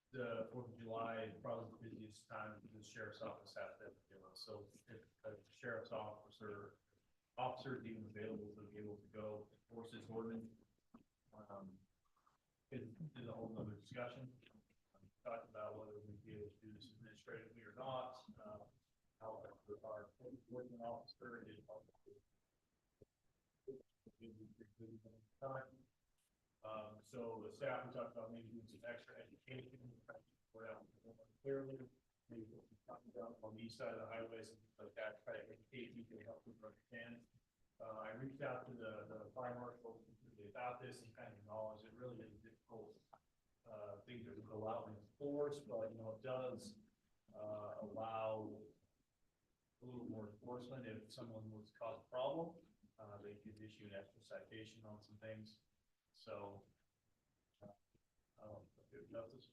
the 4th of July is probably the busiest time because the sheriff's office has to do it. So if a sheriff's officer is even available to be able to go enforce this ordinance, it is a whole nother discussion. Talked about whether we'd be able to do this administratively or not. How our enforcement officer is. So the staff, we talked about maybe doing some extra education, clearly, maybe talking about on the east side of the highways and things like that, try to educate people to help people understand. I reached out to the fire marshal about this and kind of acknowledged it really is a difficult thing to go out and enforce, but you know, it does allow a little more enforcement if someone was to cause a problem. They could issue an extra citation on some things. So, justice.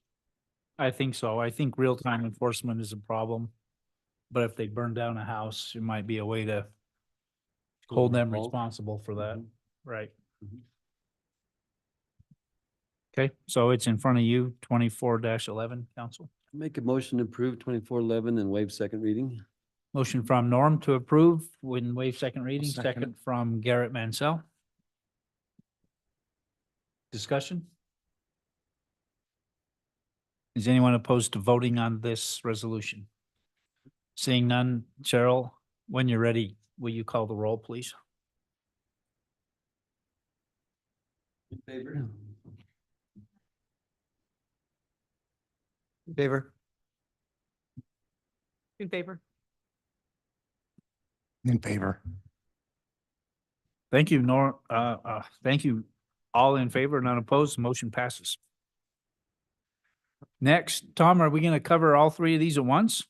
I think so. I think real-time enforcement is a problem. But if they burn down a house, it might be a way to hold them responsible for that. Right. Okay, so it's in front of you, 24-11, council. Make a motion to approve 2411 and waive second reading. Motion from Norm to approve when waive second reading, Second it. second from Garrett Mansell. Discussion? Is anyone opposed to voting on this resolution? Seeing none, Cheryl, when you're ready, will you call the roll, please? In favor? In favor? In favor? In favor. Thank you, thank you. All in favor, none opposed, motion passes. Next, Tom, are we gonna cover all three of these at once?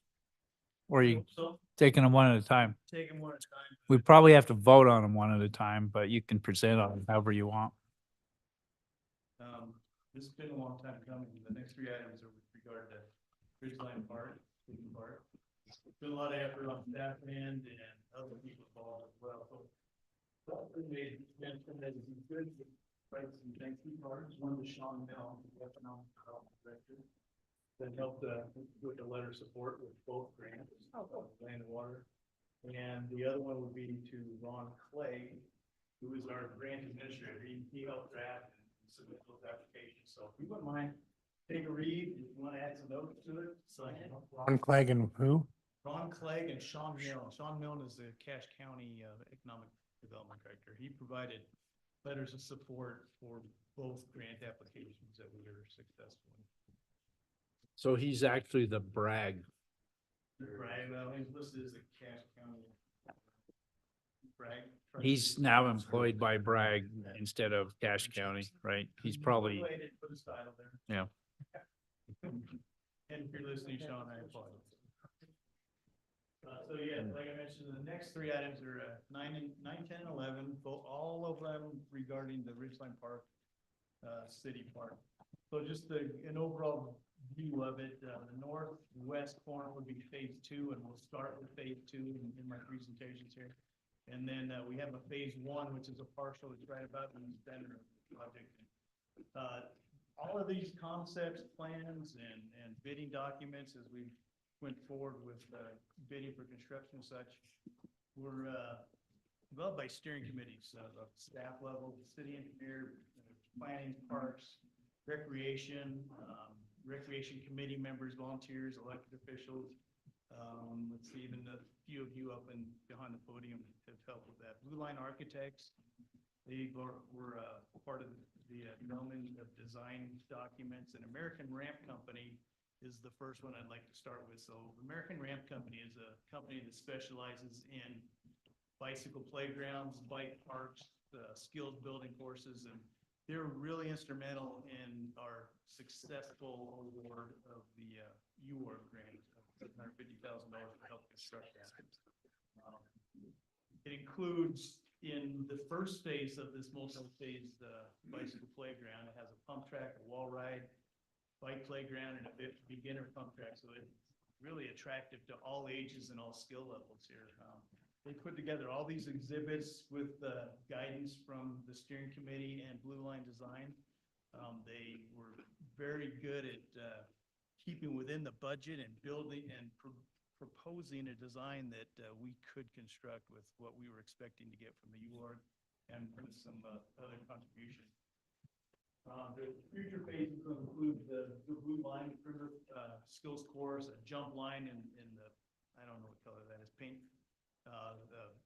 Or are you So taking them one at a time? take them one at a time. We probably have to vote on them one at a time, but you can present on them however you want. This has been a long time coming. The next three items are with regard to Ridgeline Park, City Park. There's been a lot of effort on staff end and other people involved as well. So we made mention that it's good to write some thank you cards. One to Sean Bell, the economic development director, that helped with the letter of support with both grants, land and water. And the other one would be to Ron Clay, who is our grant administrator. He helped draft and submit those applications. So if you wouldn't mind, take a read, if you want to add some notes to it. So Ron Clegg and who? Ron Clegg and Sean Milne. Sean Milne is the Cache County Economic Development Director. He provided letters of support for both grant applications that we were successful in. So he's actually the brag. Right, well, he's listed as the Cache County. Bragg. He's now employed by Bragg instead of Cache County, right? He's probably, I didn't put his title there. yeah. And if you're listening, Sean, I apologize. So yeah, like I mentioned, the next three items are 9, 10, 11, all of them regarding the Ridgeline Park, City Park. So just an overall view of it, the northwest corner would be phase 2, and we'll start with phase 2 in my presentations here. And then we have a phase 1, which is a partial, it's right about in the center of the project. All of these concepts, plans, and bidding documents, as we've went forward with bidding for construction and such, were developed by steering committees, the staff level, city engineer, planning, parks, recreation, recreation committee members, volunteers, elected officials. Let's see, even a few of you up and behind the podium have helped with that. Blue Line Architects, they were part of the development of design documents, and American Ramp Company is the first one I'd like to start with. So American Ramp Company is a company that specializes in bicycle playgrounds, bike parks, skills building courses, and they're really instrumental in our successful award of the UWARD grant of $750,000 to help construct that. It includes, in the first phase of this multi-phase bicycle playground, it has a pump track, a wall ride, bike playground, and a beginner pump track. So it's really attractive to all ages and all skill levels here. They put together all these exhibits with guidance from the steering committee and Blue Line Design. They were very good at keeping within the budget and building and proposing a design that we could construct with what we were expecting to get from the UARD and with some other contributions. The future phases will include the Blue Line skills course, a jump line in the, I don't know what color that is, pink.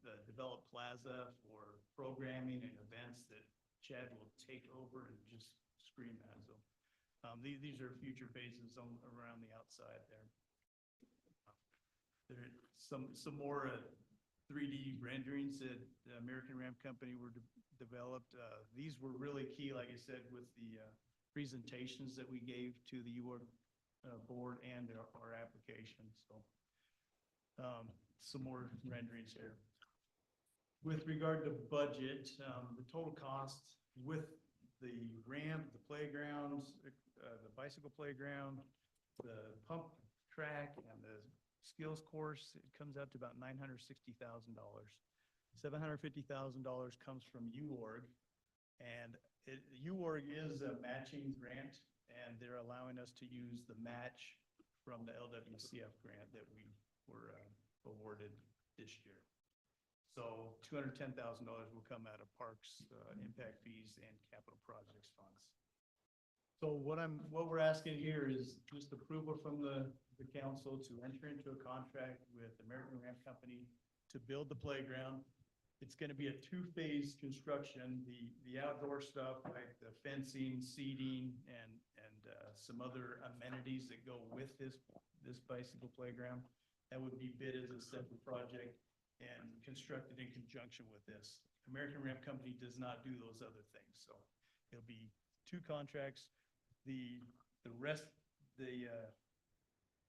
The developed plaza for programming and events that Chad will take over and just scream at. So these are future phases around the outside there. There are some more 3D renderings that the American Ramp Company were developed. These were really key, like I said, with the presentations that we gave to the UARD board and our application. So some more renderings here. With regard to budget, the total cost with the ramp, the playgrounds, the bicycle playground, the pump track, and the skills course, it comes out to about $960,000. $750,000 comes from UORG, and UORG is a matching grant, and they're allowing us to use the match from the LWCF grant that we were awarded this year. So $210,000 will come out of parks, impact fees, and capital projects funds. So what we're asking here is just approval from the council to enter into a contract with American Ramp Company to build the playground. It's going to be a two-phase construction. The outdoor stuff like the fencing, seating, and some other amenities that go with this bicycle playground, that would be bid as a separate project and constructed in conjunction with this. American Ramp Company does not do those other things. So it'll be two contracts. The rest, the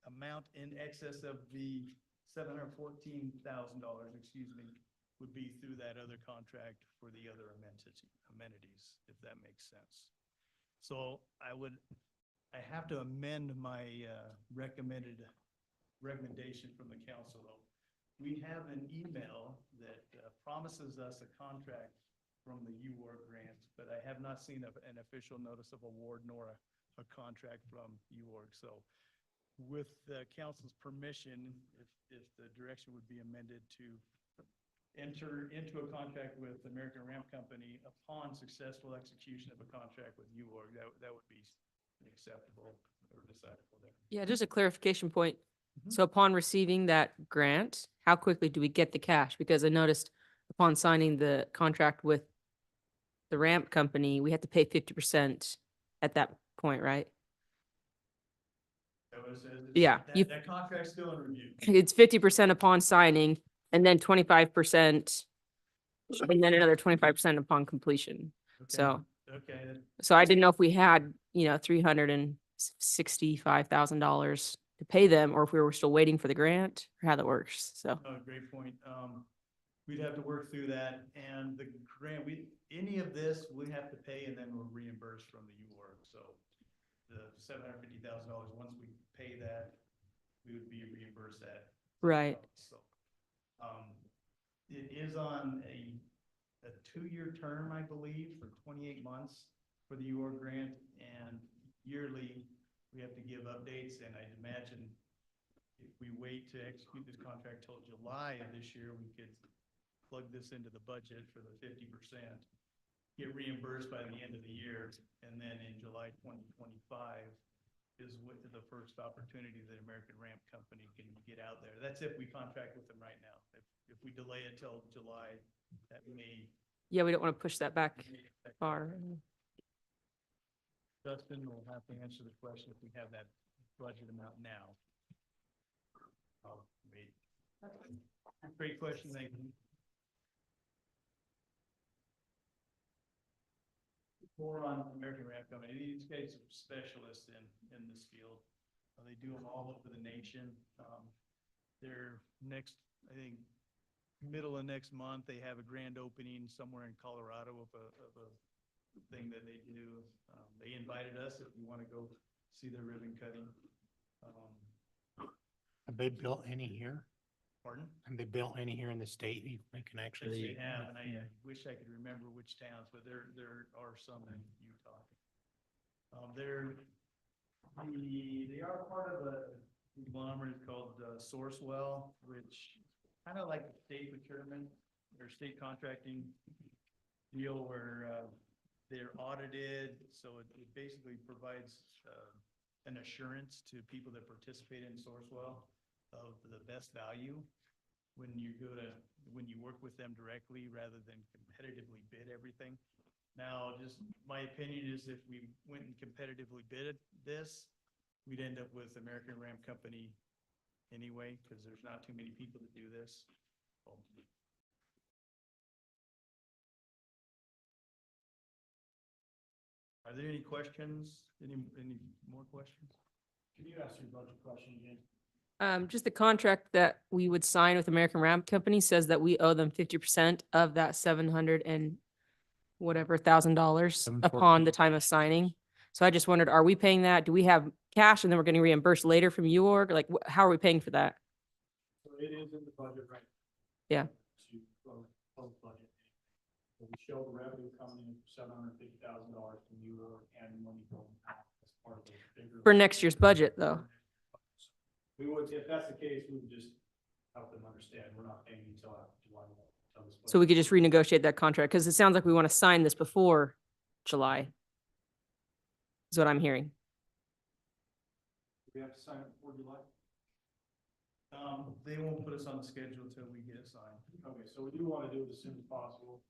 amount in excess of the $714,000, excuse me, would be through that other contract for the other amenities, if that makes sense. So I have to amend my recommendation from the council though. We have an email that promises us a contract from the UWARD grant, but I have not seen an official notice of award nor a contract from UWARD. So with the council's permission, if the direction would be amended to enter into a contract with American Ramp Company upon successful execution of a contract with UWARD, that would be acceptable or decidable there. Yeah, just a clarification point. So upon receiving that grant, how quickly do we get the cash? Because I noticed upon signing the contract with the ramp company, we had to pay 50% at that point, right? That what it says? Yeah, That contract's still in review. It's 50% upon signing and then 25%, and then another 25% upon completion. So, Okay, so I didn't know if we had, $365,000 to pay them, or if we were still waiting for the grant, or how that works, so. oh, great point. We'd have to work through that, and the grant, any of this, we have to pay, and then we're reimbursed from the UWARD. So the $750,000, once we pay that, we would be reimbursed that. Right. So, it is on a 2-year term, I believe, for 28 months for the UWARD grant, and yearly we have to give updates, and I'd imagine if we wait to execute this contract till July of this year, we could plug this into the budget for the 50%, get reimbursed by the end of the year, and then in July 2025 is what the first opportunity that American Ramp Company can get out there. That's if we contract with them right now. If we delay it till July, that may. Yeah, we don't want to push that back far. Justin will have to answer the question if we have that budget amount now. Oh, wait. Great question, thank you. More on American Ramp Company. These guys are specialists in this field. They do them all over the nation. Their next, I think, middle of next month, they have a grand opening somewhere in Colorado of a thing that they do. They invited us if you want to go see their ribbon cutting. Have they built any here? Pardon? Have they built any here in the state? They can Yes, actually. they have, and I wish I could remember which towns, but there are some in Utah. They are part of a conglomerate called Sourcewell, which kind of like a state procurement or state contracting deal where they're audited. So it basically provides an assurance to people that participate in Sourcewell of the best value when you work with them directly rather than competitively bid everything. Now, just my opinion is if we went and competitively bid this, we'd end up with American Ramp Company anyway, because there's not too many people that do this. Are there any questions? Any more questions? Can you ask your budget question again? Just the contract that we would sign with American Ramp Company says that we owe them 50% of that 700 and whatever $1,000 upon the time of signing. So I just wondered, are we paying that? Do we have cash and then we're getting reimbursed later from you, or like, how are we paying for that? So it is in the budget, right? Yeah. To post budget. So we show the revenue coming in $750,000 from you and money going out as part of the bigger. For next year's budget, though. We would, if that's the case, we would just help them understand, we're not paying until after July. So we could just renegotiate that contract, because it sounds like we want to sign this before July. Is what I'm hearing. We have to sign it before July? They won't put us on the schedule until we get it signed. Okay, so we do want to do it as soon as possible.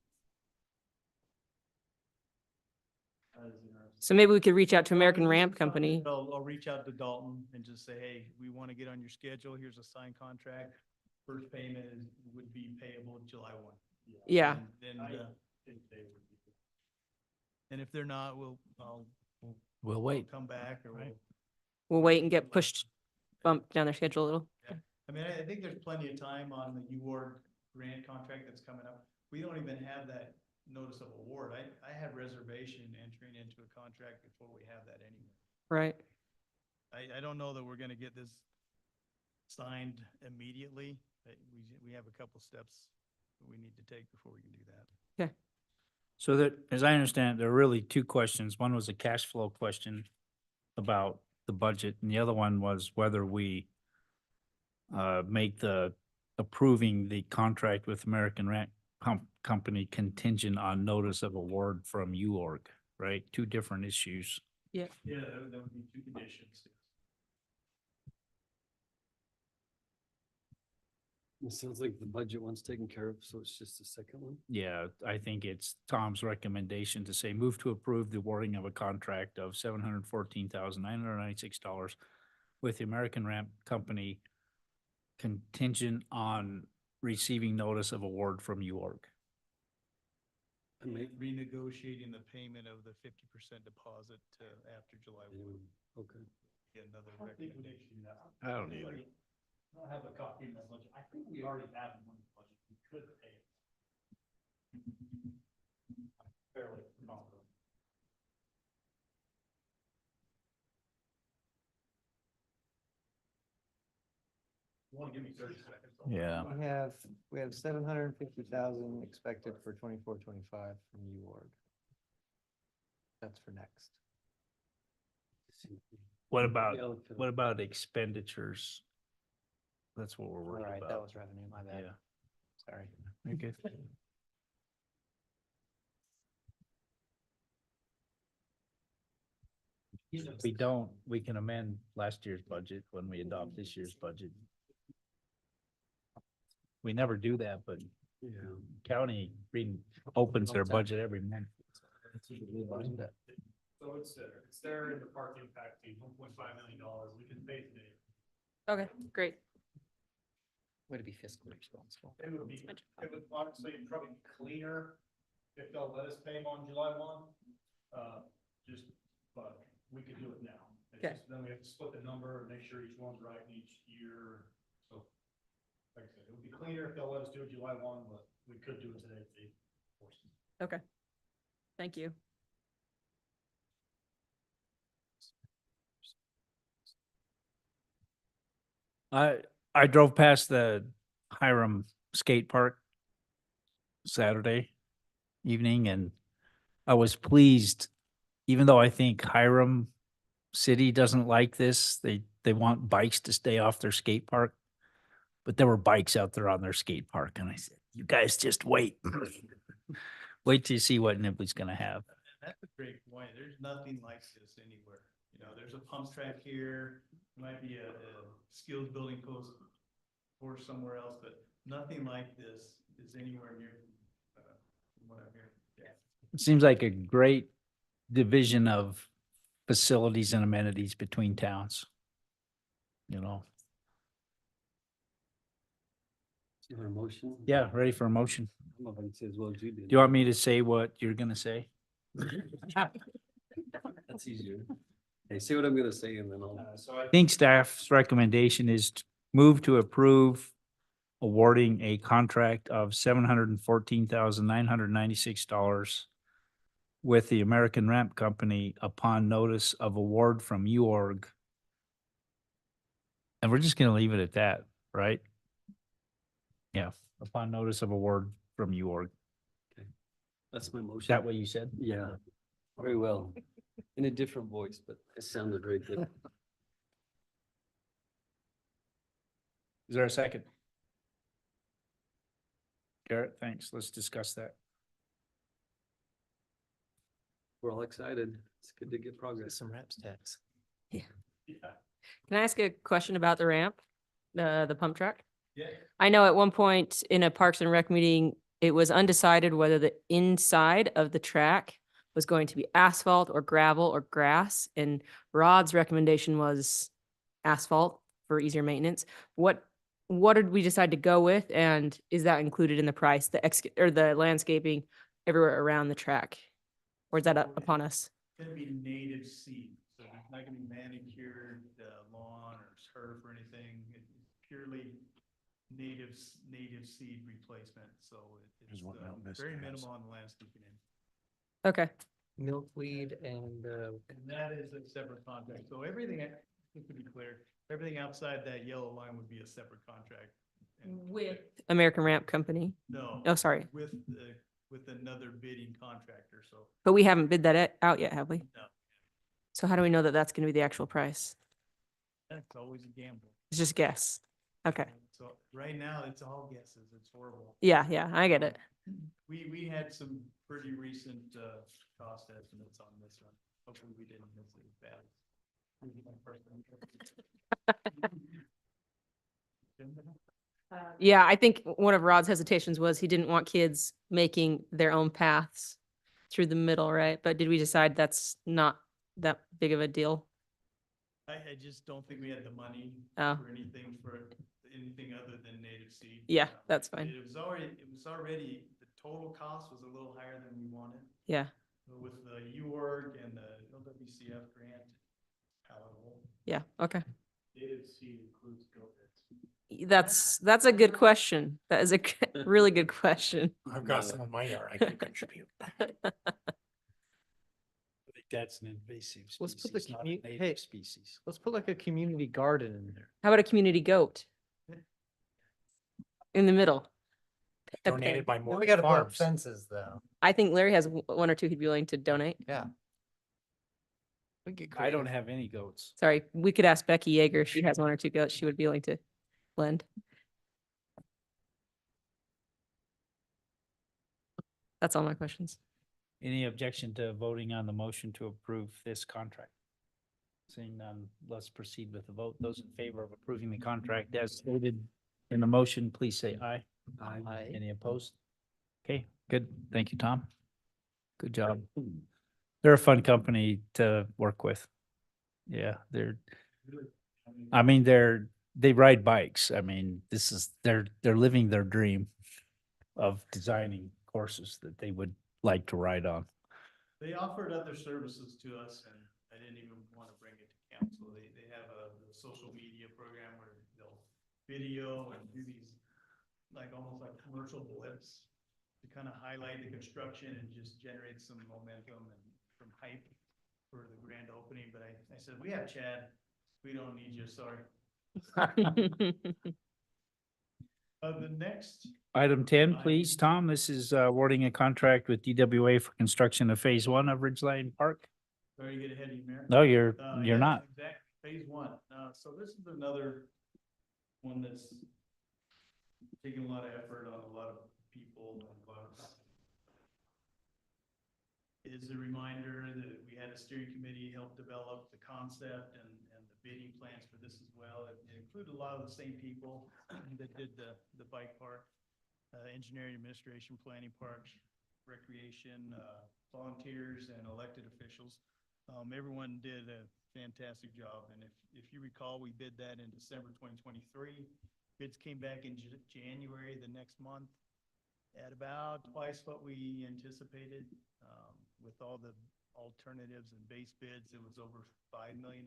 That is interesting. So maybe we could reach out to American Ramp Company. I'll reach out to Dalton and just say, hey, we want to get on your schedule. Here's a signed contract. First payment would be payable July 1. Yeah. And then, and if they're not, We'll wait. come back or We'll wait and get pushed, bumped down their schedule a little. Yeah. I mean, I think there's plenty of time on the UORG grant contract that's coming up. We don't even have that notice of award. I have reservation entering into a contract before we have that anyway. Right. I don't know that we're gonna get this signed immediately. We have a couple steps that we need to take before we can do that. Okay. So that, as I understand, there are really two questions. One was a cash flow question about the budget, and the other one was whether we make the approving the contract with American Ramp Company contingent on notice of award from UORG, right? Two different issues. Yeah, that would be two conditions. It sounds like the budget one's taken care of, so it's just the second one. Yeah, I think it's Tom's recommendation to say, move to approve the awarding of a contract of $714,996 with the American Ramp Company contingent on receiving notice of award from UORG. And Renegotiating the payment of the 50% deposit to after July 1. Okay. Get another recommendation. I don't either. I don't have a copy of that budget. I think we already have one budget. We could pay it. I'm fairly confident. You want to give me 30 seconds? Yeah. We have 750,000 expected for 24-25 from UORG. That's for next. What about expenditures That's what we're All worried right, that about. was revenue, my bad. Yeah. Sorry. You're good. If we don't, we can amend last year's budget when we adopt this year's budget. We never do that, but county opens their budget every month. So it's there in the park impact fee, $1.5 million. We can pay today. Okay, great. Way to be fiscally responsible. It would honestly probably be cleaner if they'll let us pay them on July 1. But we could do it now. It's Okay. just, then we have to split the number and make sure each one's right in each year. So, like I said, it would be cleaner if they'll let us do it July 1, but we could do it today if they force it. Okay. Thank you. I drove past the Hiram Skate Park Saturday evening and I was pleased, even though I think Hiram City doesn't like this. They want bikes to stay off their skate park. But there were bikes out there on their skate park and I said, you guys just wait. Wait till you see what Nibley's gonna have. That's a great point. There's nothing like this anywhere. You know, there's a pump track here, might be a skills building course or somewhere else, but nothing like this is anywhere near from what I'm hearing. Yeah. It seems like a great division of facilities and amenities between towns. You know, You want a motion? yeah, ready for a motion. I'm not gonna say as well as you did. Do you want me to say what you're gonna say? That's easier. Hey, say what I'm gonna say and then I'll. I think staff's recommendation is to move to approve awarding a contract of $714,996 with the American Ramp Company upon notice of award from UORG. And we're just gonna leave it at that, right? Yeah, upon notice of award from UORG. That's my motion. Is that what you said? Yeah, very well. In a different voice, but it sounded very good. Is there a second? Garrett, thanks. Let's discuss that. We're all excited. It's good to get progress. Some reps tax. Can I ask a question about the ramp, the pump track? Yeah. I know at one point in a Parks and Rec meeting, it was undecided whether the inside of the track was going to be asphalt or gravel or grass. And Rod's recommendation was asphalt for easier maintenance. What did we decide to go with? And is that included in the price, the landscaping everywhere around the track? Or is that upon us? It's gonna be native seed, so it's not gonna be manicured lawn or turf or anything. It's purely native seed replacement, so it's Is what Mount Vista very has. minimal on the landscaping end. Okay, Milkweed and, And that is a separate contract, so everything, just to be clear, everything outside that yellow line would be a separate contract. And- with American Ramp Company. No. Oh, sorry. With another bidding contractor, so. But we haven't bid that out yet, have we? No. So how do we know that that's going to be the actual price? That's always a gamble. It's just guess. Okay. So right now, it's all guesses. It's horrible. Yeah, I get it. We had some pretty recent cost estimates on this one. Hopefully we didn't miss it as bad. Yeah, I think one of Rod's hesitations was he didn't want kids making their own paths through the middle, right? But did we decide that's not that big of a deal? I just don't think we had the money Oh. for anything other than native seed. Yeah, that's fine. It was already, the total cost was a little higher than we wanted. Yeah, But with the UORG and the LWCF grant, palatable. yeah, okay. Native seed includes goat heads. That's a good question. That is a really good question. I've got some in my yard I can contribute. I think that's an invasive Let's put the species, not a commu- native hey. species. let's put like a community garden in there. How about a community goat? In the middle. A pen. Donated by Then more we gotta put up farms. fences though. I think Larry has one or two he'd be willing to donate. Yeah. We get I don't creative. have any goats. Sorry, we could ask Becky Yeager if she has one or two goats. She would be willing to blend. That's all my questions. Any objection to voting on the motion to approve this contract? Seeing none, let's proceed with the vote. Those in favor of approving the contract as stated in the motion, please say aye. Aye. Any opposed? Okay, good. Thank you, Tom. Good job. They're a fun company to work with. Yeah, they ride bikes. I mean, they're living their dream of designing courses that they would like to ride on. They offered other services to us, and I didn't even want to bring it to council. They have a social media program where they'll video and do these almost like commercial blips to kind of highlight the construction and just generate some momentum and some hype for the grand opening. But I said, we have Chad. We don't need you, sorry. The next Item 10, please, Tom. This is awarding a contract with DWA for construction of phase 1 of Ridgeline Park. Sorry to get ahead of you, Mayor. No, you're Yeah, not. Exactly, phase 1. So this is another one that's taking a lot of effort on a lot of people and a lot of. Is a reminder that we had a steering committee help develop the concept and the bidding plans for this as well. It included a lot of the same people that did the bike park, engineering, administration, planning, parks, recreation, volunteers, and elected officials. Everyone did a fantastic job. And if you recall, we bid that in December 2023. Bids came back in January the next month at about twice what we anticipated. With all the alternatives and base bids, it was over $5 million,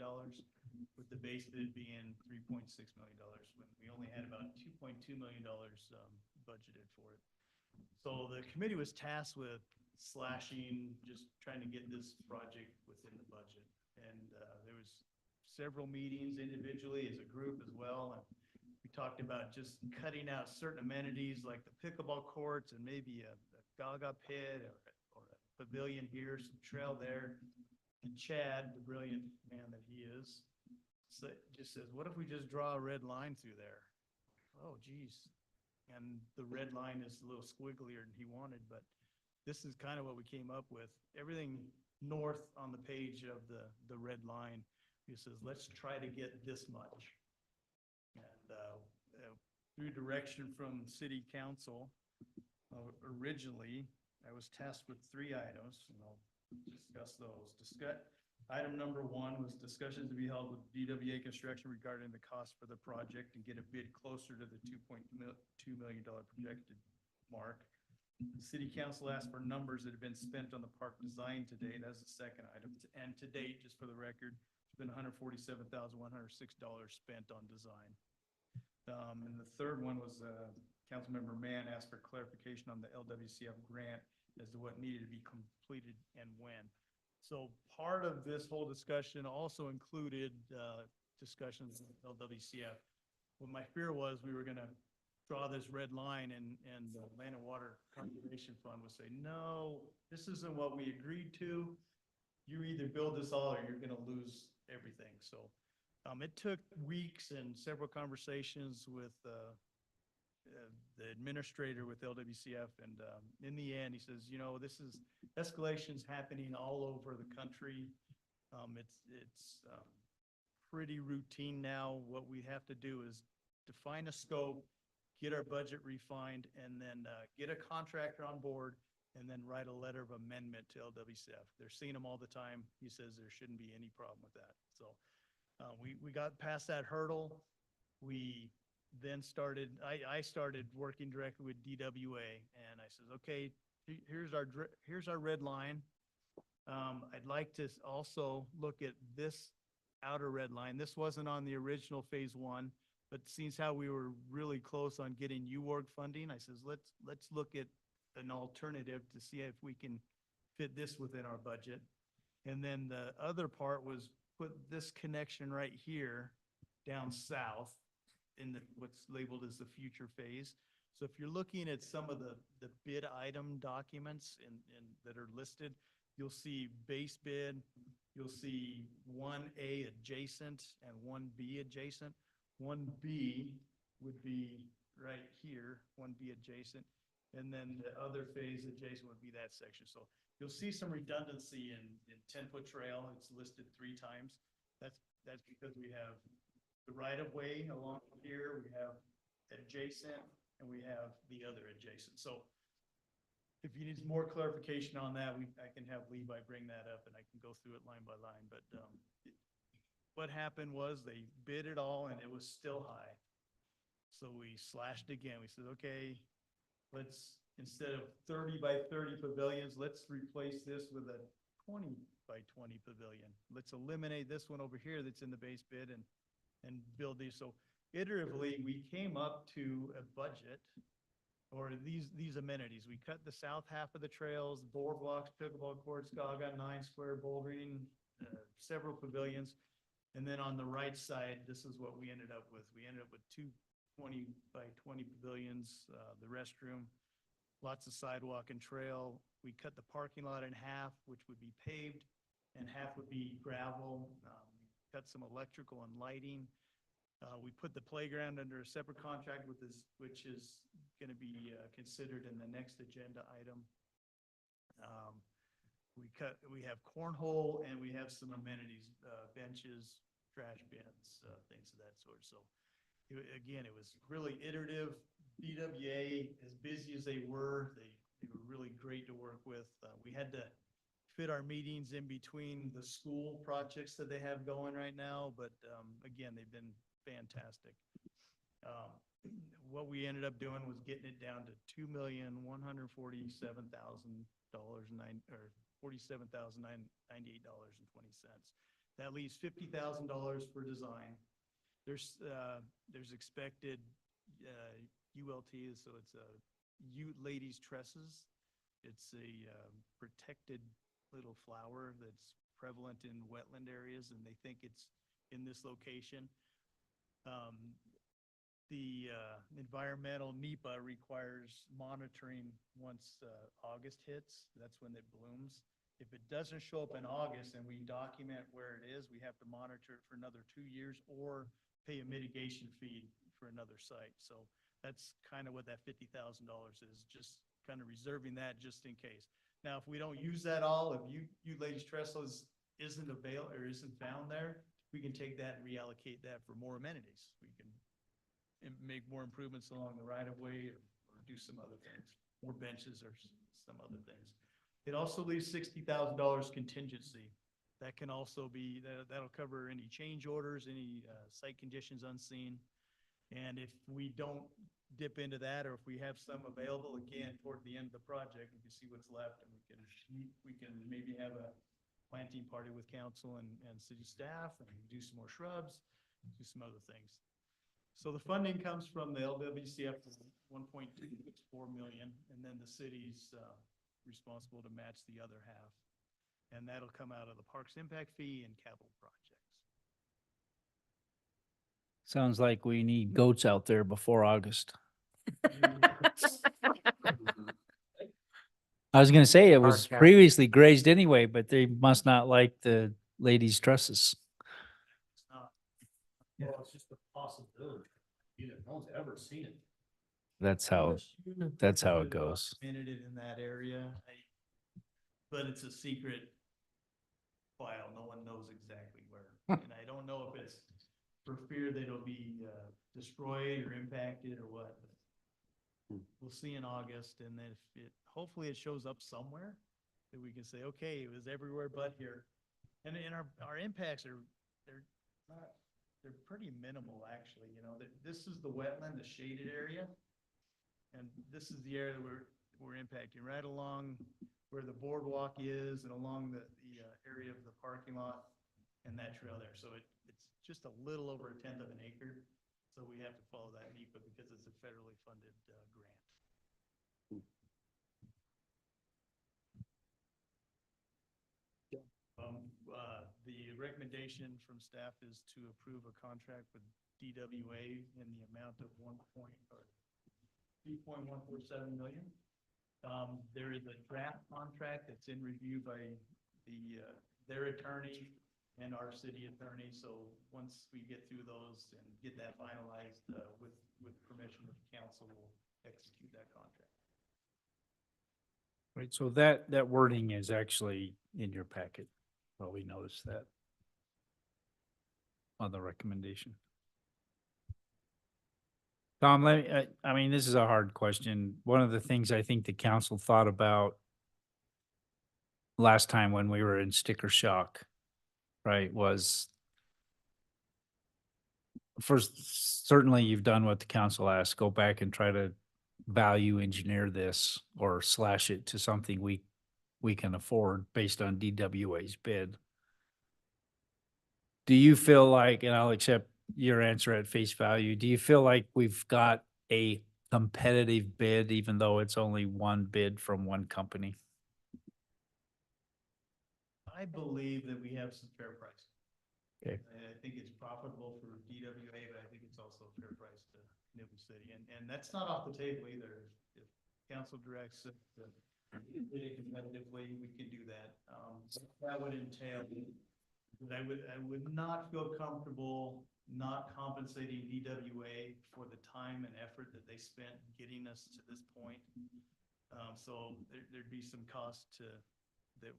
with the base bid being $3.6 million, when we only had about $2.2 million budgeted for it. So the committee was tasked with slashing, just trying to get this project within the budget. And there was several meetings individually as a group as well. And we talked about just cutting out certain amenities like the pickleball courts and maybe a Gaga pit or a pavilion here, some trail there. And Chad, the brilliant man that he is, just says, what if we just draw a red line through there? Oh, geez. And the red line is a little squigglier than he wanted, but this is kind of what we came up with. Everything north on the page of the red line, he says, let's try to get this much. And through direction from city council, originally, I was tasked with 3 items, and I'll discuss those. Item number 1 was discussions to be held with DWA Construction regarding the cost for the project and get a bid closer to the $2.2 million projected mark. The city council asked for numbers that have been spent on the park design to date. That's the second item. And to date, just for the record, it's been $147,106 spent on design. And the third one was Councilmember Mann asked for clarification on the LWCF grant as to what needed to be completed and when. So part of this whole discussion also included discussions with LWCF. What my fear was, we were going to draw this red line and the Land and Water Conservation Fund would say, no, this isn't what we agreed to. You either build this all or you're going to lose everything. So it took weeks and several conversations with the administrator with LWCF. And in the end, he says, this is escalations happening all over the country. It's pretty routine now. What we have to do is define a scope, get our budget refined, and then get a contractor on board, and then write a letter of amendment to LWCF. They're seeing them all the time. He says there shouldn't be any problem with that. So we got past that hurdle. We then I started working directly with DWA, and I said, okay, here's our red line. I'd like to also look at this outer red line. This wasn't on the original phase 1, but seeing how we were really close on getting UWORG funding, I says, let's look at an alternative to see if we can fit this within our budget. And then the other part was put this connection right here down south in what's labeled as the future phase. So if you're looking at some of the bid item documents that are listed, you'll see base bid, you'll see 1A adjacent and 1B adjacent. 1B would be right here, one be adjacent. And then the other phase adjacent would be that section. So you'll see some redundancy in 10-foot trail. It's listed 3 times. That's because we have the right of way along here, we have adjacent, and we have the other adjacent. So if you need more clarification on that, I can have Levi bring that up and I can go through it line by line, but, what happened was they bid it all and it was still high. So we slashed again. We said, okay, let's, instead of 30 by 30 pavilions, let's replace this with a 20 by 20 pavilion. Let's eliminate this one over here that's in the base bid and build these. So iteratively, we came up to a budget or these amenities. We cut the south half of the trails, boardwalks, pickleball courts, Gaga 9 square bouldering, several pavilions. And then on the right side, this is what we ended up with. We ended up with 2 20 by 20 pavilions, the restroom, lots of sidewalk and trail. We cut the parking lot in half, which would be paved, and half would be gravel. Cut some electrical and lighting. We put the playground under a separate contract with this, which is going to be considered in the next agenda item. We have cornhole and we have some amenities, benches, trash bins, things of that sort. So again, it was really iterative. DWA, as busy as they were really great to work with. We had to fit our meetings in between the school projects that they have going right now, but again, they've been fantastic. What we ended up doing was getting it down to $2,147,000 or $47,098.20. That leaves $50,000 for design. There's expected ULT, so it's ladies tresses. It's a protected little flower that's prevalent in wetland areas, and they think it's in this location. The environmental NEPA requires monitoring once August hits. That's when it blooms. If it doesn't show up in August and we document where it is, we have to monitor it for another 2 years or pay a mitigation fee for another site. So that's kind of what that $50,000 is, just kind of reserving that just in case. Now, if we don't use that all, if you ladies trestles isn't available or isn't found there, we can take that and reallocate that for more amenities. We can make more improvements along the right of way or do some other things, more benches or some other things. It also leaves $60,000 contingency. That can also be, that'll cover any change orders, any site conditions unseen. And if we don't dip into that, or if we have some available again toward the end of the project, we can see what's left, and we can maybe have a planting party with council and city staff and do some more shrubs, do some other things. So the funding comes from the LWCF, 1.264 million, and then the city's responsible to match the other half. And that'll come out of the parks impact fee and capital projects. Sounds like we need goats out there before August. I was gonna say it was previously grazed anyway, but they must not like the ladies' tresses. It's not, well, it's just a possibility. No one's ever seen it. That's how it goes. Documented it in that area, but it's a secret file. No one knows exactly where. And I don't know if it's for fear that it'll be destroyed or impacted or what. We'll see in August, and then if hopefully it shows up somewhere that we can say, okay, it was everywhere but here. And our impacts they're pretty minimal, actually. You know, this is the wetland, the shaded area, and this is the area that we're impacting right along where the boardwalk is and along the area of the parking lot and that trail there. So it's just a little over 1/10 of an acre. So we have to follow that NEPA because it's a federally funded grant. The recommendation from staff is to approve a contract with DWA in the amount of $3.147 million. There is a draft contract that's in review by their attorney and our city attorney. So once we get through those and get that finalized, with permission of council, we'll execute that contract. Right, so that wording is actually in your packet. Well, we noticed that on the recommendation. Tom, I mean, this is a hard question. One of the things I think the council thought about last time when we were in sticker shock, right, was first, certainly you've done what the council asked, go back and try to value engineer this or slash it to something we can afford based on DWA's bid. Do you feel like, and I'll accept your answer at face value, do you feel like we've got a competitive bid even though it's only one bid from one company? I believe that we have some fair price. Okay. I think it's profitable for DWA, but I think it's also a fair price to Nibley City. And that's not off the table either. If council directs it to bid it competitively, we can do that. That would entail that I would not feel comfortable not compensating DWA for the time and effort that they spent getting us to this point. So there'd be some cost that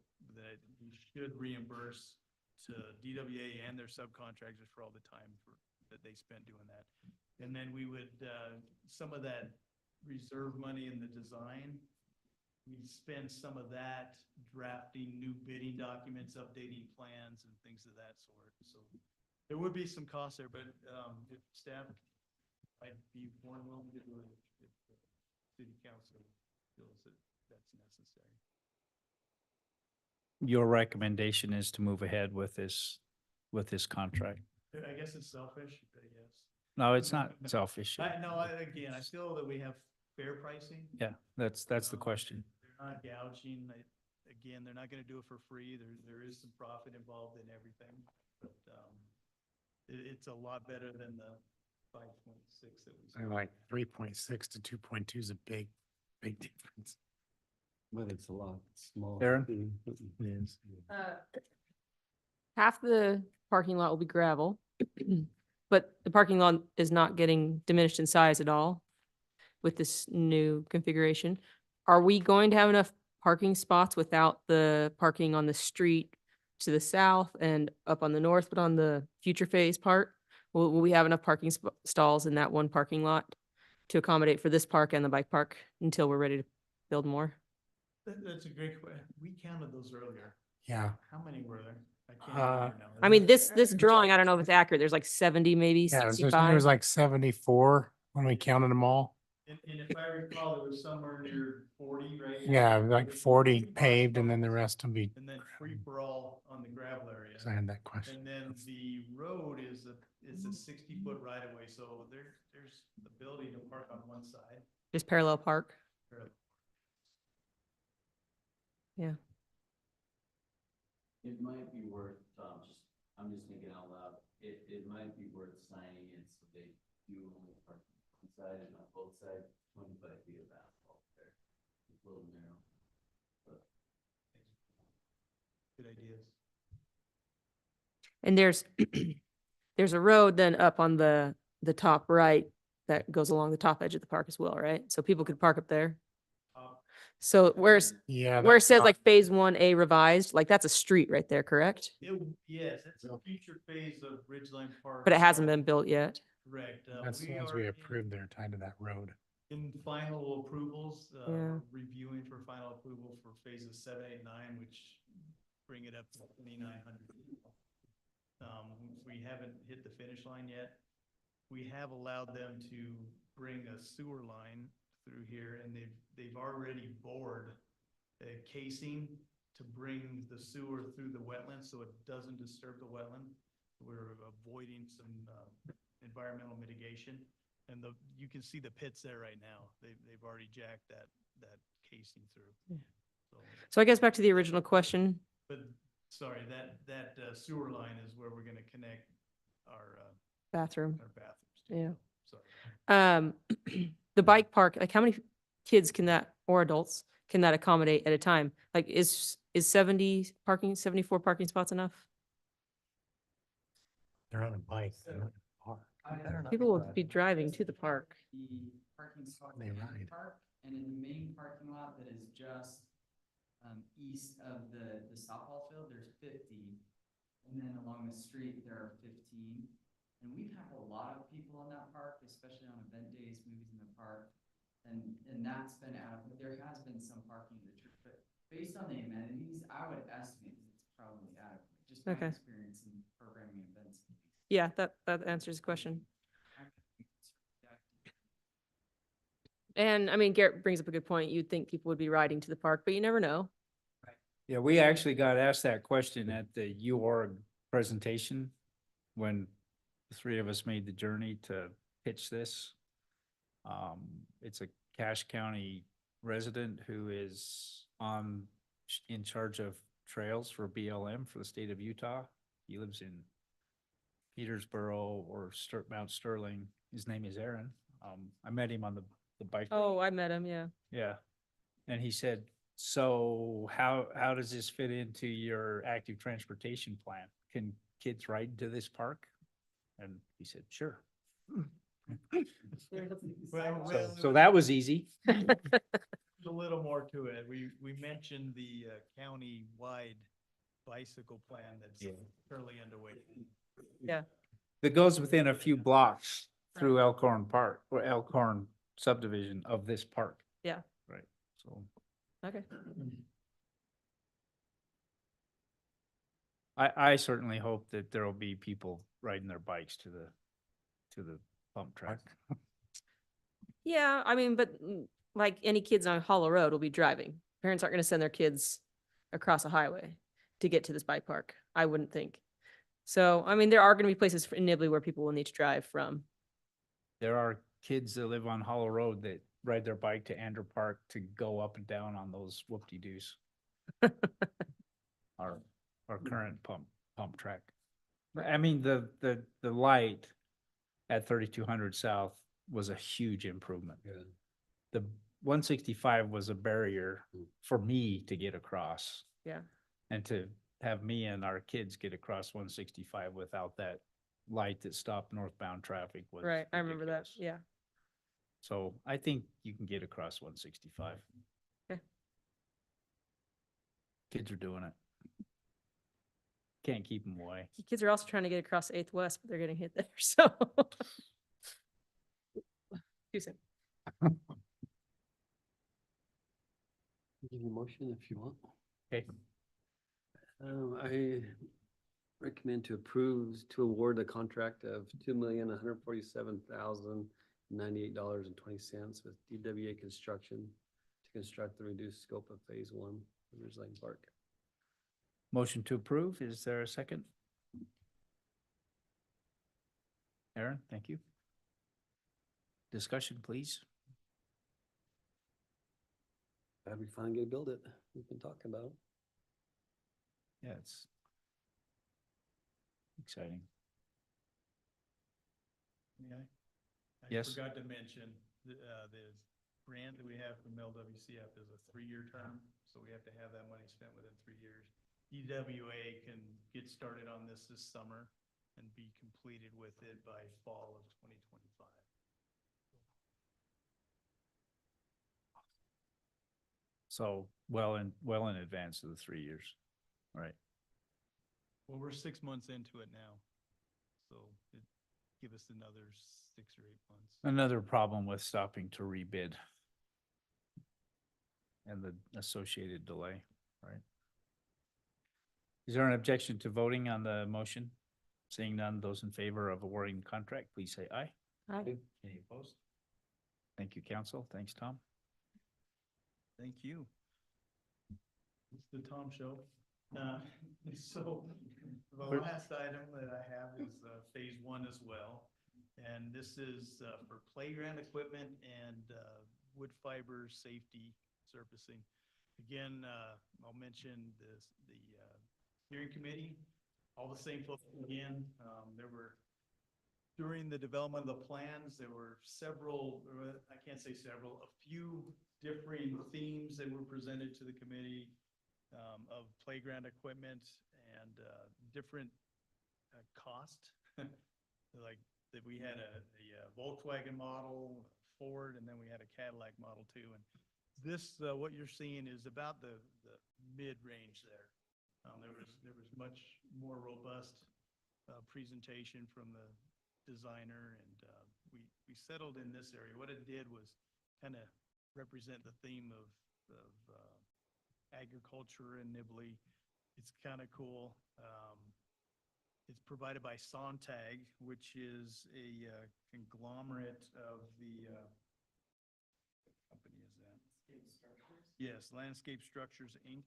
we should reimburse to DWA and their subcontractors for all the time that they spent doing that. And then we would, some of that reserve money in the design, we spend some of that drafting new bidding documents, updating plans and things of that sort. So there would be some costs there, but if staff, I'd be more than willing to do it if the city council feels that that's necessary. Your recommendation is to move ahead with this contract. I guess it's selfish, but yes. No, it's not selfish. Again, I feel that we have fair pricing. Yeah, that's the question. They're not gouging. Again, they're not gonna do it for free. There is some profit involved in everything, but, it's a lot better than the 5.6 that we. And like 3.6 to 2.2 is a big difference. But it's a lot smaller. Aaron? It is. Half the parking lot will be gravel, but the parking lot is not getting diminished in size at all with this new configuration. Are we going to have enough parking spots without the parking on the street to the south and up on the north, but on the future phase part? Will we have enough parking stalls in that one parking lot to accommodate for this park and the bike park until we're ready to build more? That's a great question. We counted those earlier. Yeah. How many were there? I can't remember now. I mean, this drawing, I don't know if it's accurate. There's like 70, maybe Yeah, there was 65. like 74 when we counted them all. And if I recall, there was somewhere near 40, right? Yeah, like 40 paved and then the rest will be, And then free for all on the gravel area. 'cause I had that question. And then the road is a 60-foot right of way, so there's the ability to park on one side. Just parallel park. Yeah. It might be worth, I'm just thinking out loud, it might be worth signing it so they do only park one side and on both sides, 25 feet of asphalt there. It's a little narrow. But Good ideas. And there's a road then up on the top right that goes along the top edge of the park as well, right? So people could park up there. So where's, Yeah. where it says like phase 1A revised, like that's a street right there, correct? Yes, it's a future phase of Ridgeline Park. But it hasn't been built yet. Correct. That's the We ones are we in- approved there tied to that road. In final approvals, Yeah. reviewing for final approval for phases 7, 8, 9, which bring it up to 2,900. We haven't hit the finish line yet. We have allowed them to bring a sewer line through here, and they've already bored a casing to bring the sewer through the wetland, so it doesn't disturb the wetland. We're avoiding some environmental mitigation, and you can see the pits there right now. They've already jacked that casing through. So I guess back to the original question. But sorry, that sewer line is where we're gonna connect our Bathroom. bathrooms to. Yeah. Sorry. The bike park, like how many kids can that, or adults, can that accommodate at a time? Like is 74 parking spots enough? They're on a bike. They're not in a park. People will be driving to the park. The parking spot They in the ride. park and in the main parking lot that is just east of the softball field, there's 50. And then along the street, there are 15. And we've had a lot of people in that park, especially on event days, movies in the park. And that's been adequate. There has been some parking in the church, but based on the amenities, I would estimate that it's probably adequate. Just my Okay. experience in programming events. Yeah, that answers the question. And I mean, Garrett brings up a good point. You'd think people would be riding to the park, but you never know. Yeah, we actually got asked that question at the UORG presentation when the three of us made the journey to pitch this. It's a Cache County resident who is in charge of trails for BLM for the state of Utah. He lives in Petersboro or Mount Sterling. His name is Aaron. I met him on the bike. Oh, I met him. Yeah. Yeah. And he said, so how does this fit into your active transportation plan? Can kids ride to this park? And he said, sure. So that was easy. There's a little more to it. We mentioned the county-wide bicycle plan that's currently underway. Yeah. That goes within a few blocks through Elkhorn Park or Elkhorn subdivision of this park. Yeah. Right. So Okay. I certainly hope that there will be people riding their bikes to the pump track. Yeah. I mean, but like any kids on Hollow Road will be driving. Parents aren't going to send their kids across a highway to get to this bike park. I wouldn't think. So, I mean, there are going to be places in Nibley where people will need to drive from. There are kids that live on Hollow Road that ride their bike to Andrew Park to go up and down on those whoop-de-doos. Our current pump track. I mean, the light at 3200 South was a huge improvement. The 165 was a barrier for me to get across. Yeah. And to have me and our kids get across 165 without that light that stopped northbound traffic was Right. I remember that. ridiculous. Yeah. So I think you can get across 165. Okay. Kids are doing it. Can't keep them away. Kids are also trying to get across 8th West, but they're getting hit there. So. Too soon. Give you a motion if you want. Okay. I recommend to award a contract of $2,147,098.20 with DWA Construction to construct the reduced scope of Phase 1 of Ridge Lane Park. Motion to approve. Is there a second? Aaron, thank you. Discussion, please. Glad we finally get to build it. We've been talking about it. Yeah, it's exciting. Yeah. I Yes. forgot to mention, the grant that we have from LWCF is a 3-year term, so we have to have that money spent within 3 years. EWA can get started on this summer and be completed with it by fall of 2025. So well in advance of the 3 years, right? Well, we're 6 months into it now, so it give us another 6 or 8 months. Another problem with stopping to rebid and the associated delay, right? Is there an objection to voting on the motion? Seeing none, those in favor of awarding the contract, please say aye. Aye. Any opposed? Thank you, council. Thanks, Tom. Thank you. It's the Tom Show. So the last item that I have is Phase 1 as well. And this is for playground equipment and wood fiber safety surfacing. Again, I'll mention the steering committee, all the same folks again. During the development of the plans, there were several, I can't say several, a few differing themes that were presented to the committee of playground equipment and different cost Like, that we had a Volkswagen model, Ford, and then we had a Cadillac Model 2. And this, what you're seeing is about the mid-range there. There was much more robust presentation from the designer, and we settled in this area. What it did was kind of represent the theme of agriculture in Nibley. It's kind of cool. It's provided by Sontag, which is a conglomerate of the what company is that? Yes, Landscape Structures, Inc.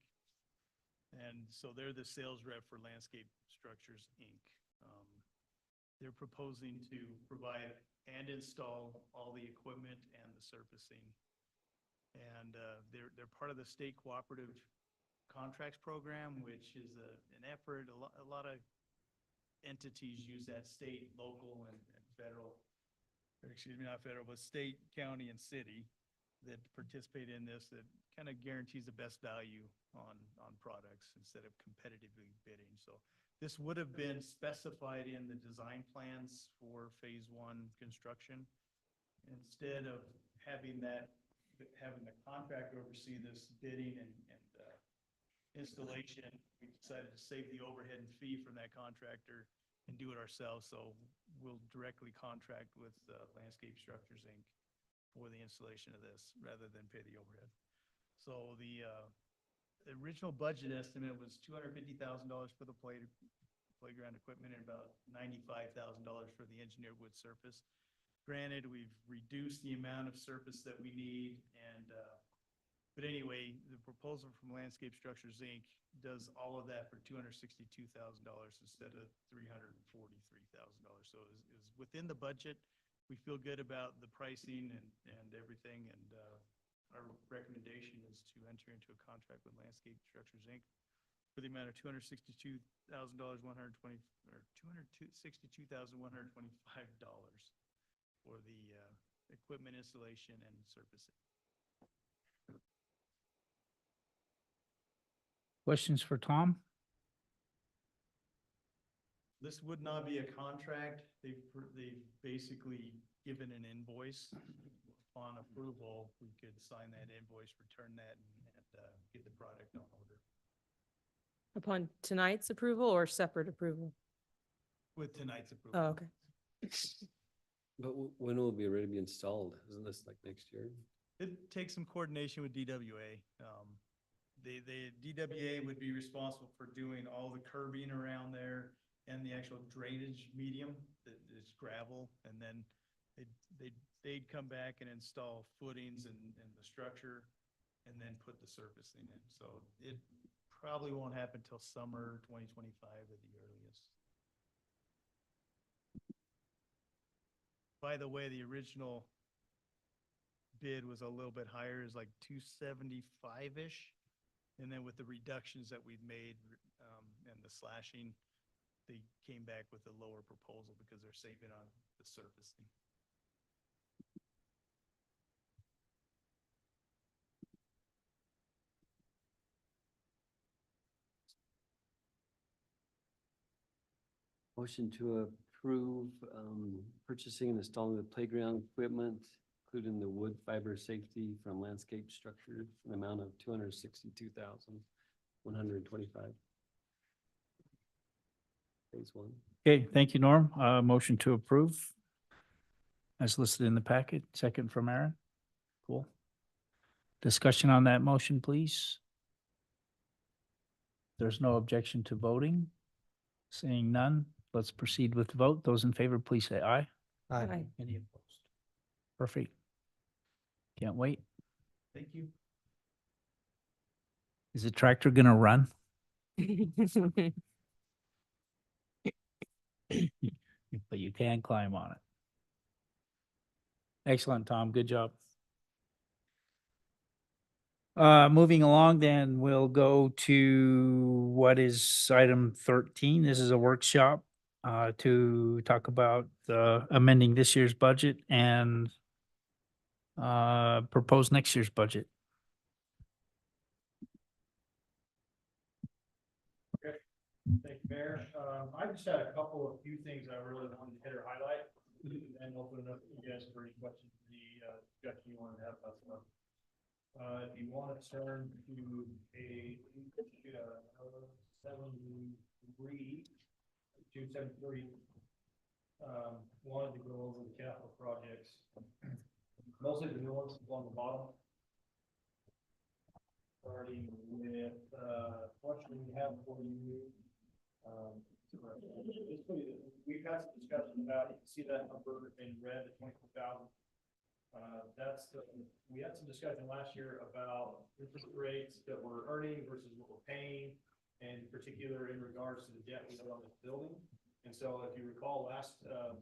And so they're the sales rep for Landscape Structures, Inc. They're proposing to provide and install all the equipment and the surfacing. And they're part of the state cooperative contracts program, which is an effort. A lot of entities use that, state, local, and federal, or excuse me, not federal, but state, county, and city, that participate in this, that kind of guarantees the best value on products instead of competitively bidding. So this would have been specified in the design plans for phase 1 construction. Instead of having the contractor oversee this bidding and installation, we decided to save the overhead and fee from that contractor and do it ourselves. So we'll directly contract with Landscape Structures, Inc. for the installation of this rather than pay the overhead. So the original budget estimate was $250,000 for the playground equipment and about $95,000 for the engineered wood surface. Granted, we've reduced the amount of surface that we need, and but anyway, the proposal from Landscape Structures, Inc. does all of that for $262,000 instead of $343,000. So it was within the budget. We feel good about the pricing and everything, and our recommendation is to enter into a contract with Landscape Structures, Inc. for the amount of $262,120 or $262,125 for the equipment installation and surfacing. Questions for Tom? This would not be a contract. They've basically given an invoice. Upon approval, we could sign that invoice, return that, and get the product on order. Upon tonight's approval or separate approval? With tonight's approval. Oh, okay. But when will it be ready to be installed? Isn't this like next year? It takes some coordination with DWA. The DWA would be responsible for doing all the curbing around there and the actual drainage medium that is gravel. And then they'd come back and install footings and the structure and then put the surfacing in. So it probably won't happen till summer 2025 at the earliest. By the way, the original bid was a little bit higher, is like 275-ish. And then with the reductions that we've made and the slashing, they came back with a lower proposal because they're saving on the surfacing. Motion to approve purchasing and installing the playground equipment, including the wood fiber safety from Landscape Structures, an amount of $262,125. Phase 1. Okay, thank you, Norm. Motion to approve as listed in the packet. Second from Aaron. Cool. Discussion on that motion, please. There's no objection to voting. Seeing none, let's proceed with the vote. Those in favor, please say aye. Aye. Any opposed? Perfect. Can't wait. Thank you. Is the tractor gonna run? But you can climb on it. Excellent, Tom. Good job. Moving along, then we'll go to what is item 13. This is a workshop to talk about amending this year's budget and propose next year's budget. Thank you, Mayor. I just had a few things I really wanted to hit or highlight and open it up to you guys for any questions, discussion you want to have about stuff. If you want to turn to a 73, 273, wanted to go over the capital projects. Mostly the new ones on the bottom. Starting with, question we have for you. We've had some discussion about, you can see that number in red, the 24,000. We had some discussion last year about interest rates that we're earning versus what we're paying, and in particular in regards to the debt we have on this building. And so if you recall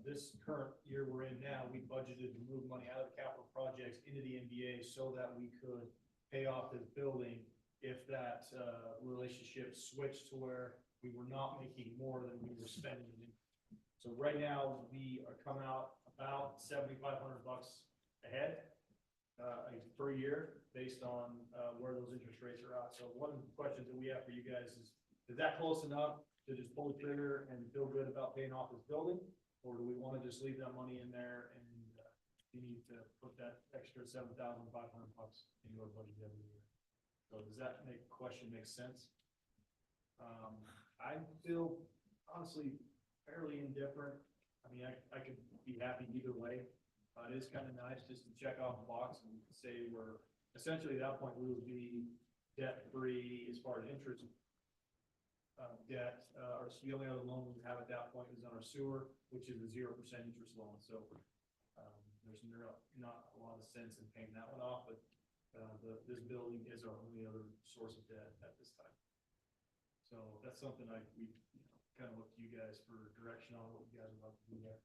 this current year we're in now, we budgeted to move money out of the capital projects into the NBA so that we could pay off this building if that relationship switched to where we were not making more than we were spending. So right now we are coming out about $7,500 ahead per year based on where those interest rates are at. So one of the questions that we have for you guys is that close enough to just pull the trigger and feel good about paying off this building? Or do we want to just leave that money in there and you need to put that extra $7,500 into our budget every year? So does that question make sense? I feel honestly fairly indifferent. I mean, I could be happy either way. It is kind of nice just to check off the box and say we're essentially at that point we would be debt free as far as interest debt. The only other loan we have at that point is on our sewer, which is a 0% interest loan. So there's not a lot of sense in paying that one off, but this building is our only other source of debt at this time. So that's something we kind of look to you guys for direction on what you guys would like to do there.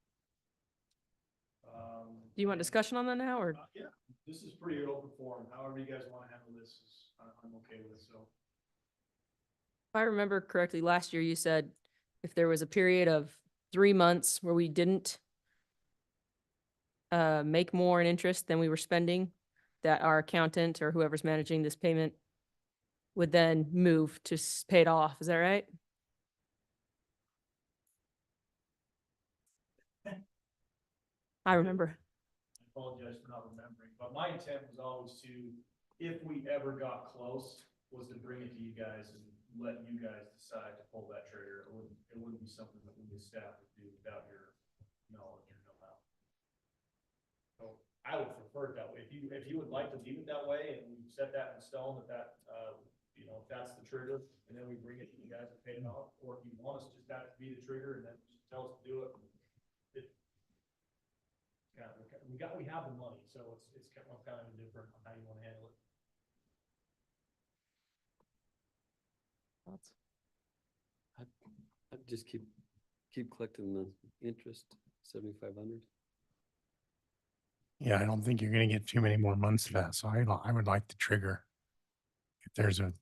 Do you want discussion on that now, or? Yeah, this is pretty open forum. However you guys want to handle this, I'm okay with. So If I remember correctly, last year you said if there was a period of 3 months where we didn't make more in interest than we were spending, that our accountant or whoever's managing this payment would then move to pay it off. Is that right? I remember. I apologize for not remembering, but my intent was always to, if we ever got close, was to bring it to you guys and let you guys decide to pull that trigger. It wouldn't be something that we as staff would do without your knowledge or know-how. So I would prefer it that way. If you would like to leave it that way and we set that in stone, that if that's the trigger, and then we bring it to you guys and pay it off, or if you want us just that to be the trigger and then just tell us to do it. We have the money, so it's kind of indifferent on how you want to handle it. I'd just keep collecting the interest, 7,500. Yeah, I don't think you're gonna get too many more months of that, so I would like the trigger. If there's a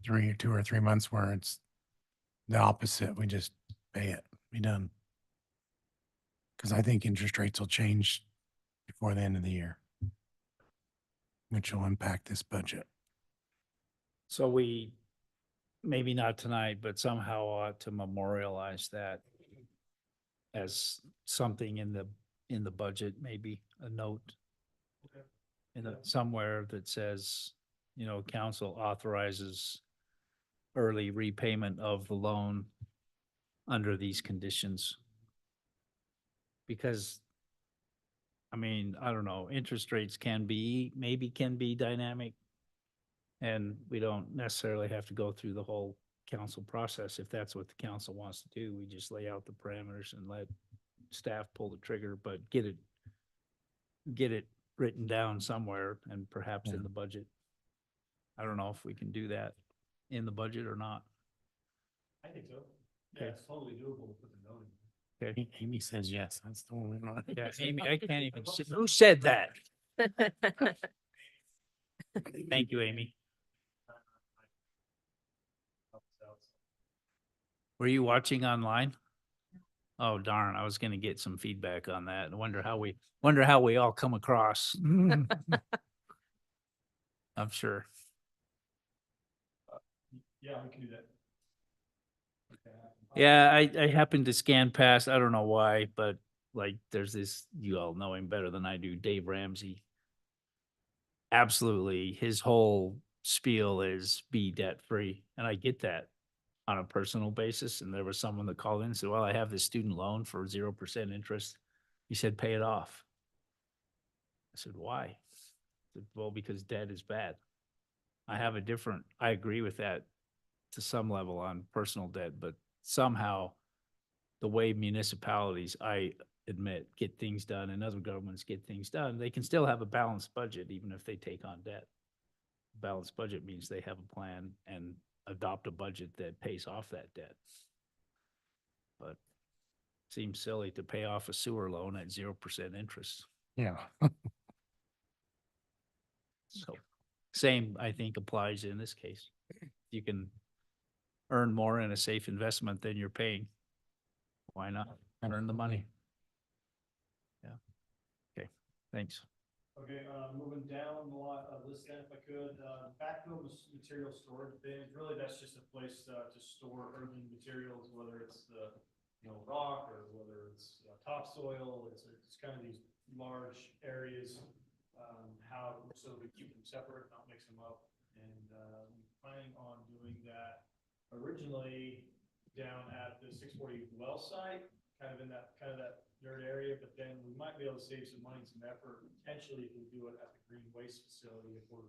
2 or 3 months where it's the opposite, we just pay it, be done. Cause I think interest rates will change before the end of the year, which will impact this budget. So we, maybe not tonight, but somehow ought to memorialize that as something in the budget, maybe a note. Okay. Somewhere that says, council authorizes early repayment of the loan under these conditions. Because, I don't know, interest rates maybe can be dynamic. And we don't necessarily have to go through the whole council process. If that's what the council wants to do, we just lay out the parameters and let staff pull the trigger, but get it written down somewhere and perhaps in the budget. I don't know if we can do that in the budget or not. I think so. Yeah, it's totally doable to put the note in. Okay. Amy says yes, that's the only one. Yeah, Amy, I can't even see. Who said that? Thank you, Amy. Were you watching online? Oh, darn, I was gonna get some feedback on that. I wonder how we all come across. I'm sure. Yeah, we can do that. Yeah, I happened to scan past, I don't know why, but like there's this, you all know him better than I do, Dave Ramsey. Absolutely, his whole spiel is be debt free, and I get that on a personal basis. And there was someone that called in and said, well, I have this student loan for 0% interest. He said, pay it off. I said, why? I said, well, because debt is bad. I agree with that to some level on personal debt, but somehow the way municipalities, I admit, get things done and other governments get things done, they can still have a balanced budget even if they take on debt. Balanced budget means they have a plan and adopt a budget that pays off that debt. But seems silly to pay off a sewer loan at 0% interest. Yeah. So same, I think, applies in this case. You can earn more in a safe investment than you're paying. Why not earn the money? Yeah. Okay, thanks. Okay, moving down the list then, if I could, backfill material storage bins, really that's just a place to store earthing materials, whether it's the, rock or whether it's topsoil, it's kind of these large areas, so we keep them separate, not mix them up, and, planning on doing that originally down at the 640 well site, kind of that dirt area, but then we might be able to save some money and some effort potentially if we do it at the green waste facility, if we're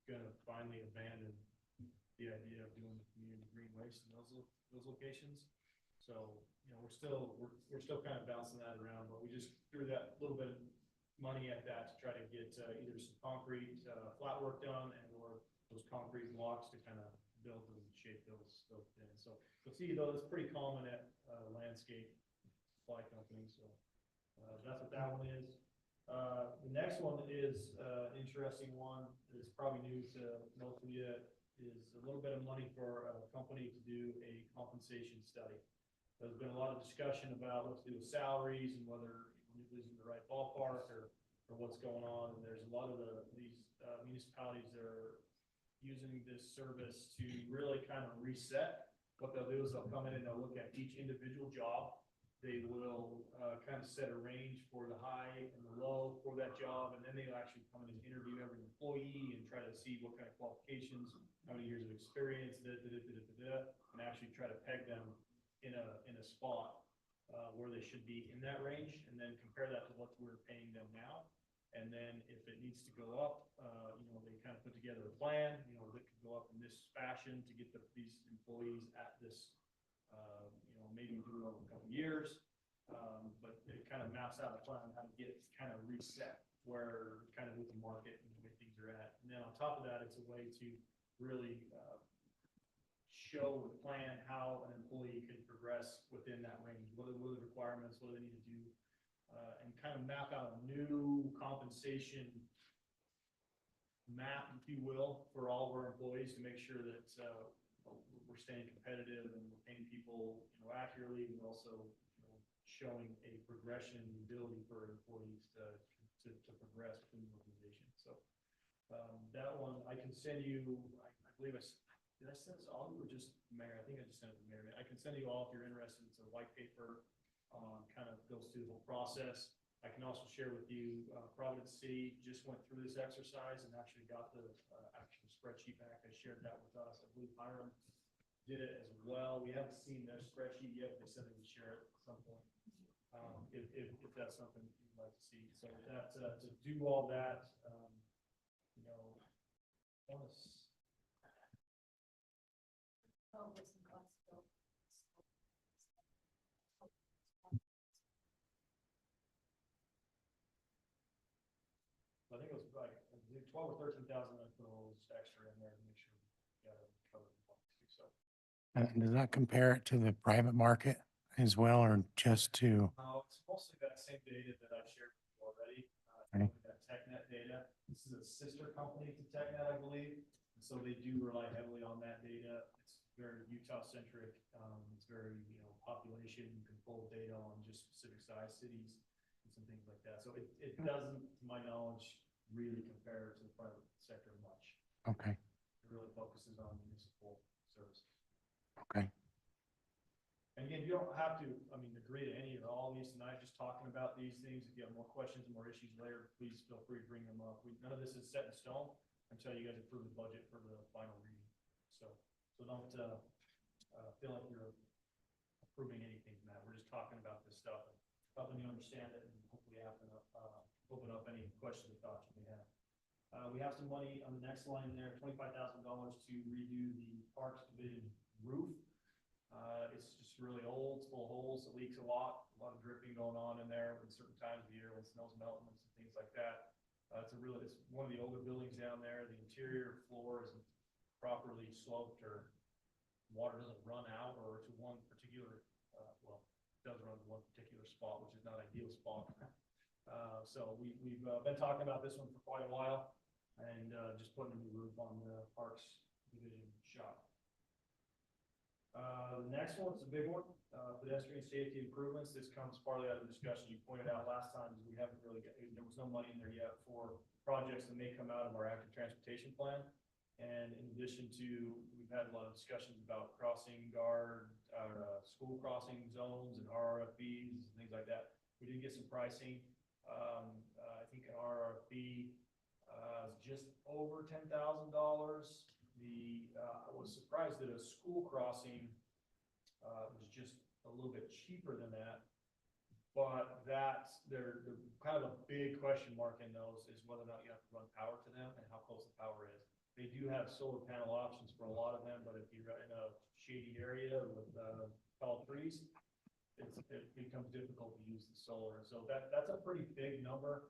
gonna finally abandon the idea of doing the community green waste in those locations. So, we're still kind of bouncing that around, but we just threw that little bit of money at that to try to get either some concrete flat work done and or those concrete blocks to kind of build and shape those things. So you'll see though, it's pretty common at landscape supply companies. So that's what that one is. The next one is an interesting one. It's probably new to most of you. Is a little bit of money for a company to do a compensation study. There's been a lot of discussion about what to do with salaries and whether Nibley's in the right ballpark or what's going on. And there's a lot of these municipalities that are using this service to really kind of reset. What they'll do is they'll come in and they'll look at each individual job. They will kind of set a range for the high and the low for that job, and then they'll actually come in and interview every employee and try to see what kind of qualifications, how many years of experience, and actually try to peg them in a spot where they should be in that range, and then compare that to what we're paying them now. And then if it needs to go up, they kind of put together a plan, that could go up in this fashion to get these employees at this, maybe do it over a couple of years. But it kind of maps out a plan on how to get kind of reset where kind of with the market and the way things are at. And then on top of that, it's a way to really show the plan how an employee can progress within that range. What are the requirements? What do they need to do? And kind of map out a new compensation map, if you will, for all of our employees to make sure that we're staying competitive and we're paying people, accurately, and also showing a progression and ability for employees to progress within the organization. So that one I can send you. I believe did I send this all or just Mayor? I think I just sent it to Mayor. I can send you all if you're interested. It's a white paper. Kind of goes through the whole process. I can also share with you, Providence City just went through this exercise and actually got the actual spreadsheet back. I shared that with us. I believe Hiram did it as well. We haven't seen their spreadsheet yet, but they said they would share it at some point. If that's something you'd like to see. So that to do all that, I think it was like 12 or 13,000. I put a little extra in there to make sure we got it covered. So Does that compare it to the private market as well, or just to? it's mostly that same data that I shared with you already. Okay. That TechNet data. This is a sister company to TechNet, I believe. And so they do rely heavily on that data. It's very Utah centric. It's very population. You can pull data on just specific size cities and some things like that. So it doesn't, to my knowledge, really compare to the private sector much. Okay. It really focuses on municipal services. Okay. And again, you don't have to, I mean, agree to any or all of these tonight, just talking about these things. If you have more questions, more issues later, please feel free to bring them up. None of this is set in stone until you guys approve the budget for the final reading. So don't, feel like you're approving anything from that. We're just talking about this stuff, and helping you understand it, and hopefully open up any questions or thoughts you may have. We have some money on the next line there, $25,000 to redo the Parks Division roof. It's just really old, it's full of holes, it leaks a lot of dripping going on in there at certain times of the year when snow's melting and some things like that. It's one of the older buildings down there. The interior floor isn't properly sloped, or water doesn't run out or to one particular, well, it does run to one particular spot, which is not ideal spot. So we've been talking about this one for quite a while, and just putting a new roof on the Parks Division shop. The next one's a big one, pedestrian safety improvements. This comes partly out of the discussion you pointed out last time, is we haven't really there was no money in there yet for projects that may come out of our active transportation plan. And in addition to, we've had a lot of discussions about crossing guard, school crossing zones and RRFBs and things like that. We did get some pricing. I think an RRFB is just over $10,000. I was surprised that a school crossing was just a little bit cheaper than that, but that's they're kind of a big question mark in those is whether or not you have to run power to them and how close the power is. They do have solar panel options for a lot of them, but if you're in a shady area with tall trees, it becomes difficult to use the solar. So that's a pretty big number.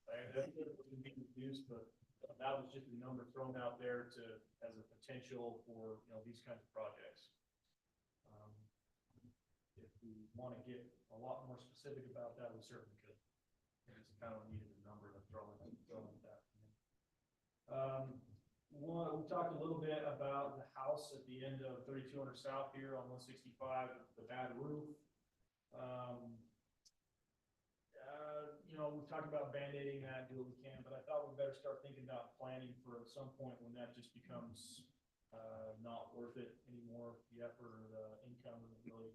That would be reduced, but that was just a number thrown out there as a potential for these kinds of projects. If we want to get a lot more specific about that, we certainly could. It's kind of needed a number to throw at that. We talked a little bit about the house at the end of 3200 South here on 165, the bad roof. We've talked about band-aiding that, do what we can, but I thought we'd better start thinking about planning for some point when that just becomes not worth it anymore. The effort or the income isn't really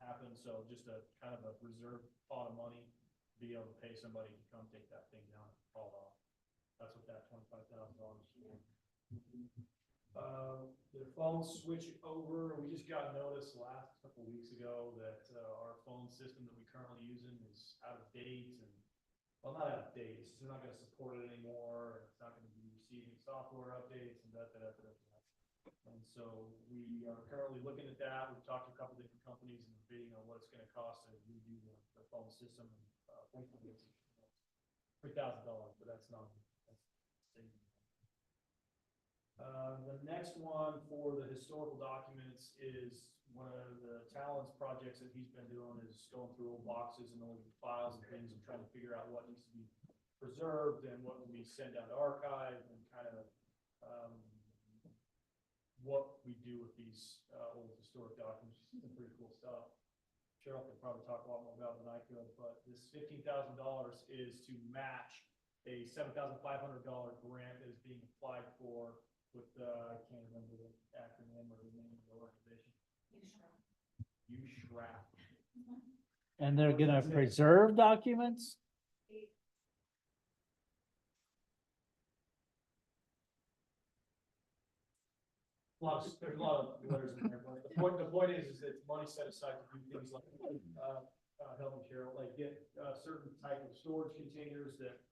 happen. So just a kind of a reserve pot of money to be able to pay somebody to come take that thing down and haul off. That's what that $25,000 is for. The phone switch over. We just got notice last couple of weeks ago that our phone system that we currently using is out of date, and well, not out of date. It's they're not going to support it anymore. It's not going to be receiving software updates and that. And so we are currently looking at that. We've talked to a couple different companies and bidding on what it's going to cost to redo the phone system. Hopefully it's $3,000, but that's not. The next one for the historical documents is one of the Talon's projects that he's been doing is going through old boxes and old files and things and trying to figure out what needs to be preserved and what we send out to archive and kind of what we do with these old historic documents. Some pretty cool stuff. Cheryl could probably talk a lot more about than I could, but this $15,000 is to match a $7,500 grant that is being applied for with I can't remember the acronym or the name of the organization. USHRAP. And they're gonna preserve documents? There's a lot of letters in there, but the point is that money set aside to do things like helping Cheryl, like get certain type of storage containers that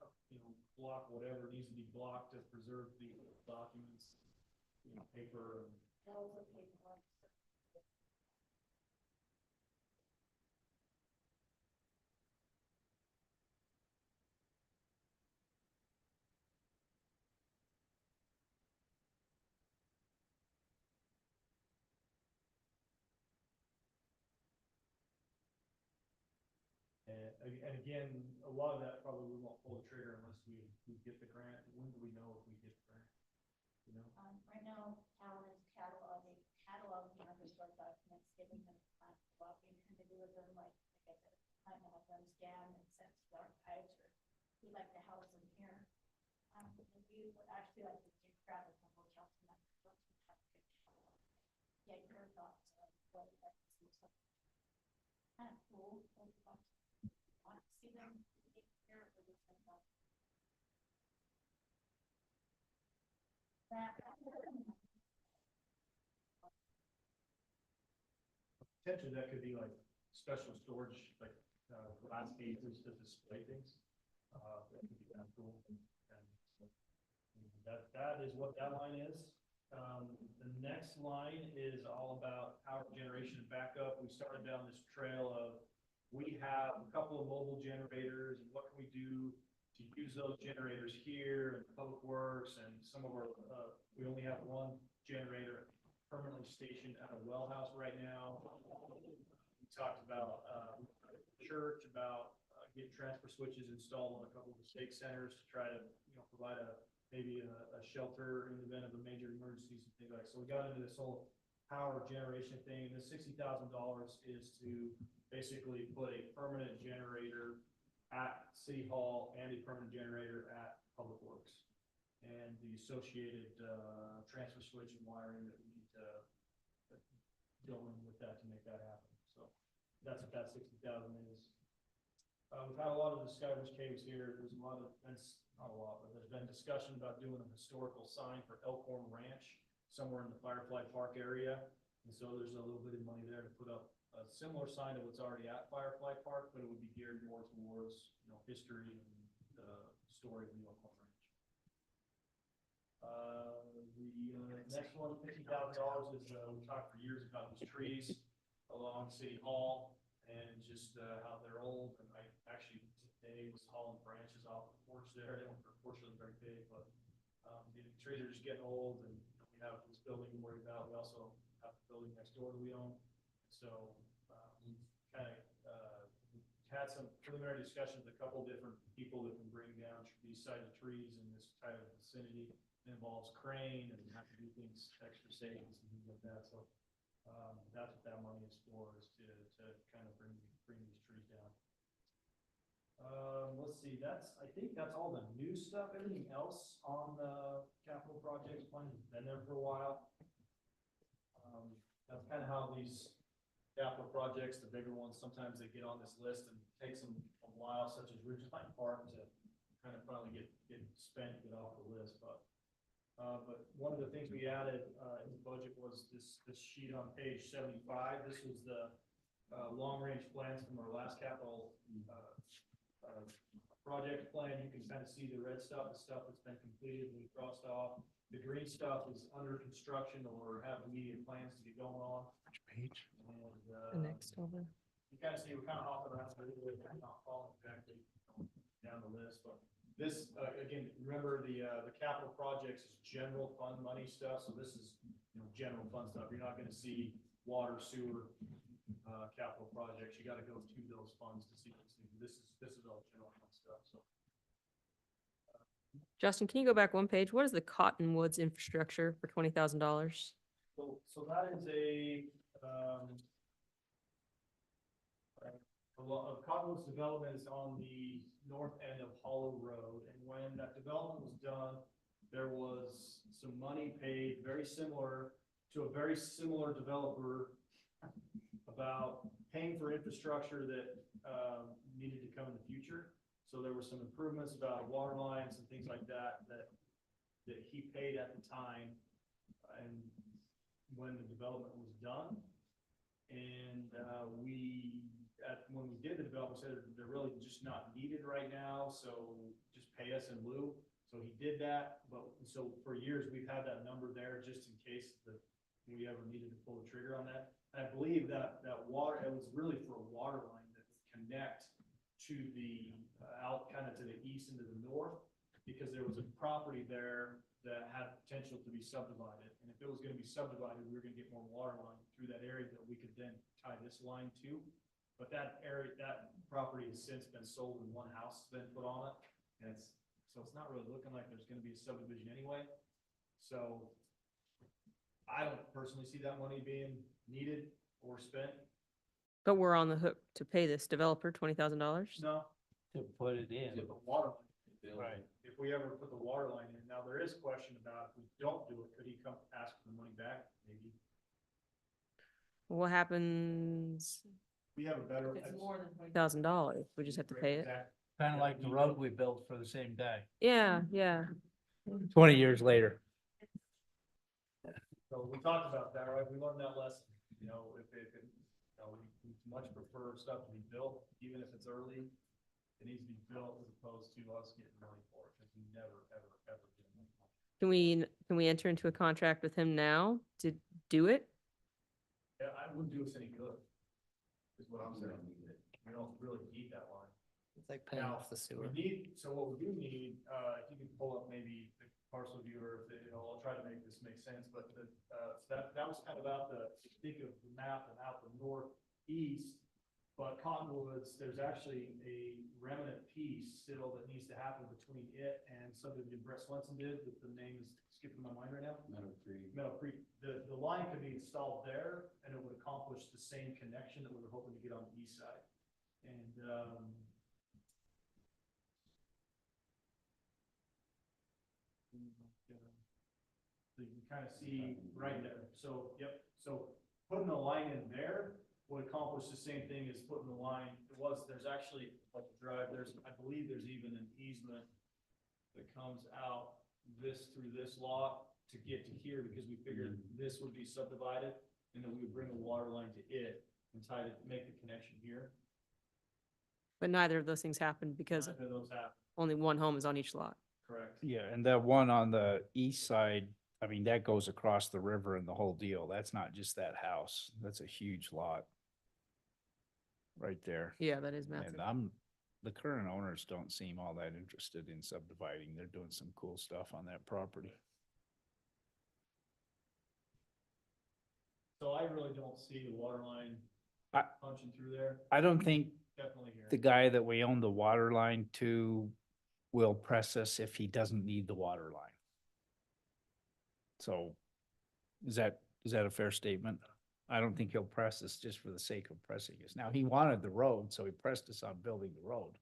block whatever needs to be blocked to preserve the documents, paper and. And again, a lot of that probably we won't pull the trigger unless we get the grant. When do we know if we get the grant? Right now, Talon is cataloging our historic documents, giving them time to go out and kind of do with them, like I said, time to have them scanned and sent to the archives, or we like to house them here. If you would actually like to grab a couple of jobs and get your thoughts on what kind of cool. Like, want to see them take care of it. Potentially, that could be like special storage, like, glass cases to display things. That could be kind of cool. And so, that is what that line is. The next line is all about power generation and backup. We started down this trail of, we have a couple of mobile generators, and what can we do to use those generators here and Public Works, and some of our, we only have one generator permanently stationed at a well house right now. We talked about, church, about getting transfer switches installed on a couple of the stake centers to try to, provide maybe a shelter in the event of a major emergencies and things like that. So we got into this whole power generation thing. The $60,000 is to basically put a permanent generator at City Hall and a permanent generator at Public Works, and the associated transfer switch and wiring that we need to go in with that to make that happen. So that's what that 60,000 is. We've had a lot of discussions. Kay was here. There's a lot of, not a lot, but there's been discussion about doing a historical sign for Elkhorn Ranch somewhere in the Firefly Park area. And so there's a little bit of money there to put up a similar sign to what's already at Firefly Park, but it would be geared more towards, history and the story of the Elkhorn Ranch. The next one, $50,000 is, we talked for years about these trees along City Hall and just how they're old. And I actually today was hauling branches off the porch there. They weren't fortunately very big, but the trees are just getting old, and we have this building to worry about. We also have the building next door that we own. So we've kind of had some preliminary discussions with a couple different people that can bring down these size of trees in this kind of vicinity. It involves crane and have to do things, extra savings and things like that. So that's what that money is for, is to kind of bring these trees down. Let's see, I think that's all the new stuff. Everything else on the capital projects plan has been there for a while. That's kind of how these capital projects, the bigger ones, sometimes they get on this list and it takes them a while, such as Ridgeline Park, to kind of finally get spent, get off the list. But one of the things we added in the budget was this sheet on page 75. This was the long-range plans from our last capital project plan. You can kind of see the red stuff, the stuff that's been completed and we crossed off. The green stuff is under construction or have immediate plans to get going on. Which page? And The next over. you kind of see we're kind of hopping around a little bit, not following exactly down the list. But this, again, remember the capital projects is general fund money stuff. So this is general fund stuff. You're not going to see water, sewer, capital projects. You got to go to those funds to see these things. This is all general fund stuff. So Justin, can you go back one page? What is the Cottonwoods infrastructure for $20,000? so that is a lot of Cottonwoods development is on the north end of Hollow Road, and when that development was done, there was some money paid very similar to a very similar developer about paying for infrastructure that needed to come in the future. So there were some improvements about water lines and things like that he paid at the time, and when the development was done. And when we did the development, said they're really just not needed right now, so just pay us in lieu. So he did that, but so for years we've had that number there just in case that we ever needed to pull the trigger on that. And I believe that water, it was really for a water line that would connect to the out kind of to the east and to the north, because there was a property there that had potential to be subdivided. And if it was going to be subdivided, we were going to get more water line through that area that we could then tie this line to. But that area, that property has since been sold and one house has been put on it. And so it's not really looking like there's going to be a subdivision anyway. So I don't personally see that money being needed or spent. But we're on the hook to pay this developer $20,000? No. To put it in. The water line. Right. If we ever put the water line in. Now, there is a question about if we don't do it, could he come ask for the money back? Maybe. What happens we have a better. It's more than $20,000. We just have to pay it. Exact- Kind of like the road we built for the same day, Yeah, yeah. 20 years later. So we talked about that, right? We learned that lesson, you know, we much prefer stuff to be built, even if it's early. It needs to be built as opposed to us getting money for it, because we never, ever, ever get money. Can we enter into a contract with him now to do it? Yeah, I wouldn't do us any good, is what I'm saying. We don't really need that line. It's like paying Now, off the sewer. so what we do need, if you can pull up maybe the parcel viewer, I'll try to make this make sense, but so that was kind of out if you think of the map and out the northeast. But Cottonwoods, there's actually a remnant piece still that needs to happen between it and something that Brett Swenson did, that the name is skipping my mind right now. Meadow Creek. The line could be installed there and it would accomplish the same connection that we were hoping to get on the east side. And, so you can kind of see right there. So, yep. So putting the line in there would accomplish the same thing as putting the line. There's actually like a drive, I believe there's even an easement that comes out through this lot to get to here, because we figured this would be subdivided and then we would bring a water line to it and make the connection here. But neither of those things happened because None of those happen, only one home is on each lot. correct? Yeah, and that one on the east side, I mean, that goes across the river and the whole deal. That's not just that house. That's a huge lot. Right there. Yeah, that is massive. And the current owners don't seem all that interested in subdividing. They're doing some cool stuff on that property. So I really don't see the water line I- punching through there, I don't think definitely here. the guy that we own the water line to will press us if he doesn't need the water line. So is that a fair statement? I don't think he'll press us just for the sake of pressing us. Now, he wanted the road, so he pressed us on building the road.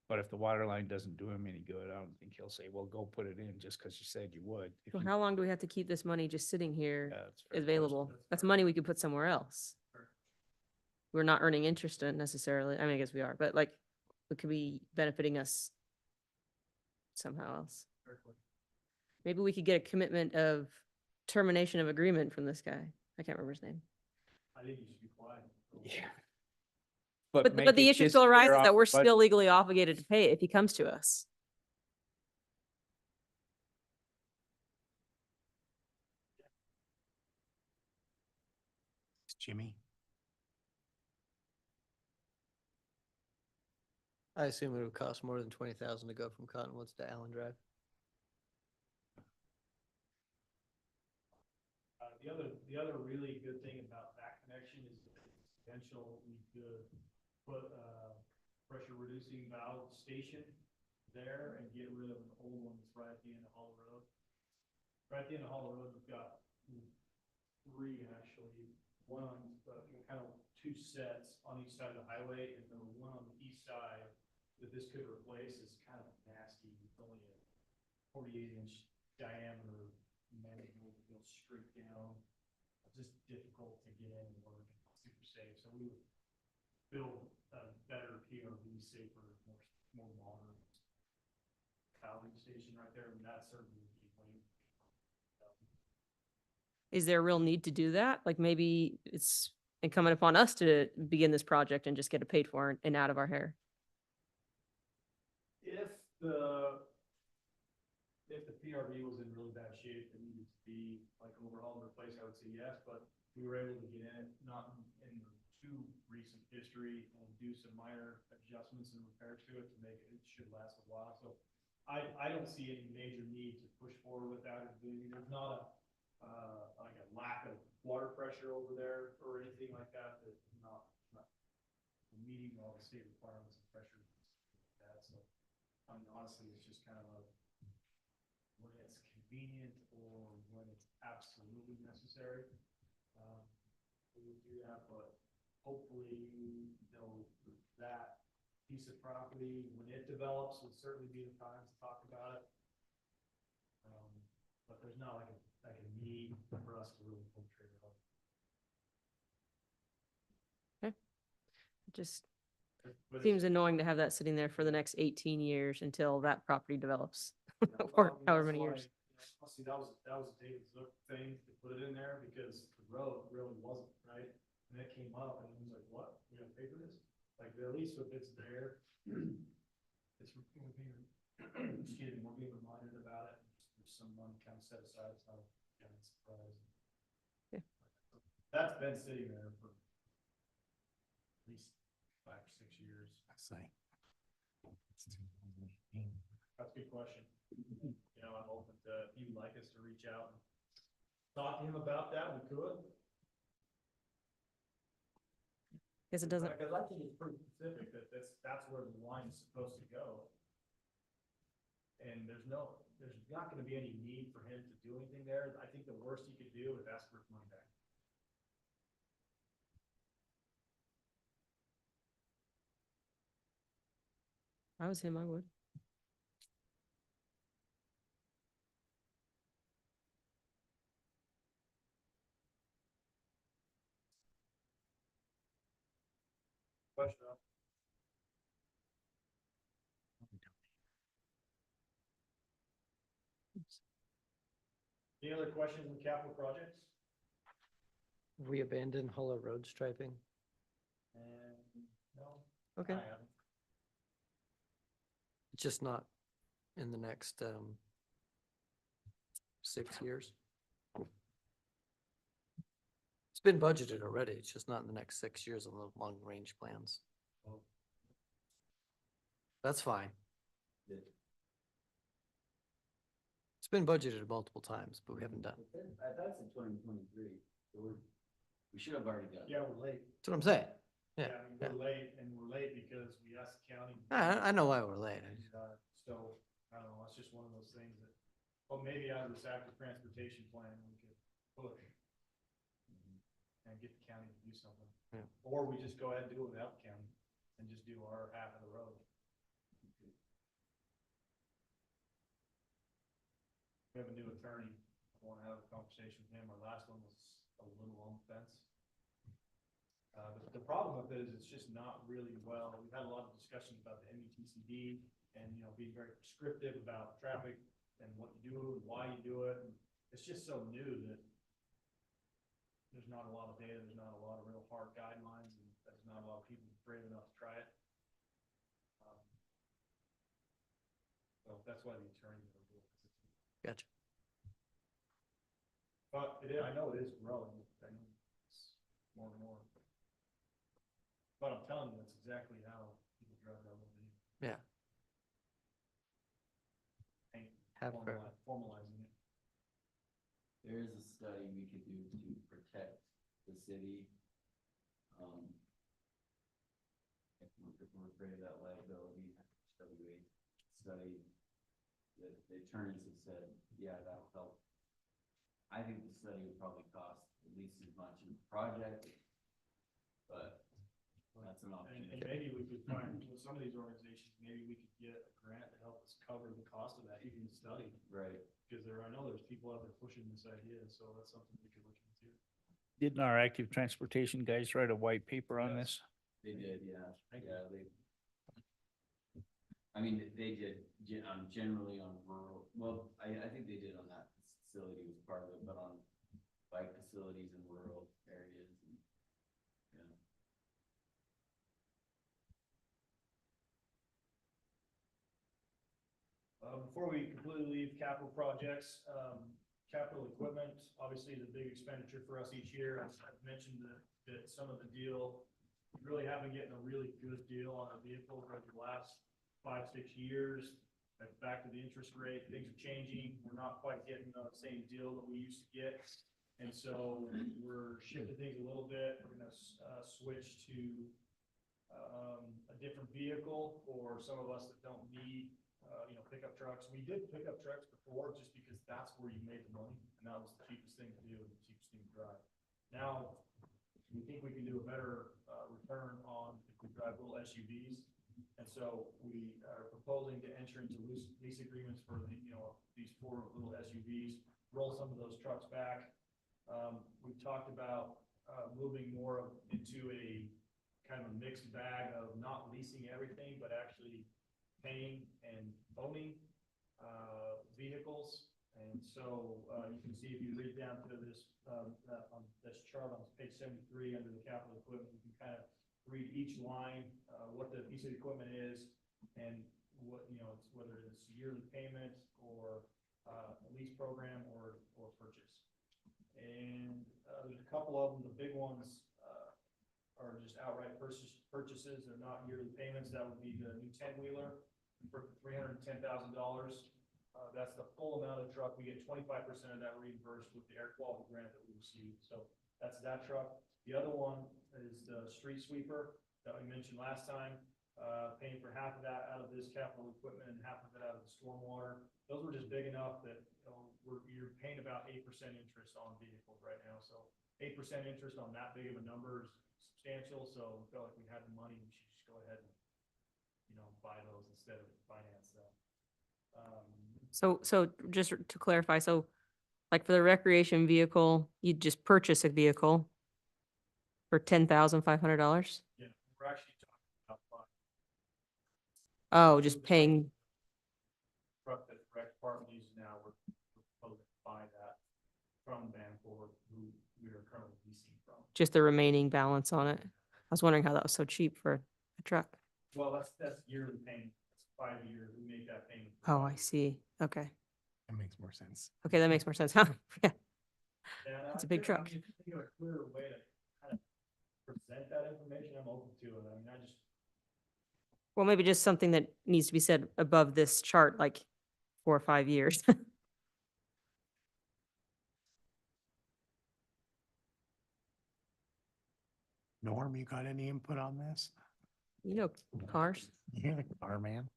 But if the water line doesn't do him any good, I don't think he'll say, well, go put it in just because you said you would. If So you- how long do we have to keep this money just sitting here Yeah, that's a fair available? question. That's money we could put somewhere else. We're not earning interest in necessarily. I mean, I guess we are, but like, it could be benefiting us somehow else. Maybe we could get a commitment of termination of agreement from this guy. I can't remember his name. I think you should be quiet. Yeah. But make the it issue just still arises clear that off we're the budget. still legally obligated to pay it if he comes to us. Jimmy. I assume it would cost more than 20,000 to go from Cottonwoods to Allen Drive. The other really good thing about that connection is the potential we could put pressure reducing valve station there and get rid of an old one that's right at the end of Hollow Road. Right at the end of Hollow Road, we've got three actually, one, kind of two sets on each side of the highway, and then the one on the east side that this could replace is kind of nasty. It's only a 48-inch diameter, management will go straight down. Just difficult to get in and work, super safe. So we would build a better PRV, safer, more modern valving station right there, and that certainly would be way. Is there a real need to do that? Like maybe it's incumbent upon us to begin this project and just get it paid for and out of our hair. If the PRV was in really bad shape and needed to be like overhauled and replaced, I would say yes, but we were able to get in it, not in too recent history, and do some minor adjustments and repairs to it to make it should last a while. So I don't see any major need to push forward with that. There's not like a lack of water pressure over there or anything like that. That's not meeting all the state requirements of pressure. So I mean, honestly, it's just kind of when it's convenient or when it's absolutely necessary. We would do that, but hopefully, that piece of property, when it develops, would certainly be the time to talk about it. But there's not like a need for us to really pull the trigger on. Okay. Just But it's- seems annoying to have that sitting there for the next 18 years until that property develops, Well, or I mean, however that's many why, years. See, that was David's look thing to put it in there because the road really wasn't, right? And it came up and he was like, what? We gotta pay for this? Like, at least if it's there, it's, we're being, excuse me, we're being reminded about it. There's some money kind of set aside, it's not a giant surprise. Yeah. That's been sitting there for at least 5 or 6 years. I say. That's a good question. You know, I'm open to, if you'd like us to reach out and talk to him about that, we could. Because it doesn't, Because I think it's pretty specific that that's where the line is supposed to go. And there's not gonna be any need for him to do anything there. I think the worst he could do is ask for his money back. if I was him, I would. Question. Any other questions on capital projects? We abandoned Hollow Road striping. And no. Okay. I haven't. It's just not in the next 6 years. It's been budgeted already. It's just not in the next 6 years on the long range plans. Oh. That's fine. It's been budgeted multiple times, but we haven't done. That's in 2023, so we should have already done it. Yeah, we're late. That's what I'm saying. Yeah. I mean, we're late, and we're late because we asked the county. I know why we're late. I just- So, I don't know, it's just one of those things that, well, maybe out of this active transportation plan, we could push and get the county to do something. Yeah. Or we just go ahead and do it without the county and just do our half of the road. We have a new attorney. I want to have a conversation with him. Our last one was a little on the fence. The problem with it is it's just not really well, we've had a lot of discussions about the METCD and, you know, being very prescriptive about traffic and what you do and why you do it. And it's just so new that there's not a lot of data, there's not a lot of real hard guidelines, and there's not a lot of people brave enough to try it. So that's why the attorney will do it. Gotcha. But it is, I know it is growing. I know it's more and more. But I'm telling you, that's exactly how people drive around with me. Yeah. Have for- Formalizing it. There is a study we could do to protect the city. If we're afraid of that liability, WA study, that the attorneys have said, yeah, that'll help. I think the study would probably cost at least as much as the project, but that's an option. And maybe we could find, with some of these organizations, maybe we could get a grant to help us cover the cost of that, even the study. Right. Because I know there's people out there pushing this idea, so that's something we could look into. Didn't our active transportation guys write a white paper on this? They did, yeah. Thank you. Yeah, I mean, they did, generally on rural, well, I think they did on that facility was part of it, but on bike facilities in rural areas, and, yeah. Before we completely leave capital projects, capital equipment, obviously is a big expenditure for us each year. I've mentioned that some of the deal, we really have been getting a really good deal on our vehicles over the last 5, 6 years. Back to the interest rate, things are changing. We're not quite getting the same deal that we used to get. And so we're shifting things a little bit. We're gonna switch to a different vehicle for some of us that don't need pickup trucks. We did pickup trucks before just because that's where you made the money, and that was the cheapest thing to do and the cheapest thing to drive. Now, we think we can do a better return on if we drive little SUVs. And so we are proposing to enter into lease agreements for these 4 little SUVs, roll some of those trucks back. We've talked about moving more into a kind of a mixed bag of not leasing everything, but actually paying and owning vehicles. And so you can see if you read down to this on this chart on page 73 under the capital equipment, you can kind of read each line, what the piece of equipment is, and what, you know, it's whether it's yearly payment or a lease program or purchase. And there's a couple of them. The big ones are just outright purchases. They're not yearly payments. That would be the new 10-wheeler for $310,000. That's the full amount of the truck. We get 25% of that reimbursed with the air quality grant that we received. So that's that truck. The other one is the street sweeper that we mentioned last time, paying for half of that out of this capital equipment and half of it out of the stormwater. Those were just big enough that, you know, you're paying about 8% interest on vehicles right now. So 8% interest on that big of a number is substantial. So we felt like we had the money, we should just go ahead and, you know, buy those instead of finance them. So just to clarify, so like for the recreation vehicle, you just purchase a vehicle for $10,500? Yeah, we're actually talking about buying Oh, just paying, a truck that the rec department uses now. We're proposing to buy that from Vanport, who we are currently leasing from. just the remaining balance on it. I was wondering how that was so cheap for a truck. Well, that's yearly payment. That's 5 years. We make that payment. for Oh, 5 I years. see. Okay. That makes more sense. Okay, that makes more sense. Huh? Yeah. Yeah, and It's I a big think- I truck. mean, if you think of a clearer way to kind of present that information, I'm open to it. I mean, I just, Well, maybe just something that needs to be said above this chart, like 4 or 5 years. Norm, you got any input on this? You know, cars. You're the car man.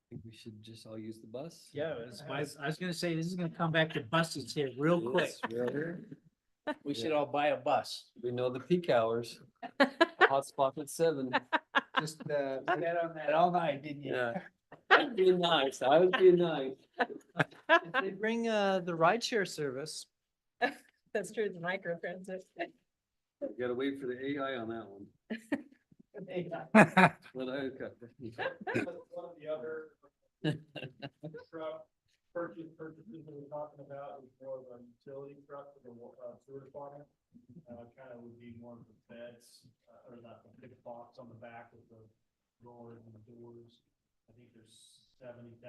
I think we should just all use the bus. Yeah, I was gonna say, this is gonna come back to buses here real quick. Yes, really. We should all buy a bus. We know the peak hours. Hotspot at 7. Just, had that on that all night, didn't you? Yeah. I was being nice. I was being nice. If they bring the rideshare service, That's true, the micro transit. You gotta wait for the AI on that one. But okay. one of the other truck purchases that we're talking about is more of a utility truck for the sewer department. Kind of would be more of the beds, or not the big box on the back with the doors and the doors. I think there's $70,000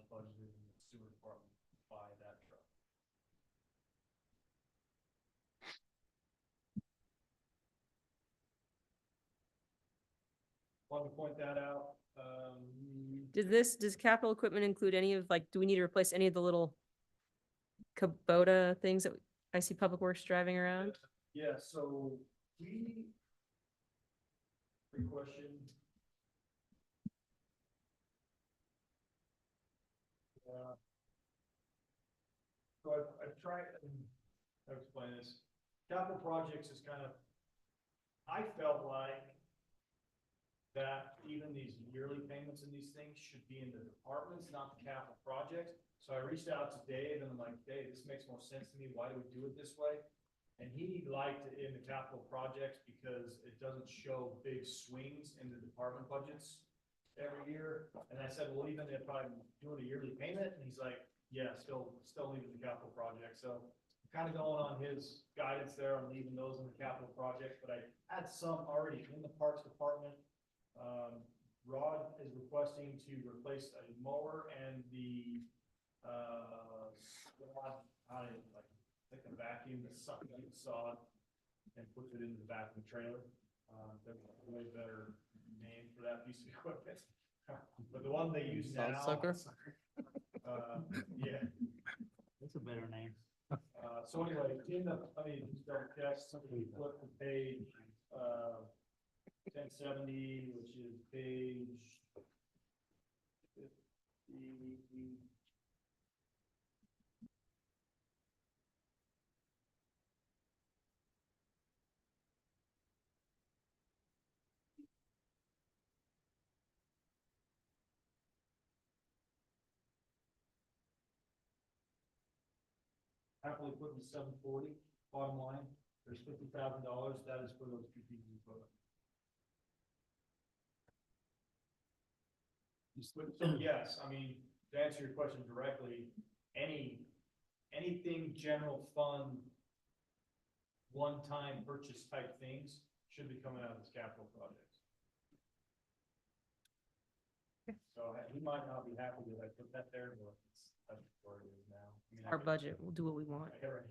budgeted in the sewer department to buy that truck. Wanted to point that out. Does capital equipment include any of, like, do we need to replace any of the little Kubota things that I see Public Works driving around? Yeah, so great question. So I've tried, how to explain this, capital projects is kind of, I felt like that even these yearly payments in these things should be in the departments, not the capital projects. So I reached out to Dave and I'm like, Dave, this makes more sense to me. Why do we do it this way? And he liked it in the capital projects because it doesn't show big swings in the department budgets every year. And I said, well, even if I'm doing a yearly payment, and he's like, yeah, still leave it in the capital project. So I'm kind of going on his guidance there. I'm leaving those in the capital projects, but I had some already in the parks department. Rod is requesting to replace a mower and the like a vacuum that sucks up the sod and puts it into the back of the trailer. There's a way better name for that piece of equipment. But the one they use now. Sucker? Yeah. That's a better name. So anyway, let me just double check, somebody flip to page 1070, which is page 50. Capital equipment 740, bottom line. There's $50,000, that is for those two pieces of equipment. So yes, I mean, to answer your question directly, anything general fund, one-time purchase type things should be coming out of this capital projects. So he might not be happy that I put that there, but that's where it is now. I mean, I Our can- budget, we'll do what we want. I get ready.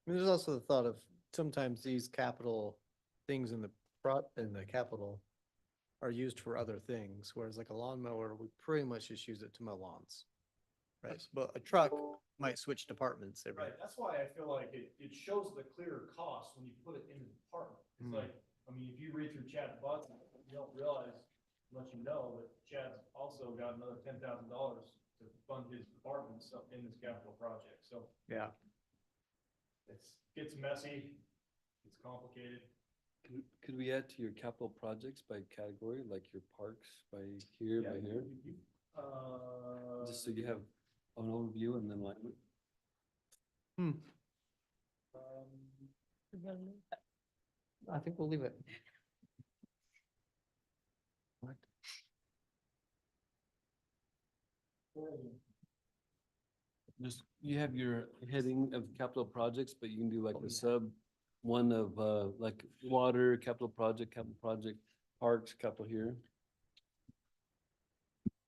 There's also the thought of sometimes these capital things in the capital are used for other things, whereas like a lawnmower, we pretty much just use it to mow lawns. Right, but a truck might switch departments every. Right, that's why I feel like it shows the clearer cost when you put it in the department. It's like, I mean, if you read through Chad's budget, you don't realize, unless you know, that Chad's also got another $10,000 to fund his department so in this capital project, so. Yeah. Gets messy, it's complicated. Could we add to your capital projects by category, like your parks by here, by here? Just so you have an overview and then like. I think we'll leave it. Just, you have your heading of capital projects, but you can do like a sub one of like water, capital project, parks, capital here.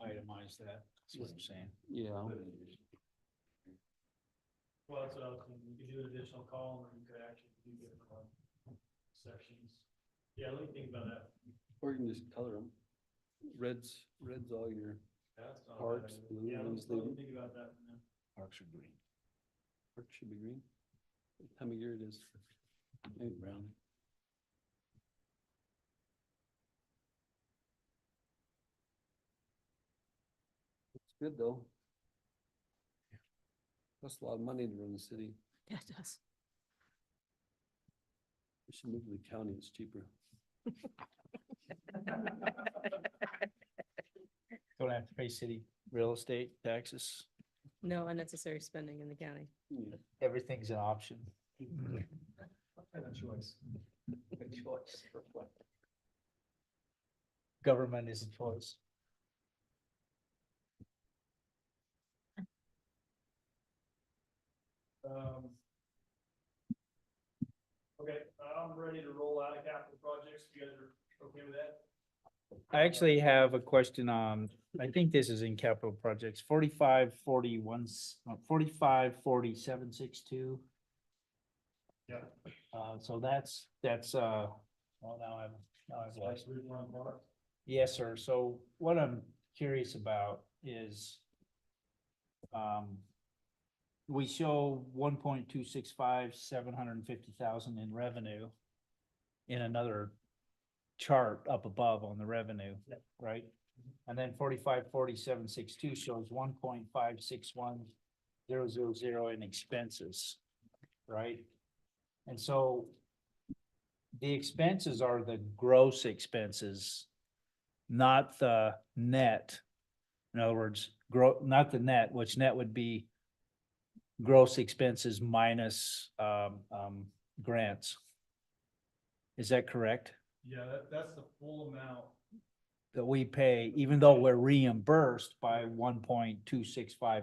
Itemize that, that's what I'm saying. Yeah. Well, that's what I was thinking, you could do an additional column, or you could actually do different sections. Yeah, let me think about that. Or you can just color them. Red's all your That's not a bad parks, idea. blue, Yeah, and let's just leave them. think about that. Man. Parks are green. Parks should be green. What time of year it is? Maybe brown. It's good though. Costs a lot of money to run the city. Yeah, it does. We should move to the county, it's cheaper. Don't have to pay city real estate taxes. No unnecessary spending in the county. Everything's an option. A choice. Government is a choice. Okay, I'm ready to roll out of capital projects. You guys are okay with that? I actually have a question on, I think this is in capital projects, 4541, 454762. Yeah. So that's, well, now I've lost. Ridge Line Park. Yes, sir. So what I'm curious about is, we show 1.265, 750,000 in revenue in another chart up above on the revenue, right? And then 454762 shows 1.561000 in expenses, right? And so the expenses are the gross expenses, not the net. In other words, not the net, which net would be gross expenses minus grants. Is that correct? Yeah, that's the full amount. That we pay, even though we're reimbursed by 1.265750. Right,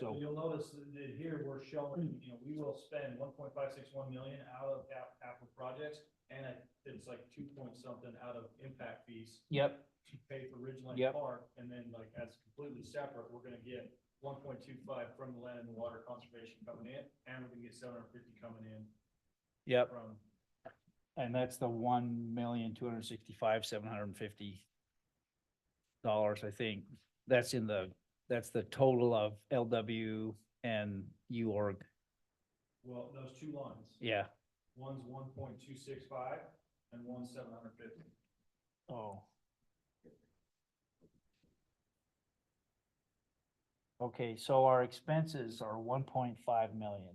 So, so you'll notice that here we're showing, we will spend 1.561 million out of capital projects, and it's like 2 point something out of impact fees. yep, To pay for Ridgeline Yep. Park, and then like that's completely separate, we're gonna get 1.25 from the land and water conservation coming in, and we're gonna get 750 coming in yep. from. And that's the $1,265,750, I think. That's the total of LW and UORG. Well, those two lines. Yeah. One's 1.265 and one's 750. Oh. Okay, so our expenses are 1.5 million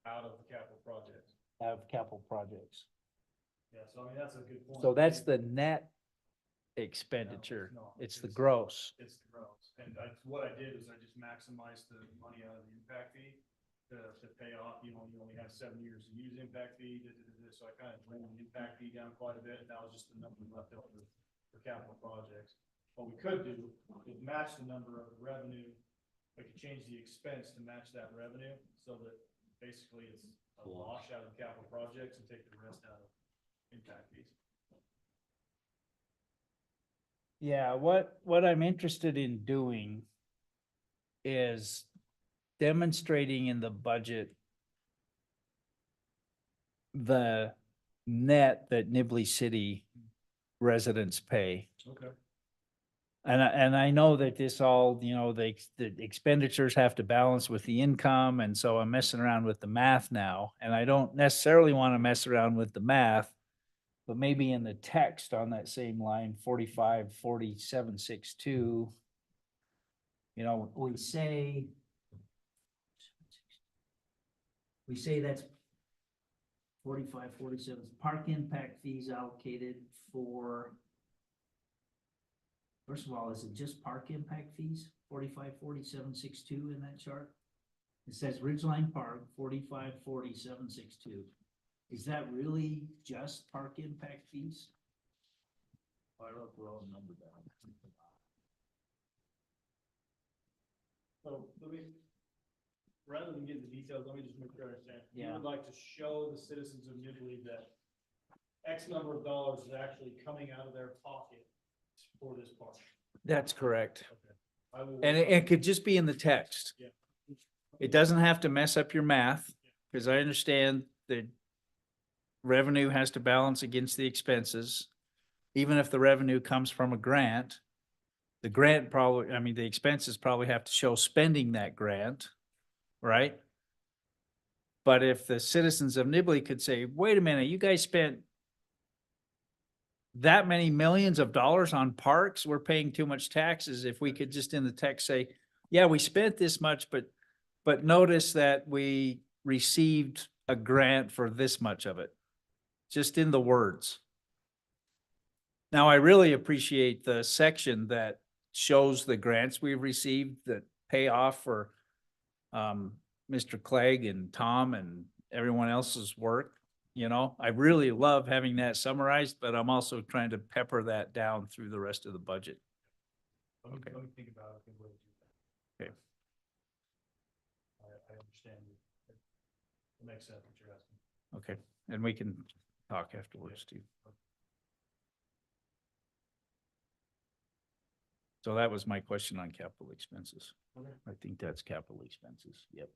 Out of the capital projects. of capital projects. Yeah, so I mean, that's a good point. So that's the net expenditure. No, It's the gross. It's the gross, and that's what I did is I just maximized the money out of the impact fee, to pay off, you only have 7 years to use impact fee, so I kind of drove the impact fee down quite a bit, and that was just the number left over for capital projects. What we could do is match the number of revenue, we could change the expense to match that revenue, so that basically it's a wash out of capital projects and take the rest out of impact fees. Yeah, what I'm interested in doing is demonstrating in the budget the net that Nibley City residents pay. Okay. And I know that this all, the expenditures have to balance with the income, and so I'm messing around with the math now. And I don't necessarily want to mess around with the math, but maybe in the text on that same line, 454762, we say that's 4547 park impact fees allocated for. First of all, is it just park impact fees, 454762 in that chart? It says Ridgeline Park, 454762. Is that really just park impact fees? I wrote the wrong number down. So let me, rather than get into details, let me just make sure I understand. You Yeah. would like to show the citizens of Nibley that X number of dollars is actually coming out of their pocket for this park. That's correct. Okay. I will. And it could just be in the text. Yeah. It doesn't have to mess up your math, because I understand that revenue has to balance against the expenses. Even if the revenue comes from a grant, the grant probably, the expenses probably have to show spending that grant, right? But if the citizens of Nibley could say, wait a minute, you guys spent that many millions of dollars on parks, we're paying too much taxes. If we could just in the text say, yeah, we spent this much, but notice that we received a grant for this much of it, just in the words. Now, I really appreciate the section that shows the grants we've received that pay off for Mr. Clegg and Tom and everyone else's work. I really love having that summarized, but I'm also trying to pepper that down through the rest of the budget. Let me, Okay. let me think about it. And we'll do that. Okay. I understand. It makes sense what you're asking. Okay, and we can talk afterwards too. So that was my question on capital expenses. Okay. I think that's capital expenses. Yep.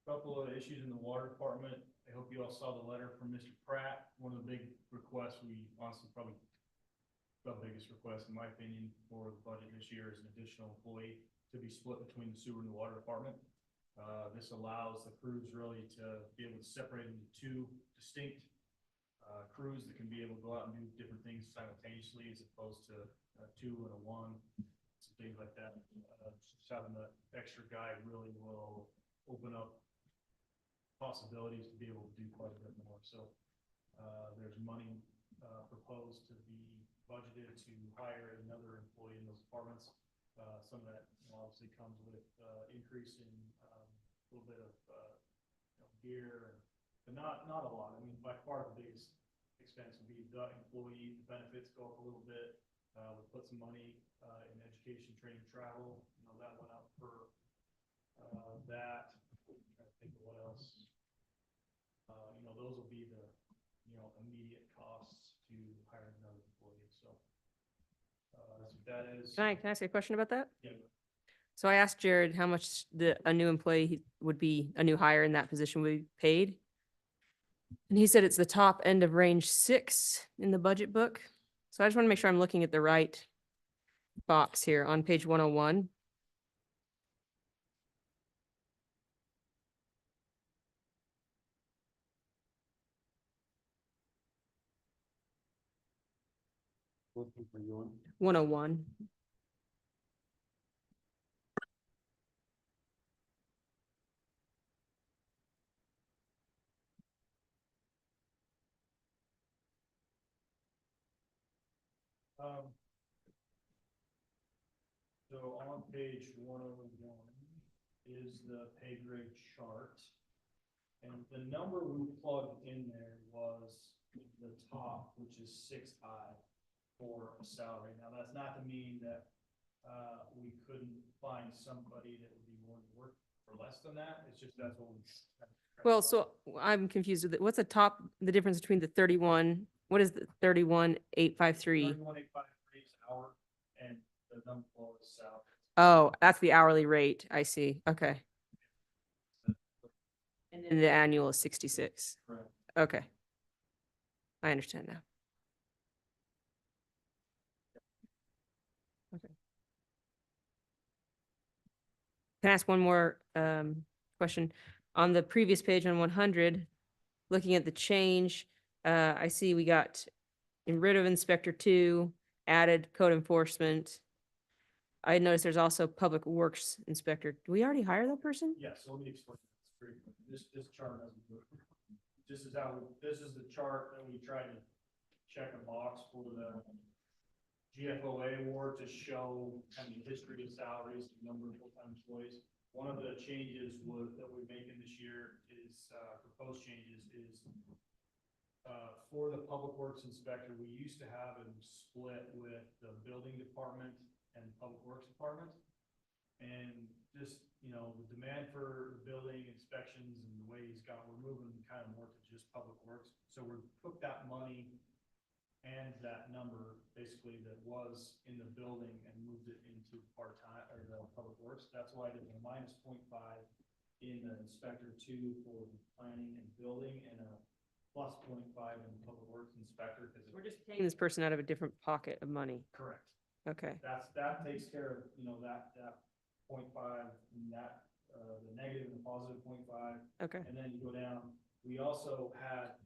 Couple of issues in the water department. I hope you all saw the letter from Mr. Pratt. One of the big requests, we honestly probably the biggest request in my opinion for the budget this year is an additional employee to be split between the sewer and the water department. This allows the crews really to be able to separate into two distinct crews that can be able to go out and do different things simultaneously as opposed to two and a one, some things like that. Just having the extra guy really will open up possibilities to be able to do quite a bit more. So there's money proposed to be budgeted to hire another employee in those departments. Some of that obviously comes with increase in a little bit of gear, but not a lot. I mean, by far the biggest expense would be the employee. The benefits go up a little bit. We put some money in education, training, travel. That went up for that. I'm trying to think of what else. Those will be the immediate costs to hire another employee. So that's what that is. Can I ask you a question about that? Yeah. So I asked Jared how much a new employee would be, a new hire in that position would be paid. And he said it's the top end of range 6 in the budget book. So I just want to make sure I'm looking at the right box here on page 101. What are you on? 101. So on page 101 is the pay grade chart. And the number we plugged in there was the top, which is 6 high for a salary. Now, that's not to mean that we couldn't find somebody that would be willing to work for less than that. It's just that's what we. Well, so I'm confused with it. What's the difference between the 31, what is the 31,853? 31,853 is hour, and the number below is salary. Oh, that's the hourly rate. I see. Okay. And then the annual is 66. Correct. Okay. I understand now. Okay. Can I ask one more question? On the previous page on 100, looking at the change, I see we got rid of Inspector 2, added code enforcement. I noticed there's also Public Works Inspector. Do we already hire that person? Yeah, so let me explain this chart doesn't work. This is the chart that we tried to check a box for the GFOA award to show kind of the history of salaries, the number of full-time employees. One of the changes that we're making this year is, proposed changes is, for the Public Works Inspector, we used to have him split with the Building Department and Public Works Department. And just, the demand for the building inspections and the way he's gone, we're moving kind of more to just Public Works. So we took that money and that number basically that was in the building and moved it into part-time or the Public Works. That's why there's a minus 0.5 in the Inspector 2 for planning and building and a plus 0.5 in the Public Works Inspector. We're just paying this person out of a different pocket of money. Correct. Okay. That takes care of, that 0.5 and that, the negative and the positive 0.5. Okay. And then you go down, we also had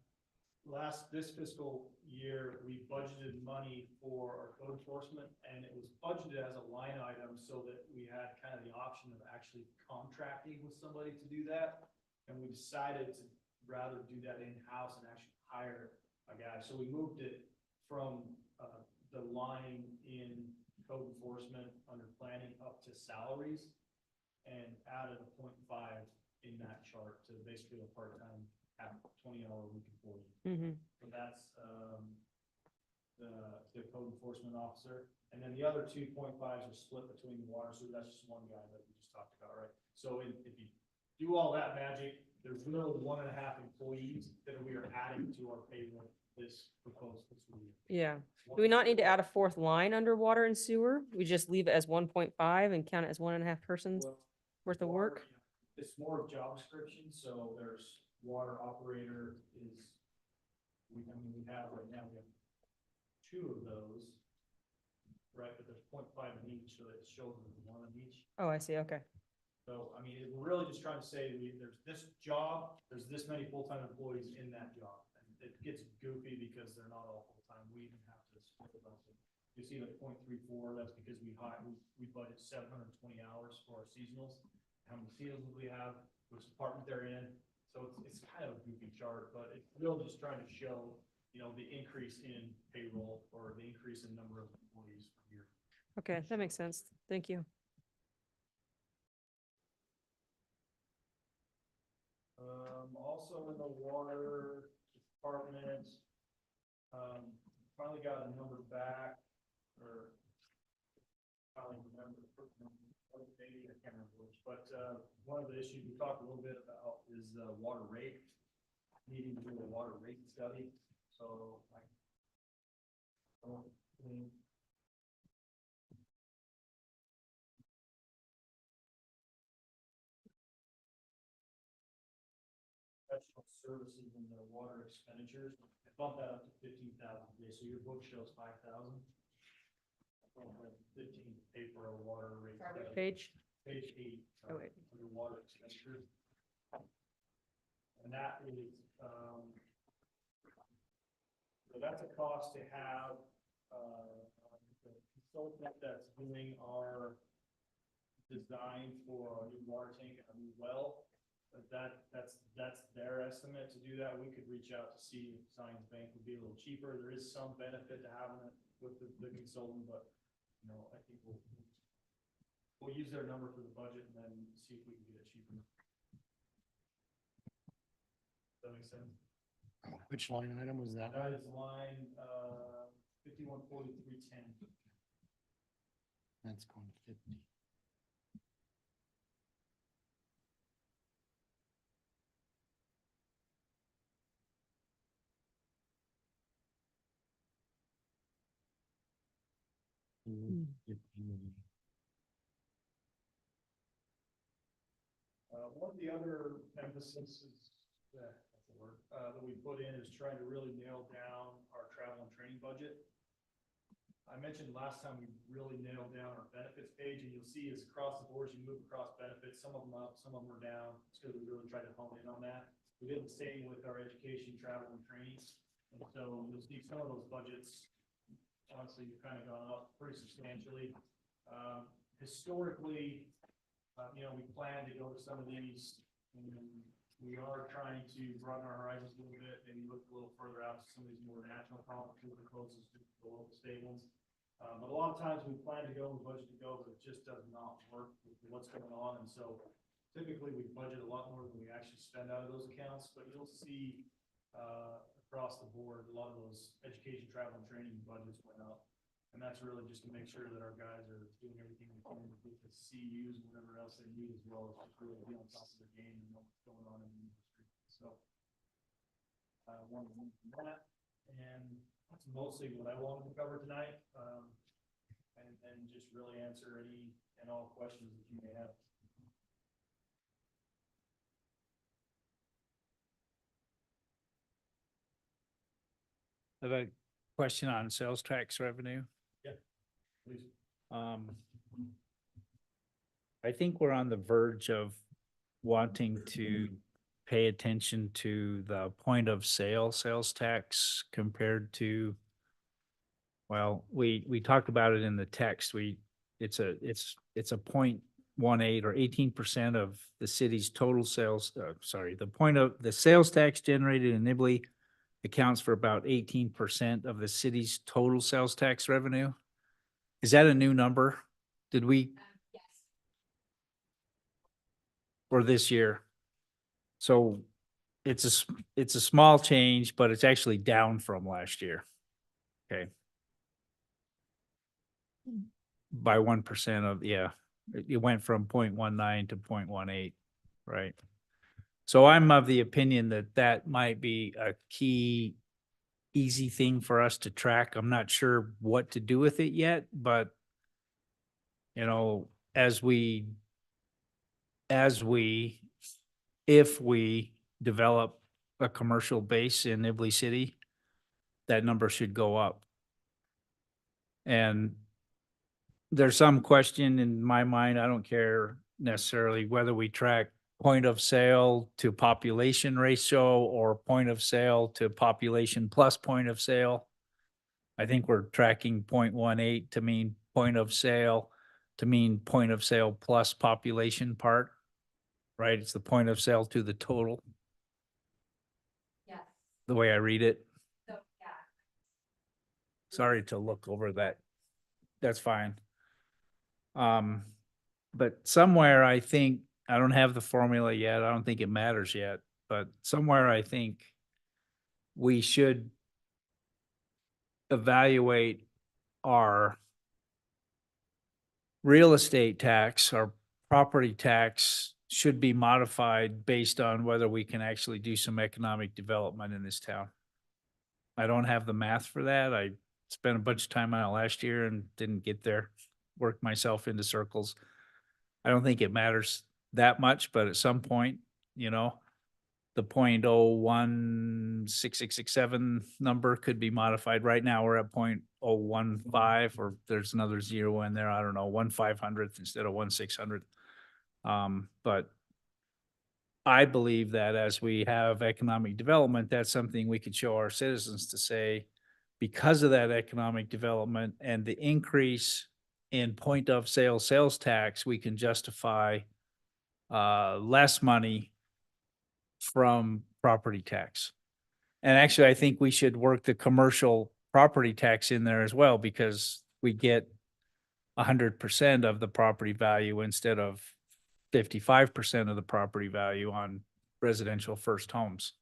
this fiscal year, we budgeted money for our code enforcement and it was budgeted as a line item so that we had kind of the option of actually contracting with somebody to do that. And we decided to rather do that in-house and actually hire a guy. So we moved it from the line in code enforcement under planning up to salaries and added a 0.5 in that chart to basically a part-time 20-hour week employee. Mm-hmm. So that's the code enforcement officer. And then the other 2.5s are split between the water, so that's just one guy that we just talked about, right? So if you do all that magic, there's really 1.5 employees that we are adding to our payroll this proposed fiscal year. Yeah. Do we not need to add a fourth line under water and sewer? We just leave it as 1.5 and count it as 1.5 persons Well, worth of water, work? it's more of job description, so there's water operator is, we have right now, we have 2 of those, right, but there's 0.5 in each, so it shows them 1 in each. Oh, I see. Okay. So, we're really just trying to say, there's this job, there's this many full-time employees in that job. And it gets goofy because they're not all full-time, we even have to split it up. You see like 0.34, that's because we budget 720 hours for our seasonals. How many seasonals we have, which department they're in. So it's kind of a goofy chart, but it's really just trying to show, the increase in payroll or the increase in number of employees per year. Okay. That makes sense. Thank you. Also in the water department, finally got a number back, or finally remember, maybe I can't remember which, but one of the issues we talked a little bit about is the water rate, needing to do a water rate study. So professional services and the water expenditures, I bumped that up to 15,000 a day. So your book shows 5,000. 15 pay for a water rate. study. Page? Page 8. Oh, wait. Under water expenditures. And that is, so that's a cost to have, the consultant that's doing our design for our new water tank and our new well. But that's their estimate to do that. We could reach out to see if Science Bank would be a little cheaper. There is some benefit to having it with the consultant, but I think we'll We'll use their number for the budget and then see if we can get it cheaper. Does that make sense? Which line item was that? That is line, 514310. That's going 50. One of the other emphases that's the word, that we put in is trying to really nail down our travel and training budget. I mentioned last time we really nailed down our benefits page, and you'll see is across the board, as you move across benefits, some of them up, some of them are down. It's because we really tried to hone in on that. We did the same with our education, travel and training. And so you'll see some of those budgets, honestly, have kind of gone up pretty substantially. Historically, we plan to go to some of these, and we are trying to broaden our horizons a little bit, maybe look a little further out to some of these more national conferences, the closest to the local state ones. But a lot of times we plan to go, we budget to go, but it just does not work with what's going on. And so typically we budget a lot more than we actually spend out of those accounts, but you'll see across the board, a lot of those education, travel and training budgets went up. And that's really just to make sure that our guys are doing everything we can to get the CUs and whatever else they need, as well as just really be on top of their game and know what's going on in the industry. So, one from that, and that's mostly what I wanted to cover tonight. And just really answer any and all questions that you may have. I have a question on sales tax revenue. Please. I think we're on the verge of wanting to pay attention to the point of sale sales tax compared to, well, we talked about it in the text. It's a 0.18 or 18% of the city's total sales, the point of the sales tax generated in Nibley accounts for about 18% of the city's total sales tax revenue. Is that a new number? Did we? Yes. For this year? So it's a small change, but it's actually down from last year. Okay. By 1% of, yeah, it went from 0.19 to 0.18, right? So I'm of the opinion that that might be a key, easy thing for us to track. I'm not sure what to do with it yet, but if we develop a commercial base in Nibley City, that number should go up. And there's some question in my mind, I don't care necessarily whether we track point of sale to population ratio or point of sale to population plus point of sale. I think we're tracking 0.18 to mean point of sale plus population part, right? It's the point of sale to the total, Yes. the way I read it. So, yeah. Sorry to look over that. That's fine. But somewhere I think, I don't have the formula yet. I don't think it matters yet, but somewhere I think we should evaluate our real estate tax, our property tax should be modified based on whether we can actually do some economic development in this town. I don't have the math for that. I spent a bunch of time on it last year and didn't get there, worked myself into circles. I don't think it matters that much, but at some point, the 0.016667 number could be modified. Right now, we're at 0.015, or there's another zero in there. I don't know, 1/500th instead of 1/600th. But I believe that as we have economic development, that's something we could show our citizens to say, because of that economic development and the increase in point of sale sales tax, we can justify less money from property tax. And actually, I think we should work the commercial property tax in there as well, because we get 100% of the property value instead of 55% of the property value on residential first homes.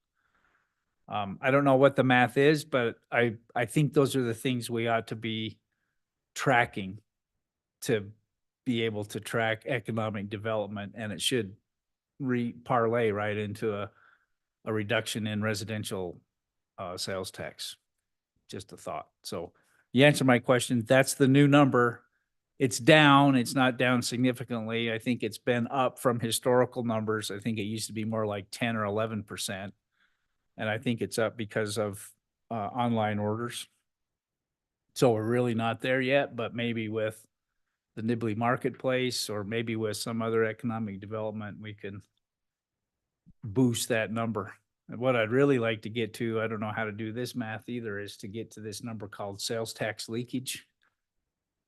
I don't know what the math is, but I think those are the things we ought to be tracking to be able to track economic development, and it should parlay right into a reduction in residential sales tax. Just a thought. So you answered my question. That's the new number. It's down. It's not down significantly. I think it's been up from historical numbers. I think it used to be more like 10 or 11%. And I think it's up because of online orders. So we're really not there yet, but maybe with the Nibley Marketplace or maybe with some other economic development, we can boost that number. And what I'd really like to get to, I don't know how to do this math either, is to get to this number called sales tax leakage.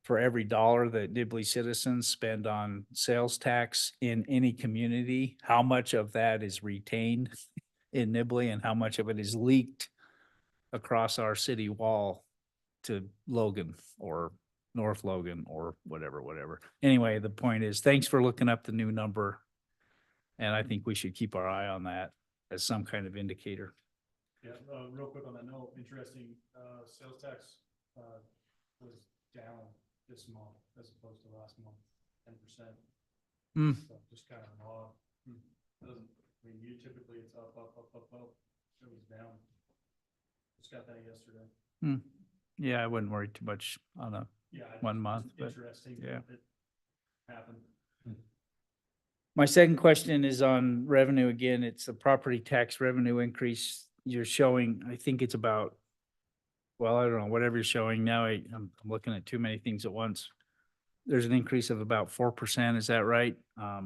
For every dollar that Nibley citizens spend on sales tax in any community, how much of that is retained in Nibley and how much of it is leaked across our city wall to Logan or North Logan or whatever. Anyway, the point is, thanks for looking up the new number. And I think we should keep our eye on that as some kind of indicator. Yeah, real quick on that note, interesting, sales tax, was down this month as opposed to last month, 10%. Hmm. So just kind of odd. Doesn't, I mean, you typically it's up. It was down. Just got that yesterday. Yeah, I wouldn't worry too much on a Yeah. 1 month, but Interesting. yeah. It happened. My second question is on revenue again. It's the property tax revenue increase you're showing. I think it's about, well, I don't know, whatever you're showing now. I'm looking at too many things at once. There's an increase of about 4%. Is that right? I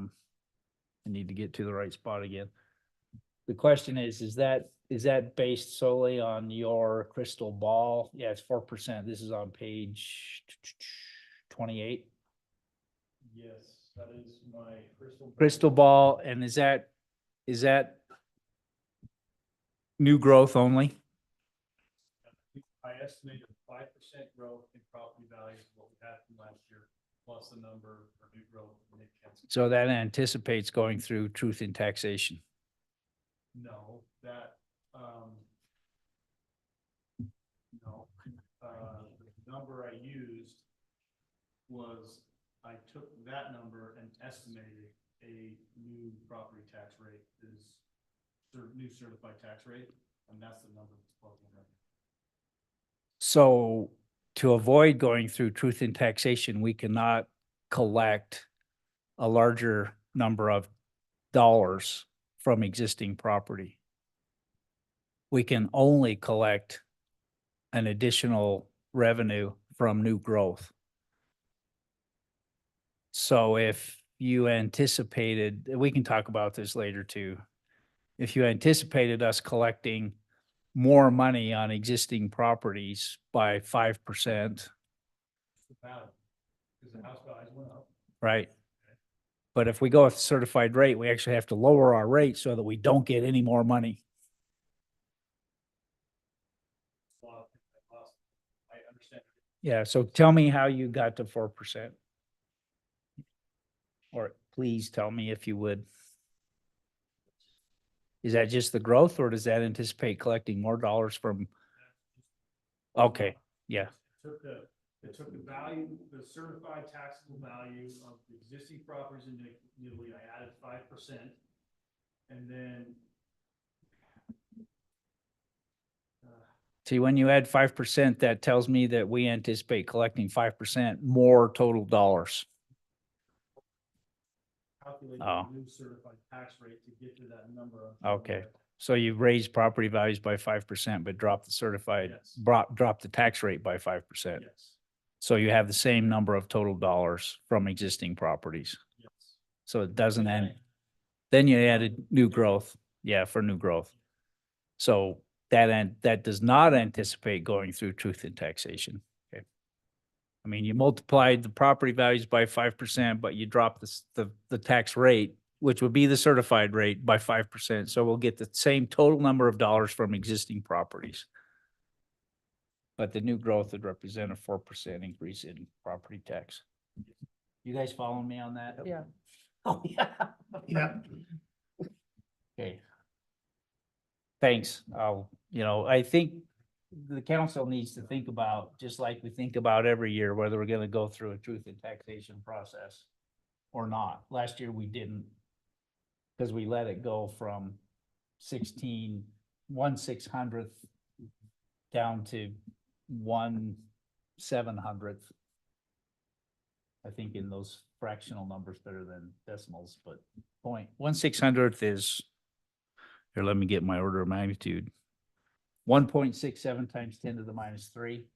need to get to the right spot again. The question is that based solely on your crystal ball? Yeah, it's 4%. This is on page 28. Yes, that is my Crystal ball, and is that new growth only? I estimated 5% growth in property values, what we had from last year, plus the number for new growth. So that anticipates going through truth in taxation. No, that, no, the number I used was, I took that number and estimated a new property tax rate is new certified tax rate, and that's the number that's plugged in right now. So to avoid going through truth in taxation, we cannot collect a larger number of dollars from existing property. We can only collect an additional revenue from new growth. So if you anticipated, we can talk about this later too. If you anticipated us collecting more money on existing properties by 5%, Because the house values went up. right? But if we go with certified rate, we actually have to lower our rate so that we don't get any more money. I understand. Yeah, so tell me how you got to 4%. Or please tell me if you would. Is that just the growth, or does that anticipate collecting more dollars from? Okay, yeah. It took the value, the certified taxable value of the existing properties in Nibley, I added 5%. And then. See, when you add 5%, that tells me that we anticipate collecting 5% more total dollars. Calculate Oh. the new certified tax rate to get to that number. Okay, so you raised property values by 5%, but dropped the certified, Yes. dropped the tax rate by 5%. Yes, So you have the same number of total dollars from existing properties. yes. So it doesn't end. Then you added new growth. Yeah, for new growth. So that does not anticipate going through truth in taxation. Okay. I mean, you multiplied the property values by 5%, but you dropped the tax rate, which would be the certified rate, by 5%. So we'll get the same total number of dollars from existing properties. But the new growth would represent a 4% increase in property tax. You guys following me on that? Yeah. Oh, yeah. Yeah. Okay. Thanks. I think the council needs to think about, just like we think about every year, whether we're gonna go through a truth and taxation process or not. Last year we didn't, because we let it go from 1/600th down to 1/700th. I think in those fractional numbers better than decimals, but 1/600th is, here, let me get my order of magnitude. 1.67 times 10 to the minus 3.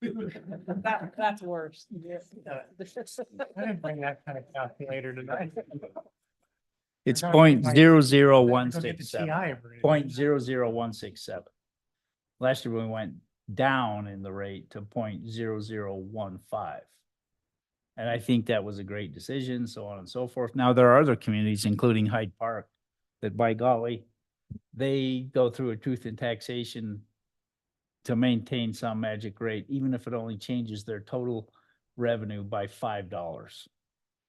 That's worse. I didn't bring that kind of calculator tonight. It's I gotta get my- 0.00167. TI version. 0.00167. Last year we went down in the rate to 0.0015. And I think that was a great decision, so on and so forth. Now, there are other communities, including Hyde Park, that by golly, they go through a truth and taxation to maintain some magic rate, even if it only changes their total revenue by $5.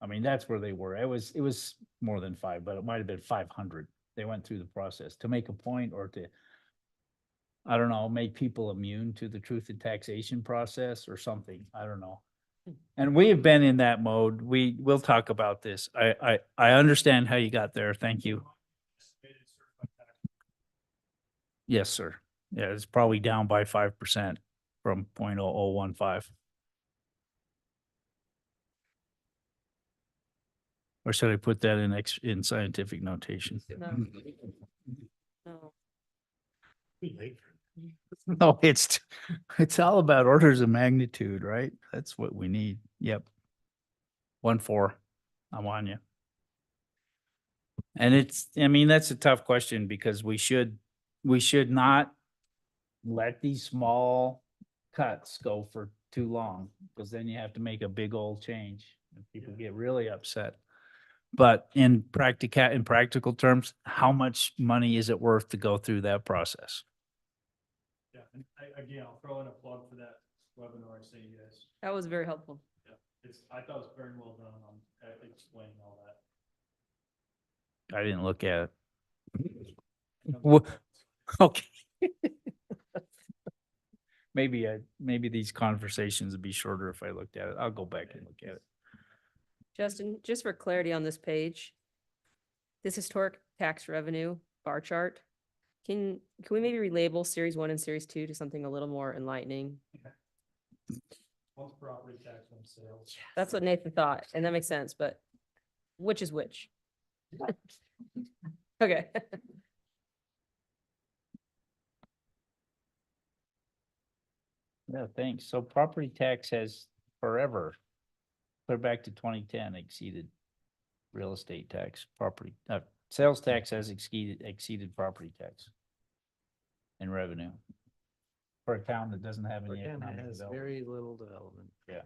I mean, that's where they were. It was more than 5, but it might have been 500. They went through the process to make a point or to, I don't know, make people immune to the truth and taxation process or something. I don't know. And we have been in that mode. We'll talk about this. I understand how you got there. Thank you. Yes, sir. Yeah, it's probably down by 5% from 0.0015. Or should I put that in scientific notation? No. No. No, it's all about orders of magnitude, right? That's what we need. Yep. 1.4. I'm on you. And that's a tough question because we should not let these small cuts go for too long, because then you have to make a big old change and people get really upset. But in practical terms, how much money is it worth to go through that process? Yeah, and again, I'll throw in a plug for that webinar I sent you guys. That was very helpful. Yeah, I thought it was very well done on explaining all that. I didn't look at it. Okay. Maybe these conversations would be shorter if I looked at it. I'll go back and look at it. Justin, just for clarity on this page, this historic tax revenue bar chart, can we maybe relabel series 1 and series 2 to something a little more enlightening? One's property tax, on sales. That's what Nathan thought, and that makes sense, but which is which? Okay. Yeah, thanks. So property tax has forever, clear back to 2010, exceeded real estate tax, sales tax has exceeded property tax in revenue for a town that doesn't have any economic development. very little development. Yeah.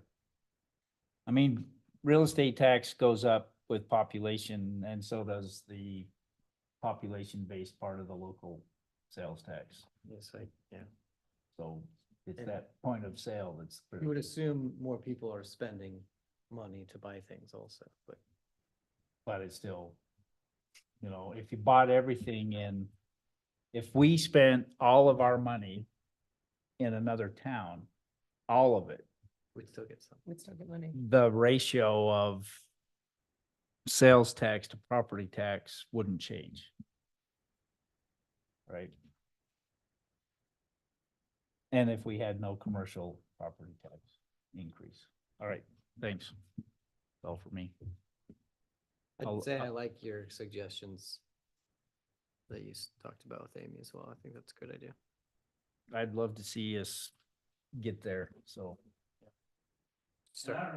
I mean, real estate tax goes up with population, and so does the population-based part of the local sales tax. Yes, yeah. So it's And- that point of sale that's. You would assume more people are spending money to buy things also, But it's still, if you bought everything if we spent all of our money in another town, all of it, we'd still get some. We'd still get money. the ratio of sales tax to property tax wouldn't change. Right? And if we had no commercial property tax increase. All right, thanks. That's all for me. I'll- I'd say I like your suggestions that you talked about with Amy as well. I think that's a good idea. I'd love to see us get there, so.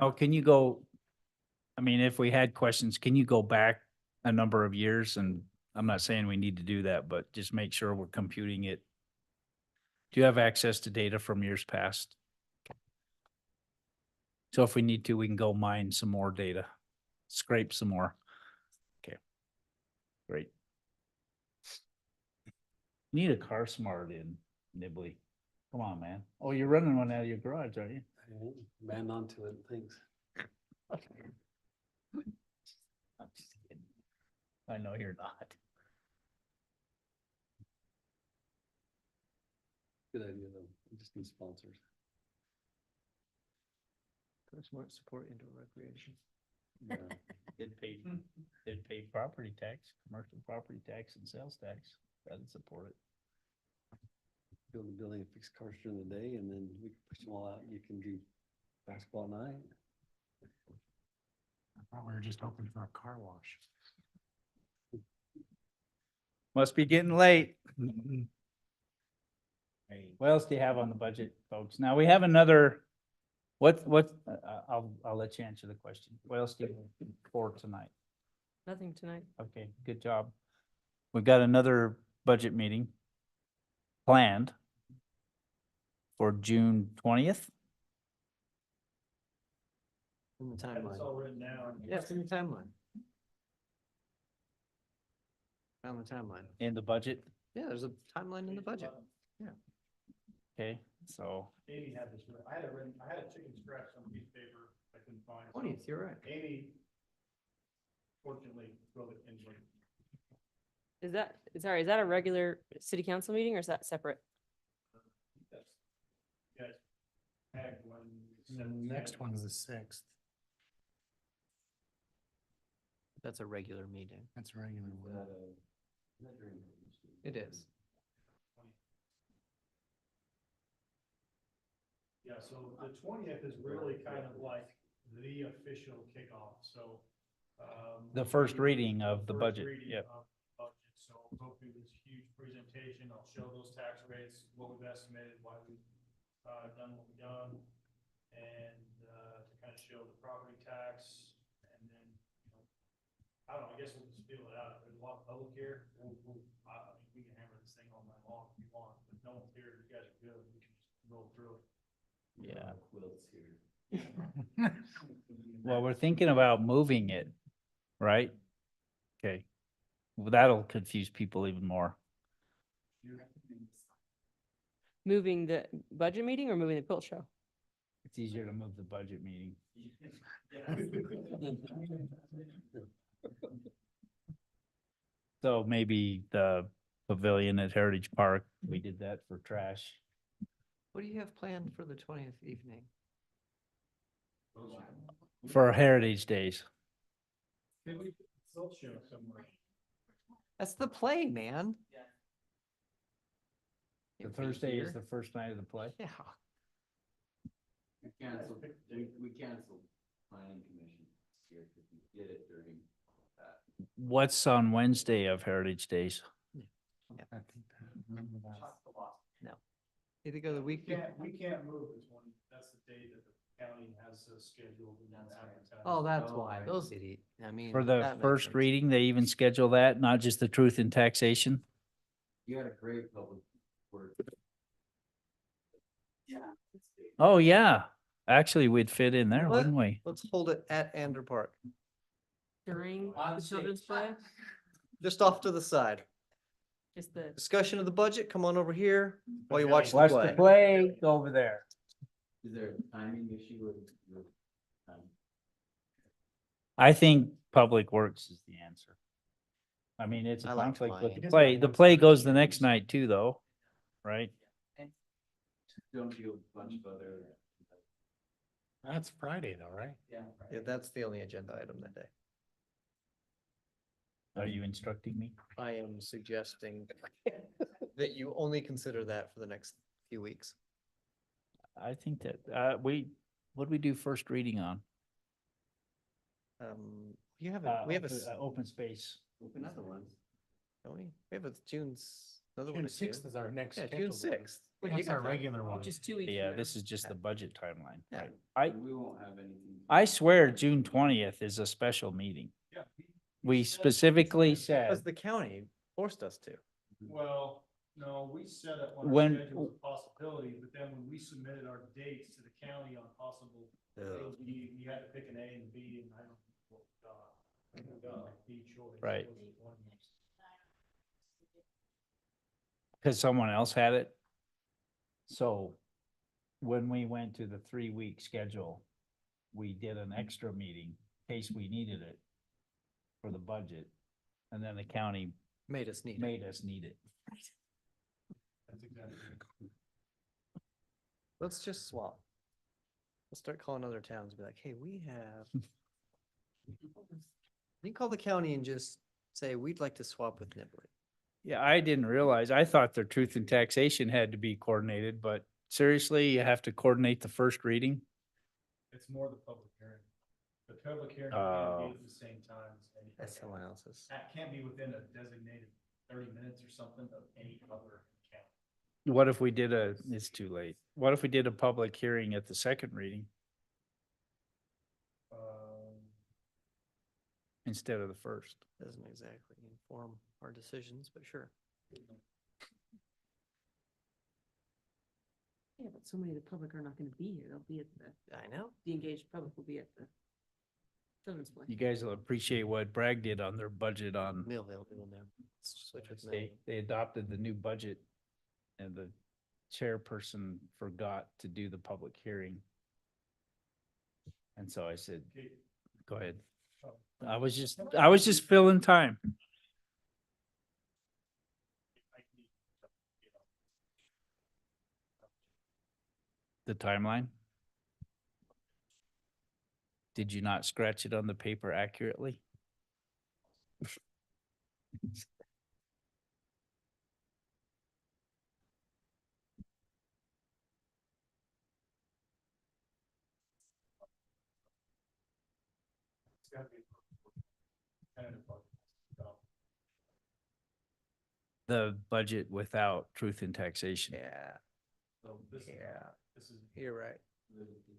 Oh, can you go, if we had questions, can you go back a number of years? And I'm not saying we need to do that, but just make sure we're computing it. Do you have access to data from years past? So if we need to, we can go mine some more data, scrape some more. Okay. Great. Need a car smart in Nibley. Come on, man. Oh, you're running one out of your garage, aren't you? Man onto it, thanks. I'm just kidding. I know you're not. Good idea though. We just need sponsors. Smart support indoor recreation. Did pay property tax, commercial property tax and sales tax. That'd support it. Build a building and fix cars during the day and then we can push them all out. You can do basketball at night. I thought we were just hoping for a car wash. Must be getting late. What else do you have on the budget, folks? Now, we have another, I'll let you answer the question. What else do you have for tonight? Nothing tonight. Okay, good job. We've got another budget meeting planned for June 20th. In the It's timeline. all written down. Yeah, it's in the timeline. On the timeline. In the budget. Yeah, there's a timeline in the budget. Okay, so Amy had this, I had it written, I had a chicken scratch on a piece of paper, I couldn't find it. So 20th, you're right. Amy fortunately wrote it in. Is that a regular city council meeting or is that separate? Yes. Ag one. The next one's the 6th. That's a regular meeting. That's a regular one. It is. Yeah, so the 20th is really kind of like the official kickoff, so. the first reading of the first budget, reading yep. of the budget. So hopefully this huge presentation, I'll show those tax rates, what we've estimated, why we've done what we've done. And to kind of show the property tax and then, you know, I don't know, I guess we'll just feel it out. If there's a lot of public here, I mean, we can hammer this thing all night long if you want, but no one's here, you guys are good, we can just roll through it. Yeah. Well, we're thinking about moving it, right? Okay. Well, that'll confuse people even more. Moving the budget meeting or moving the quilt show? It's easier to move the budget meeting. So maybe the pavilion at Heritage Park, we did that for trash. What do you have planned for the 20th evening? For Heritage Days. Maybe we put the salt show somewhere. That's the play, man. The Can't be Thursday is here. the first night of the play. Yeah. We canceled planning commission here because we did it during that. What's on Wednesday of Heritage Days? No. Either go the week. We can't move the 20th, that's the day that the county has scheduled and then advertised. Oh, that's why. Those idiot. I mean. For the that makes first sense. reading, they even schedule that, not just the truth in taxation? You had a great public work. Oh, yeah. Actually, we'd fit in there, What? wouldn't we? Let's hold it at Ander Park, During the children's play? just off to the side. Just the, Discussion of the budget, come on over here while you watch the Watch play. the play, go over there. Is there a timing issue with time? I think Public Works is the answer. I mean, it's a I like conflict with play. the play. The play goes the next night too, though, right? Don't do a bunch of other. That's Friday though, right? Yeah, that's the only agenda item that day. Are you instructing me? I am suggesting that you only consider that for the next few weeks. I think that, what do we do first reading on? You have a, we have a, Open space. Another one. don't we? We have a June's, another one June is June. 6th is our next. Yeah, June scheduled one. 6th. That's our regular one. which is 2 weeks. Yeah, from now. this is just the budget timeline. Yeah. right? We won't have anything. I swear June 20th is a special meeting. Yeah. We specifically Because said, the county forced us to. Well, no, we set up on When- our schedule of possibilities, but then when we submitted our dates to the county on possible, you had to pick an A and B, and I don't know what we got. I think we got like B choice. Right. It wasn't one. because someone else had it. So when we went to the 3-week schedule, we did an extra meeting in case we needed it for the budget. And then the county Made us need it. made us need it. That's exactly. Let's just swap. Let's start calling other towns, be like, hey, we have. You call the county and just say, we'd like to swap with Nibley. Yeah, I didn't realize. I thought their truth and taxation had to be coordinated, but seriously, you have to coordinate the first reading? It's more the public hearing. The public hearing Oh. can't be at the same time as any. That's someone else's. That can't be within a designated 30 minutes or something of any other county. What if we did it's too late. What if we did a public hearing at the second reading instead of the first? Doesn't exactly inform our decisions, but sure. Yeah, but so many of the public are not gonna be here. They'll be at I know. the engaged public will be at the children's play. You guys will appreciate what Bragg did on their budget on, Millville doing that. Switch with they, me. they adopted the new budget and the chairperson forgot to do the public hearing. And so I said, go ahead. I was just filling time. The timeline? Did you not scratch it on the paper accurately? It's gotta be tentative budget. The budget without truth and taxation. Yeah, So this is, yeah, this is. you're right.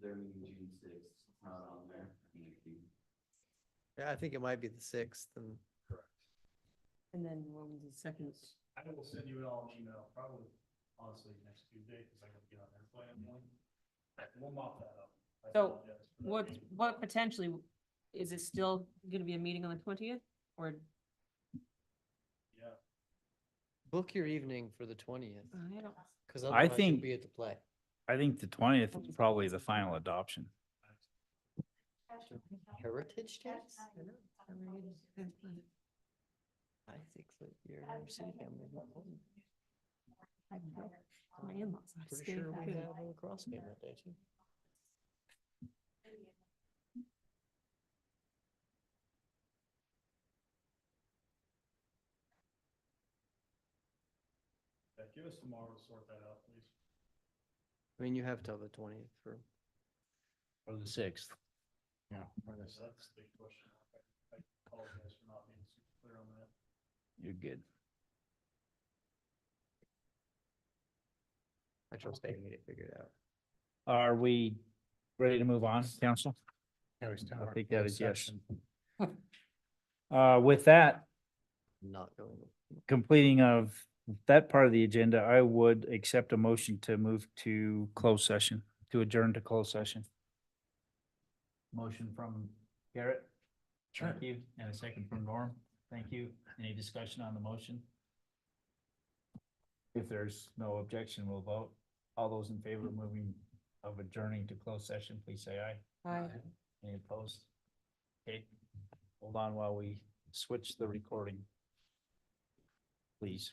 They're meeting June sixth, it's not on there. Yeah, I think it might be the 6th and Correct. And then what was the second? I will send you all an email, probably honestly next Tuesday, because I gotta get on airplane in the morning. We'll mop that up. I So, apologize for that. What potentially, is it still gonna be a meeting on the 20th or? Yeah, book your evening for the 20th, I don't. because I otherwise you'll think- be at the play. I think the 20th is probably the final adoption. Heritage tax? I think that your city family. My in-laws. I Pretty stayed sure with we them. have a lacrosse game that day too. Yeah, give us tomorrow to sort that out, please. I mean, you have till the 20th for. Or the 6th. So that's the big question. I apologize for not being super clear on that. You're good. I trust they can get it figured out. Are we ready to move on, council? Yeah, we still I have think that closed is yes. session. With that, Not going. completing of that part of the agenda, I would accept a motion to move to closed session, to adjourn to closed session. Motion from Garrett. Thank you. And a second from Norm. Thank you. Any discussion on the motion? If there's no objection, we'll vote. All those in favor of moving of adjourning to closed session, please say aye. Aye. Any opposed? Okay, hold on while we switch the recording. Please.